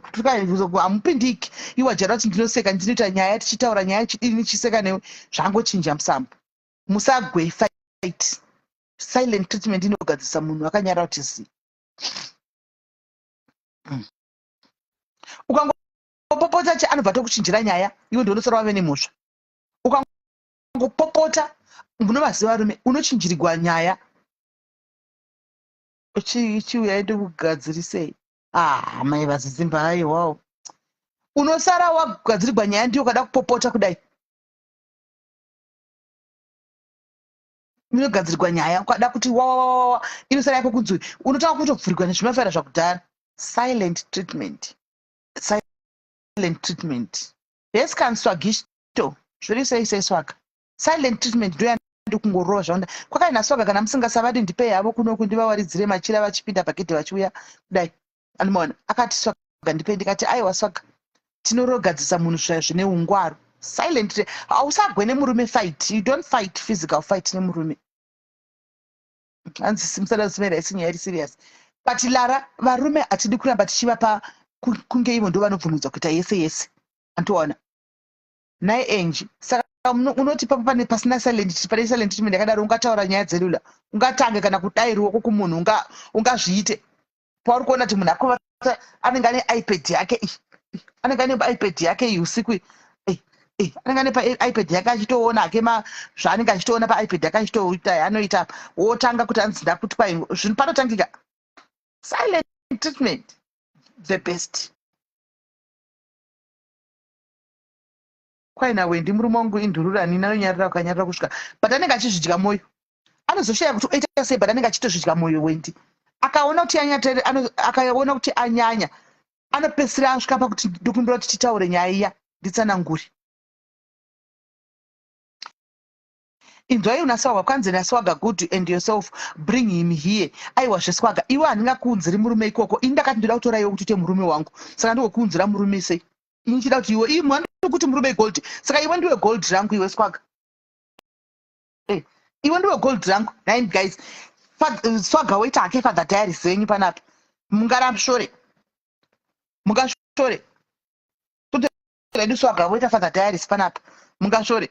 hamupindiki iwa jara kuti ndinoseka ndinoita nyaya tichitaura nyaya chidini chiseka newe zvangochinja musambo musagwe fight silent treatment inogadzisa munhu akanyara kuti zi ukangopopota che anobva tokuchinjira nyaya iwe ndionosara wave nemhosva ukangopopota munovaziva rume unochinjirigwa nyaya chiuya ndokugadzirisei mai vazizimba aiwawo unosara wagadzirirwa nyaya ndiyo kada kupopota kudai munogadzirwa nyaya ukada kuti wawawawa inosara yako kunzwi unotanga kutopfurikwa nezvimafaira zvakudhara. Silent treatment. Silent treatment. Yesikanswagisto zviri sei swaga. Silent treatment ndo ndokungorova zvaunda kwakaina swaga kana musingasavadi ndipe yavo kuno kundivawaridzire machira vachipinda pakete vachiuya kudai anomona akati swaga ndipe ndikati aiwa swaga tinorogadzisa munhu zvine ungwaru. Silent hausagwe nemurume fight. You don't fight physical fight nemurume. Hanzi simsada simera isinya iri serious. But Lara varume atidi kuramba tichivapa kunge ivo ndo vanobvumidza kuita yese antoona naye enji saka unoti papa pane pasina silent treatment yakadaro ungataura nyaya dzelula ungatange kana kudai ruoko kumunhu ungazviite pauri kuona kuti munhu akuvata anenge ane iPad yake anenge ane iPad yake iyi usiku anenge ane paipad yake achitoona ake zvaanenge achitoona paiPad yake achitoita anoita wotanga kuti anzi ndakuti kwai zvinhu panotangika. Silent treatment the best. Kwai nawe ndi murume wangu indurura nini anonyarira ukanyarira kusvika but anenge achizvidya mwoyo anozoshaya kuti oita sei but anenge achitozvidya mwoyo wendi akaona kuti anyanya anopedzisira asvika pakuti ndikumbira kuti titaure nyaya iya nditsanangure. Inzwai unaswaga kwanze naswaga good and yourself bring him here. Aiwa zveswaga iwe handingakuunziri murume ikoko ini ndakati ndoda kutora iwe kuti uite murume wangu saka ndokuunzira murume sei ini chida kuti iwe mwana kuti murume gold saka iwe ndiwe gold rangu iwe swaga iwe ndiwe gold rangu. Nine guys swaga waita ake father diary zenyu panapa mungarashore kuti redu swaga waita father diaries panapa mungashore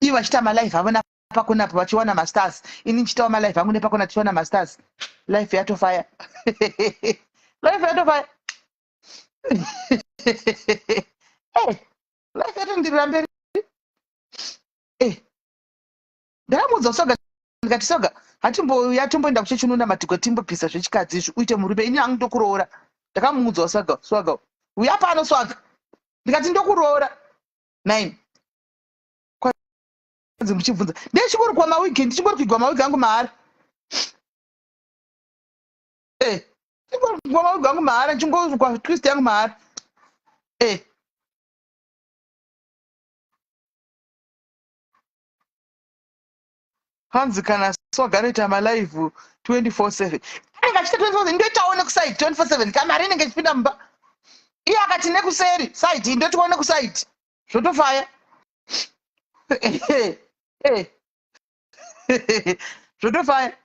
iwe vachita malife havona pakunapo vachiwana masters ini nchitawo malife angu nepakona tichiwana masters life yatofaya life yatofaya life yatondirira mberi ndakamudza swaga ndikati swaga yatomboenda kuchechununa madhiko timbopisa zvechikadzi izvi uite murume ini hangu ndokuroora ndakamuudzawo swaga uya pano swaga ndikati ndokuroora 9 muchibvunza ndechingori kwa mawiki ndichingori kuigwa mawiki angu mahara ndichingori kuigwa mawiki angu mahara ndichingori kwa twist yangu mahara hanzi kana swaga anoita malive 24/7 anenge achita 24/7 ndoitaone kusaiti 24/7 kamari inenge ichipinda mumba iye akati nekuseri saiti ndotione kusaiti zvotofaya zvotofaya.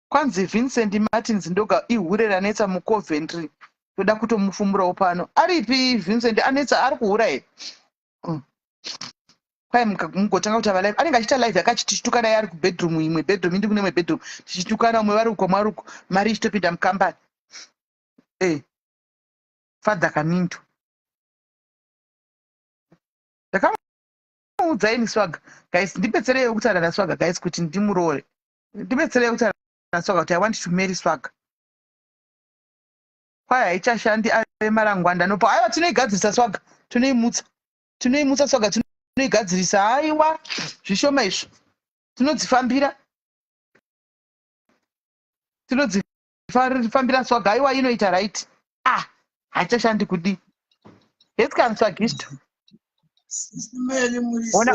Kwanzi Vincent Martins ndoga ihure ranetsa muCoventry toda kutomufumurawo pano aripi Vincent anetsa ari kuhura here kwai mugotanga kuti avalive anenge achiita live yakati tichitukana yari kubedroom imwe bedroom indi kune bedroom tichitukana umwe vari uko mwaruko mari ichitopinda mukambani fadha kaminto ndakamuudzaini swaga guys ndibetsereiwo kutaura naswaga guys kuti ndimuroore ndibetsereiwo kutaura naswaga kuti I want to marry swaga kwai haichashandi ave marangwanda nopo aiwa tinoigadzirisa swaga tinoimutsa swaga tinoigadzirisa aiwa zvishoma izvo tinodzifambira swaga aiwa inoita right haichashandi kudi yesikanswagisto ona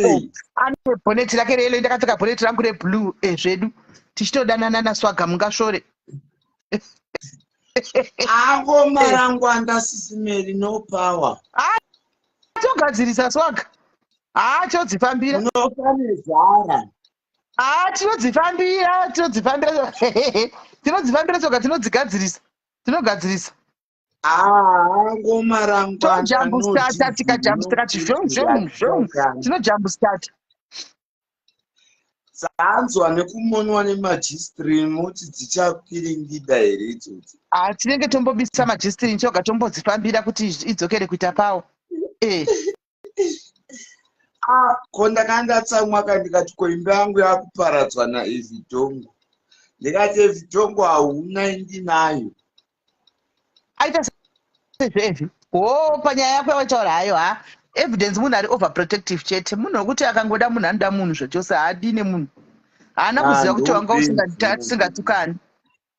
ane bhoneti rake reilo ndakapfeka bhoneti rangu reblue zvedu tichitodanana naswaga mungashore ango marangwanda sisimeri no power togadzirisa swaga chodzifambira unofanezara tinodzifambira swaga tinogadzirisa ango marangwanda tojambustata tikajambustati tinojambustata dzaanzwa nekumonwa nemajistri moti dzichakwiringida here idzodzi tinenge tombobisa majistri nchoga tombodzifambira kuti idzokere kuita pawo ko ndakandatsamwa ndikati koimba yangu yakuparadzwa naevidhongo ndikati evidhongo hauna indinayo aita sezvevi panyaya yako yawataura hayo evidence munhu ari overprotective chete, munhu wekuti akangoda munhu anoda munhu zvachose, haadine munhu, haana kuziva kuti wanga usingatukani.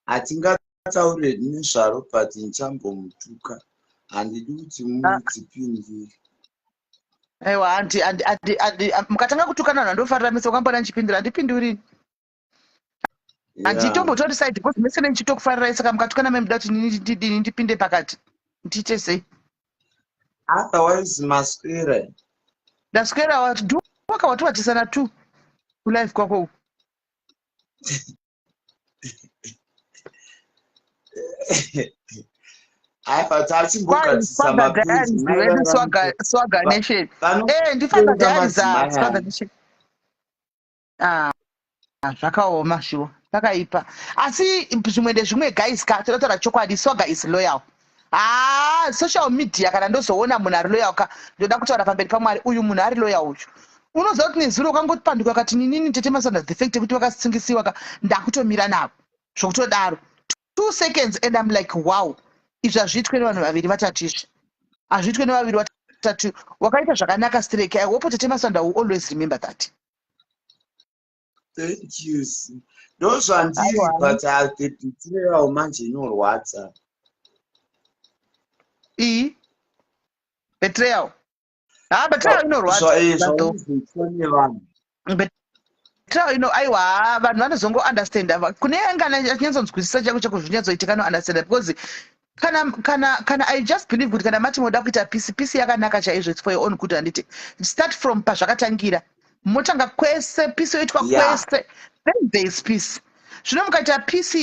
Hatingataure nezvaro but nichambomutuka, handidi kuti mudzipindire. Aiwa, mukatanga kutukana vanhu andofarira mese wakambona ndichipindura, handipindurini. Handitombotori side because mese ndichitokufarirai, saka mukatukana memuda kuti ndipinde pakati. Ndiite sei? Otherwise maswera. Ndaswera watiwatisana tu kulife kwako. Swaga Nation. Ndifamba diary za Swaga Nation. Zvakaoma shuwa, zvakaipa. Asi zvimwe guys totaura chokwadi, Swaga is loyal. Social media kana ndozoona munhu ari loyal ndoda kutaura pamberi paMwari, uyu munhu ari loyal uyu. Unoziva kuti nezuro ukangopanduka ukati nini Tete Masonda the fact kuti wakasingisiwa ndakutomira navo zvokutodaro 2 seconds and I'm like wow, izvi hazviitwe nevanhu vaviri vatatu, izvi hazviitwe nevaviri vatatu. Wakaita zvakanaka Strike. I hope Tete Masonda will always remember that. Thank you. Ndozvandiri but I'll manje inorwadza. Betrayal. Betrayal inorwadza. Betrayal aiwa, vanhu vanozongo understand. Kune angana achinyatsonzwisisa chako chekuzvinyatsoitika no understand because kana I just believe kuti kana mati moda kuita peace yakanaka chaizvo, it's for your own good. Anditi start from pazvakatangira, motanga kwese peace yoitwa kwese, then there is peace. Zvino mukaita peace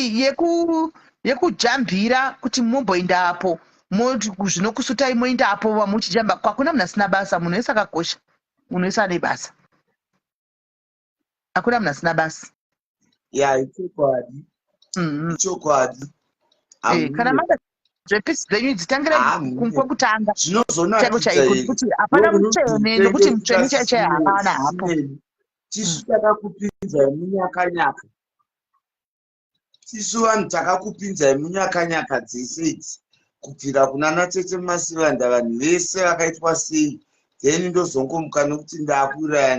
yekujambira kuti mumboenda apo zvinokusutai moenda apo muchijamba, kwakuna munhu asina basa. Munhu wese akakosha, munhu wese ane basa, hakuna munhu asina basa. Ichokwadi. Kana mada zvepisi dzenyu dzitangire kwekutanga chaiko chaiko, kuti hapana mutsvene nokuti mutsvene chaicho hapana hapo. Tisu takakupinzai munyakanyaka, tisu vanhu takakupinzai munyakanyaka dzese idzi kubvira kuna Tete Masivanda, vanhu vese vakaitwa sei, then ndozongomuka nokuti ndakuraya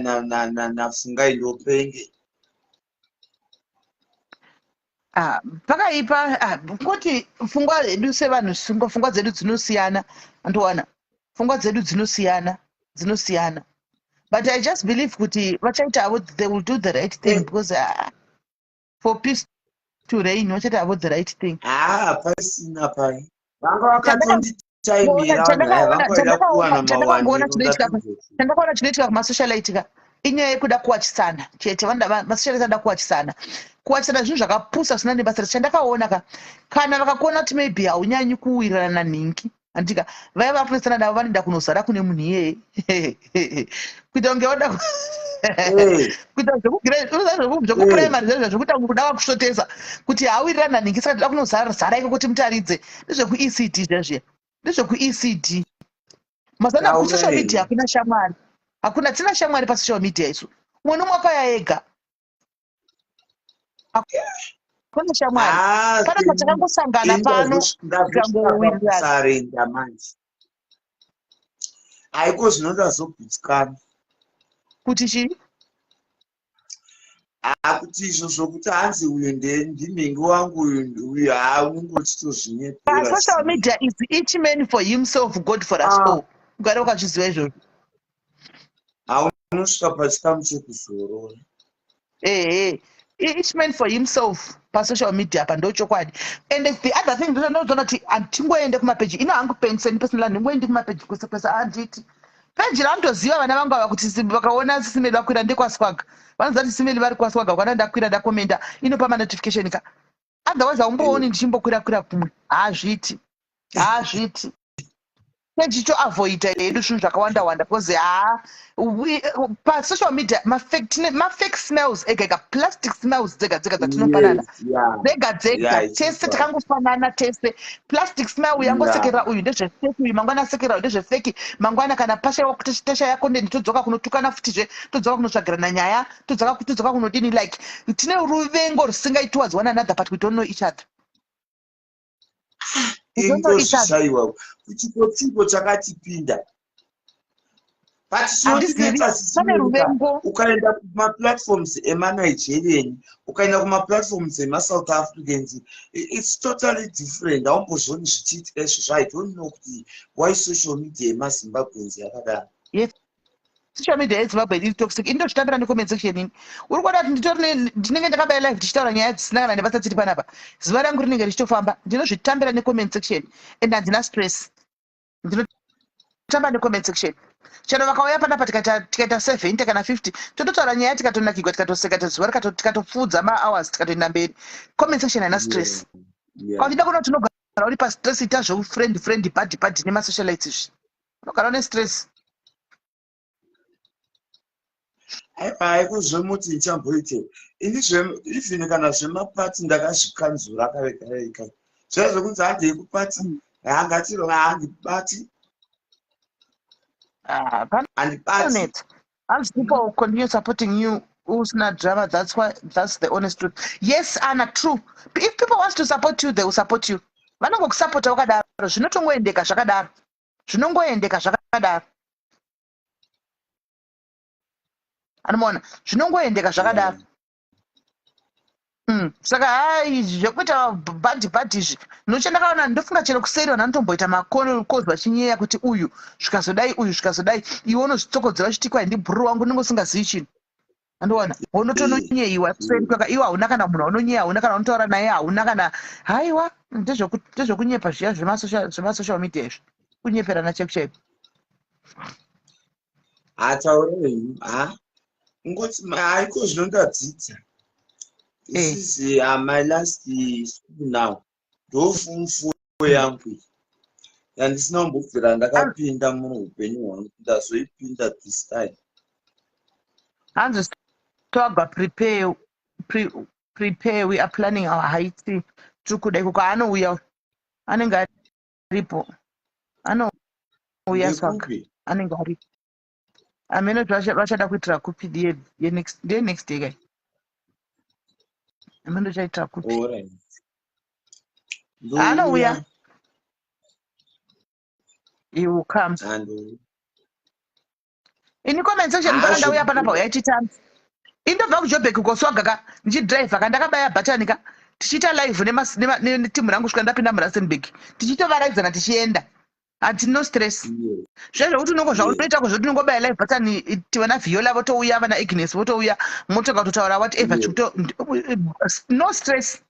nafungai ndopenge. Pakaipa kuti pfungwa dzedu sevanhu, pfungwa dzedu dzinosiyana, andowana pfungwa dzedu dzinosiyana, but I just believe kuti vachaita they will do the right thing because for peace to reign vachaita the right thing. Pasina pai vanga vakatonditaimira vangoida kuwana chandakaona chinoitika kumasocialite inyaya yekuda kuwachisana chete. Masocialite anoda kuwachisana zvinhu zvakapusa zvisina nebasa. Chandakaona kana vakakuona kuti maybe haunyanyi kuwirirana ningi, andika vaya vapurisa navo vanoenda kunozara kune munhu iyeye kuita kunge wada kuita zvekupuraimari zvekuita kuda wakusvotesa kuti hauwirirana ningi, saka toda kunozara iko kuti mutaridze. Ndezveku-ECD izvezviya, ndezveku-ECD. Mazana kusocial media hakuna shamwari, hakuna, tina shamwari pasocial media isu. Umwe nomwe akaya ega, hakuna shamwari. Pana patakangosangana pano tikangowirirana manje haiko zvinoda zogutsikana kuti chii, kuti izvo zvokuti hanzi uyu ndimhingi wangu uyu ungochitozvinyepera. Social media is each man for himself, God for us all. Ugare ukachiziva izvozvo. Haunosvika pachikamu chekuzorora. Each man for himself pasocial media apa ndochokwadi. And the other thing ndinoona kuti hatingoende kumapeji ino hangu penseni personally ndingoende kumapeji kwese handiti peji ranotoziva vana vangu ava kuti vakaona Sisimeli vakwira ndekwaSwaga vanoziva kuti Sisimeli vari kwaSwaga, kana ndakwira ndakomenda inopa notification ka, otherwise haumbooni ndichimbokwira kumwe. Hazviti peji toavoida hedu zvinhu zvakawanda because pasocial media mafake smells ega plastic smells dzega dzatinopanana dzega tese takangofanana tese. Plastic smell yangosekerera uyu ndezvefeki, uyu mangwana asekerera uyu ndezvefeki. Mangwana kana pasha tasha yako ndeni todzoka kunotukana futizve, todzoka kunotsvagirana nyaya, todzoka kunodini, like tine ruvengo rusingaitwa one another but we don't know each other. Ingosaiwa kuchipo chakatipinda but handizivi pane ruvengo ukaenda kumaplatforms emanigerian ukaenda kumaplatforms emasouth africans it's totally different. Haumbozvoni zvichiitika izvozvo. I don't know kuti why social media yemazimbabwenzi yakadaro. yes social media yezimbabwe iri toxic. Indo chitambira necomment section ini uri kuona kuti ndinenge ndakabaya live tichitaura nyaya dzisina kana nebasa tiri panapa zuva rangu rinenge richitofamba ndinozvitambira necomment section and handina stress. Ndinotamba necomment section chero vakauya panapa tikaita 70 kana 50 tototaura nyaya tikatonakigwa tikatoseka zuva tikatopfudza mahours tikatoenda mberi. Comment section haina stress. Kwakuchida kuno tinogara uri pastress ita friend bad nemasocialites izvi unogara une stress. Haikuzvemuti nichamboite ini even kana zvemapati ndakazvikanzura kare zvezvokunzi handei kupati hangatiro handibati handibati. As people continue supporting you who's not drama, that's the honest truth. Yes, Anna, true. If people want to support you, they will support you. Vanongokusapota wakadaro zvinotongoendeka zvakadaro anomaona zvinongoendeka zvakadaro. Saka hai zvekuita bhadhi izvi nochandakaona ndofunga chero kuseri vanhu vanotomboita makozi vachinyeya kuti uyu zvikazodai iwe unozvitsokodzera uchiti kwai ndibhuru wangu unenge usingazivi chinhu. Andoona unotononyeyiwa kuseri kwaka iwe hauna kana munhu unonyeya hauna kana unotaura naye hauna kana haiwa ndezvokunyepa zviya zvemasocial media izvi kunyeperana chaipo. hataurei ngoti haiko zvinondadzidza. This is my last school now. Ndoform 4 yangu yandisina kumbobvira ndakapinda muupenyu hwangu ndazoipinda this time. Hanzi Togwa prepare we are planning our Haiti tukudai kuka anouya anenge aripo anouya saka anenge aripo amene vachada kuitira kupi next day kai amene chaitira kupi anouya he will come ini comment section paka ndauya panapa uyachitamba indobva kuJoburg kukoswaga ndichidrive kandakabaya batanika tichiita live netimu rangu svika ndapinda muRustenburg tichitovarayidzana tichienda hatino stress zvezvo kuti unongo zvaunoita kozvo tinongobaya live batani tivana Viola votouya vana Agnes votouya motoka kutotaura whatever no stress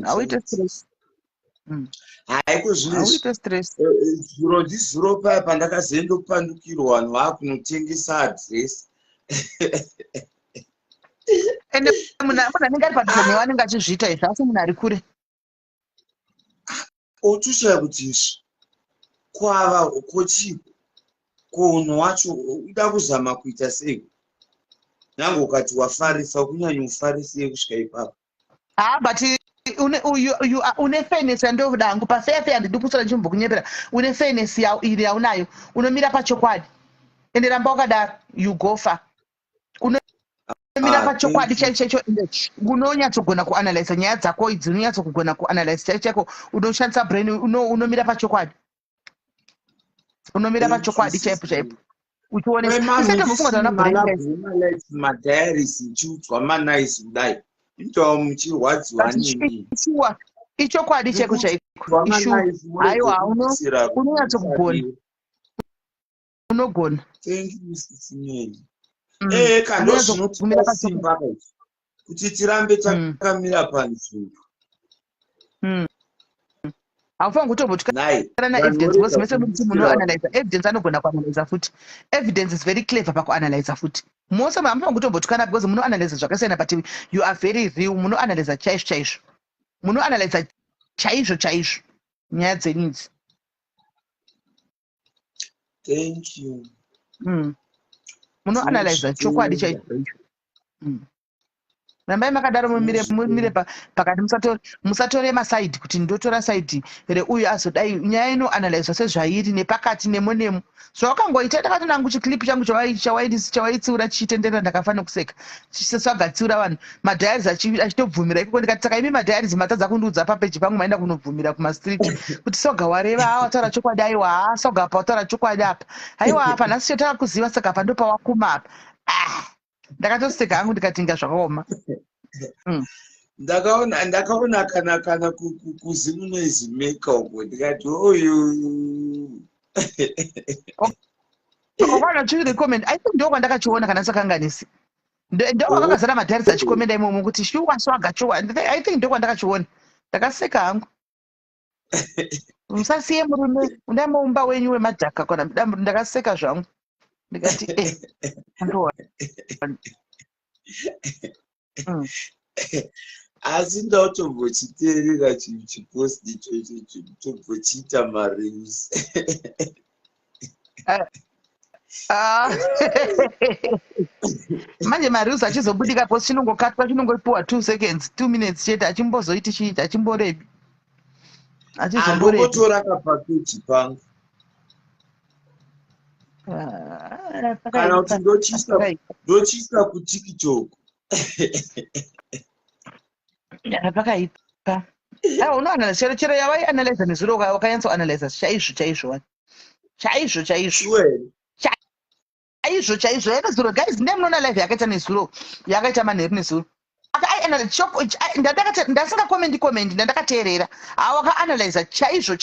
hauite stress haiko zviro ndizuro paya pandakazoendopandukirwa vanhu vakunotengesa adresi ende munhu anenge ari padhuze newe anenge achizviita izvi asi munhu ari kure otushaya kuti izvi kwava kochipo kunhu wacho uda kuzama kuita sei nyange ukati wafarisa kunyanya ufarisei kusvika ipapo but une fairness yandoda hangu pafefe handidi kusara ndichimbokunyepera une fairness iri yaunayo unomira pachokwadi ende ramba wakadaro you go far unomira pachokwadi chaicho unonyatsogona kuanalyze nyaya dzako idzi unonyatsogona kuanalyze chaiko unoshandisa brain unomira pachokwadi chaipo uchionemadhairis ichiudzwa manaizi kudai itawo muchirwadziwa nini ichokwadi chaiko haiwa unonyatsokugona unogona kando zvinotipa simba kuti tirambe takamira panzvimbo haufaniri kutombotyana evidence because mese muti munoanalyza evidence anogona kuanalyza futi evidence is very clever pakuanalyza futi mose hamufaniri kutombotyana because munoanalyza zvakasiyana but you are very real munoanalyza chaizvo munoanalyza chaizvo nyaya dzenyu idzi. Thank you. Munoanalyza chokwadi chaicho rambai makadaro mumire pakati musatore masaidi kuti ndotora saidi reuyu azodai nyaya inoanalyzwa sezvairi nepakati nemo zvawakangoita takati nangu chiclip changu chawaitsiura chichitendera ndakafanira kuseka chiseswagatsiura vanhu madhayaris achitobvumira ikoko ndikati saka imi madhayaris matadza kundiudza papeji pangu maenda kunobvumira kumastreet kuti soga wareva wataura chokwadi aiwa soga apa wataura chokwadi apa aiwa apa nhasi chotaka kuziva saka apa ndopawakuma apa ndakatoseka hangu ndikatinga zvakaoma. ndakaona kana kuzimunoizi meka uko ndikati oyu okwana chirecommend I think ndo kwandakachiona kana sakanganisi ndo wakazara madhayaris achikomenda imomo kuti shuwa swaga chuwa I think ndo kwandakachiona ndakaseka hangu. Musasiye murume undamuumba wenyu wemadhaka kana ndakaseka zvangu ndikati asi ndautombochiteerera chiposti ichocho tombochiita mareus manje mareus achizobudika post chinongokatwa chinongopiwa 2 seconds 2 minutes chete achimbozoiti chiita achimborebi achizombotora kapakeji pangu kana kuti ndochiisa kutiktok pakaipa unoanalyza chero yavaianalyza nezuro wakanyatsoanalyza chaizvo yaka zuro guys ndemunoona live yakaita nezuro yakaita manheru nezuro ndasingakomendi ndandakateerera wakaanalyza chaizvo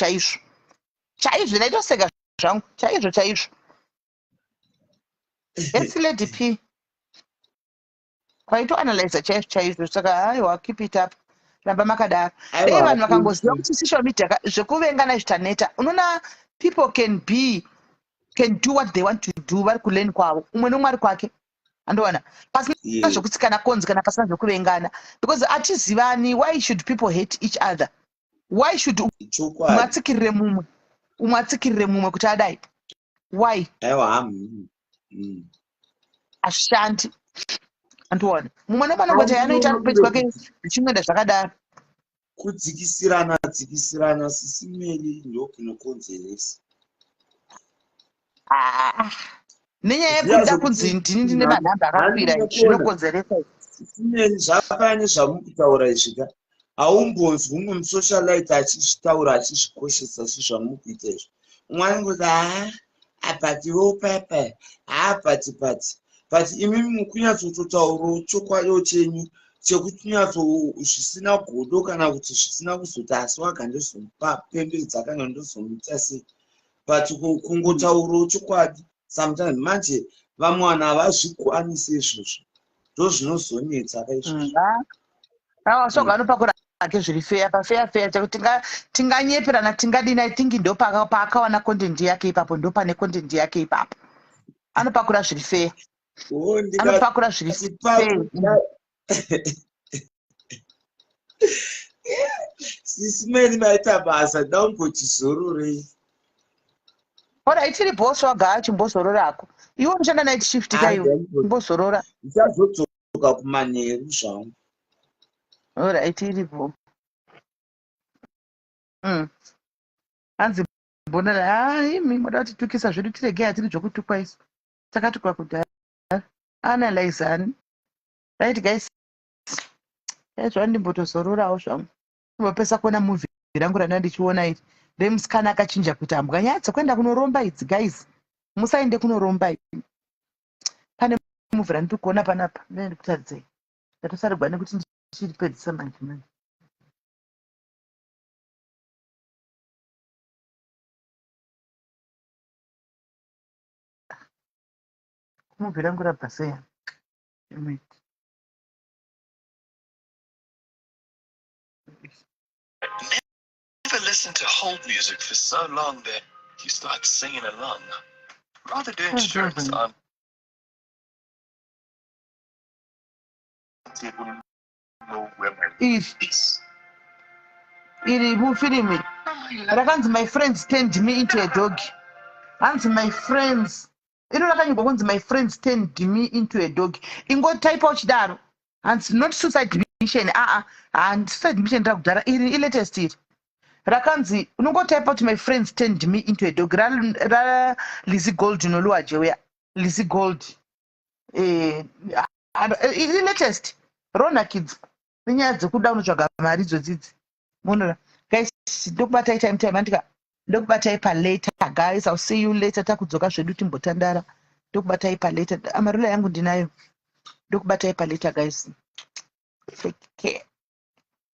ndaitoseka zvangu chaizvo esilady p kwaitoanalyza chaizvo saka haiwa keep it up ramba makadaro dei vanhu vakangoziva kuti social media zvekuvengana zvitaneta unoona people can do what they want to do vari kulearn kwavo umwe nomwe ari kwake andoona pasina zvokutsikana konzi kana pasina zvokuvengana because atizivani why should people hate each other why should umwe atsikirire mumwe kuti adai why ashandi andiona mumwe nemanongoti anoita ari kupedzi kwake zvichimwenda zvakadaro kudzikisirana sisimeri ndokunokonzeresa nenyaya yekuda kunzi ndini ndine manhamba akakwira zvinokonzeresa sisimeri zvakane zvamukutaura izvika haumbonzwi umwe musocialite achizvitaura achizvikoshesa zvizvamukuita izvo umwe anongoti apatiwo papa pati but imimi mukunyatsototaurawo chokwadiwo chenyu chekuti zvisina godo kana kuti zvisina kuzoti asi wagandozomupa pembedzi akanga ndozomuita sei but kungotaurawo chokwadi sometimes manje vamwe vanhu havazvikwanisi izvozvo ndo zvinozonetsa kaizvozvo soga anopakura ake zviri feya pafeya chekuti tinganyeperana tingadini I think ndo paakawana content yake ipapo ndo pane content yake ipapo anopakura zviri feya anopakura zviri feya sisimeni maita basa ndaungotizororei ora itiri boss waga achimbozororako iwe unoshanda night shift kaiwe mbozorora ndichazodzoka kumanheru zvangu ora itiripo hanzi mbonara imi moda kutitukisa zvedu tiregei hatiri zvokutukwa isu takatukwa kudhaya analyzani right guys zvandimbotozorurawo zvangu imbopesa kuona movie rangu randa ndichiona iri remusikana akachinja kuti ambwa nyaya dzokuenda kunoromba idzi guys musaende kunoromba idzi pane movie randiri kuona panapa ndikutadzei ndatosarigwa nekuti ndichiripedzisa manje movie rangu rabva seya Never listen to hold music for so long that you start singing along. Rather do instruments on. Iri mufilimi rakanzi my friends turned me into a dog. Hanzi my friends iro rakanyigwa kunzi my friends turned me into a dog. Ingotaipa uchidaro hands not suicide mission and suicide mission ndakudhara iri latest iri rakanzi unongotaipa to my friends turned me into a dog ra Lizzie Gold noluwa jeweya Lizzie Gold iri latest Rona Kids nenyaya dzekuda unotsvaga mari idzodzidzi munora guys ndokubatai time andika ndokubatai palater guys. I'll see you later. Takudzoka zvedu timbotandara ndokubatai palater. Amarula yangu ndinayo ndokubatai palater guys. Take care.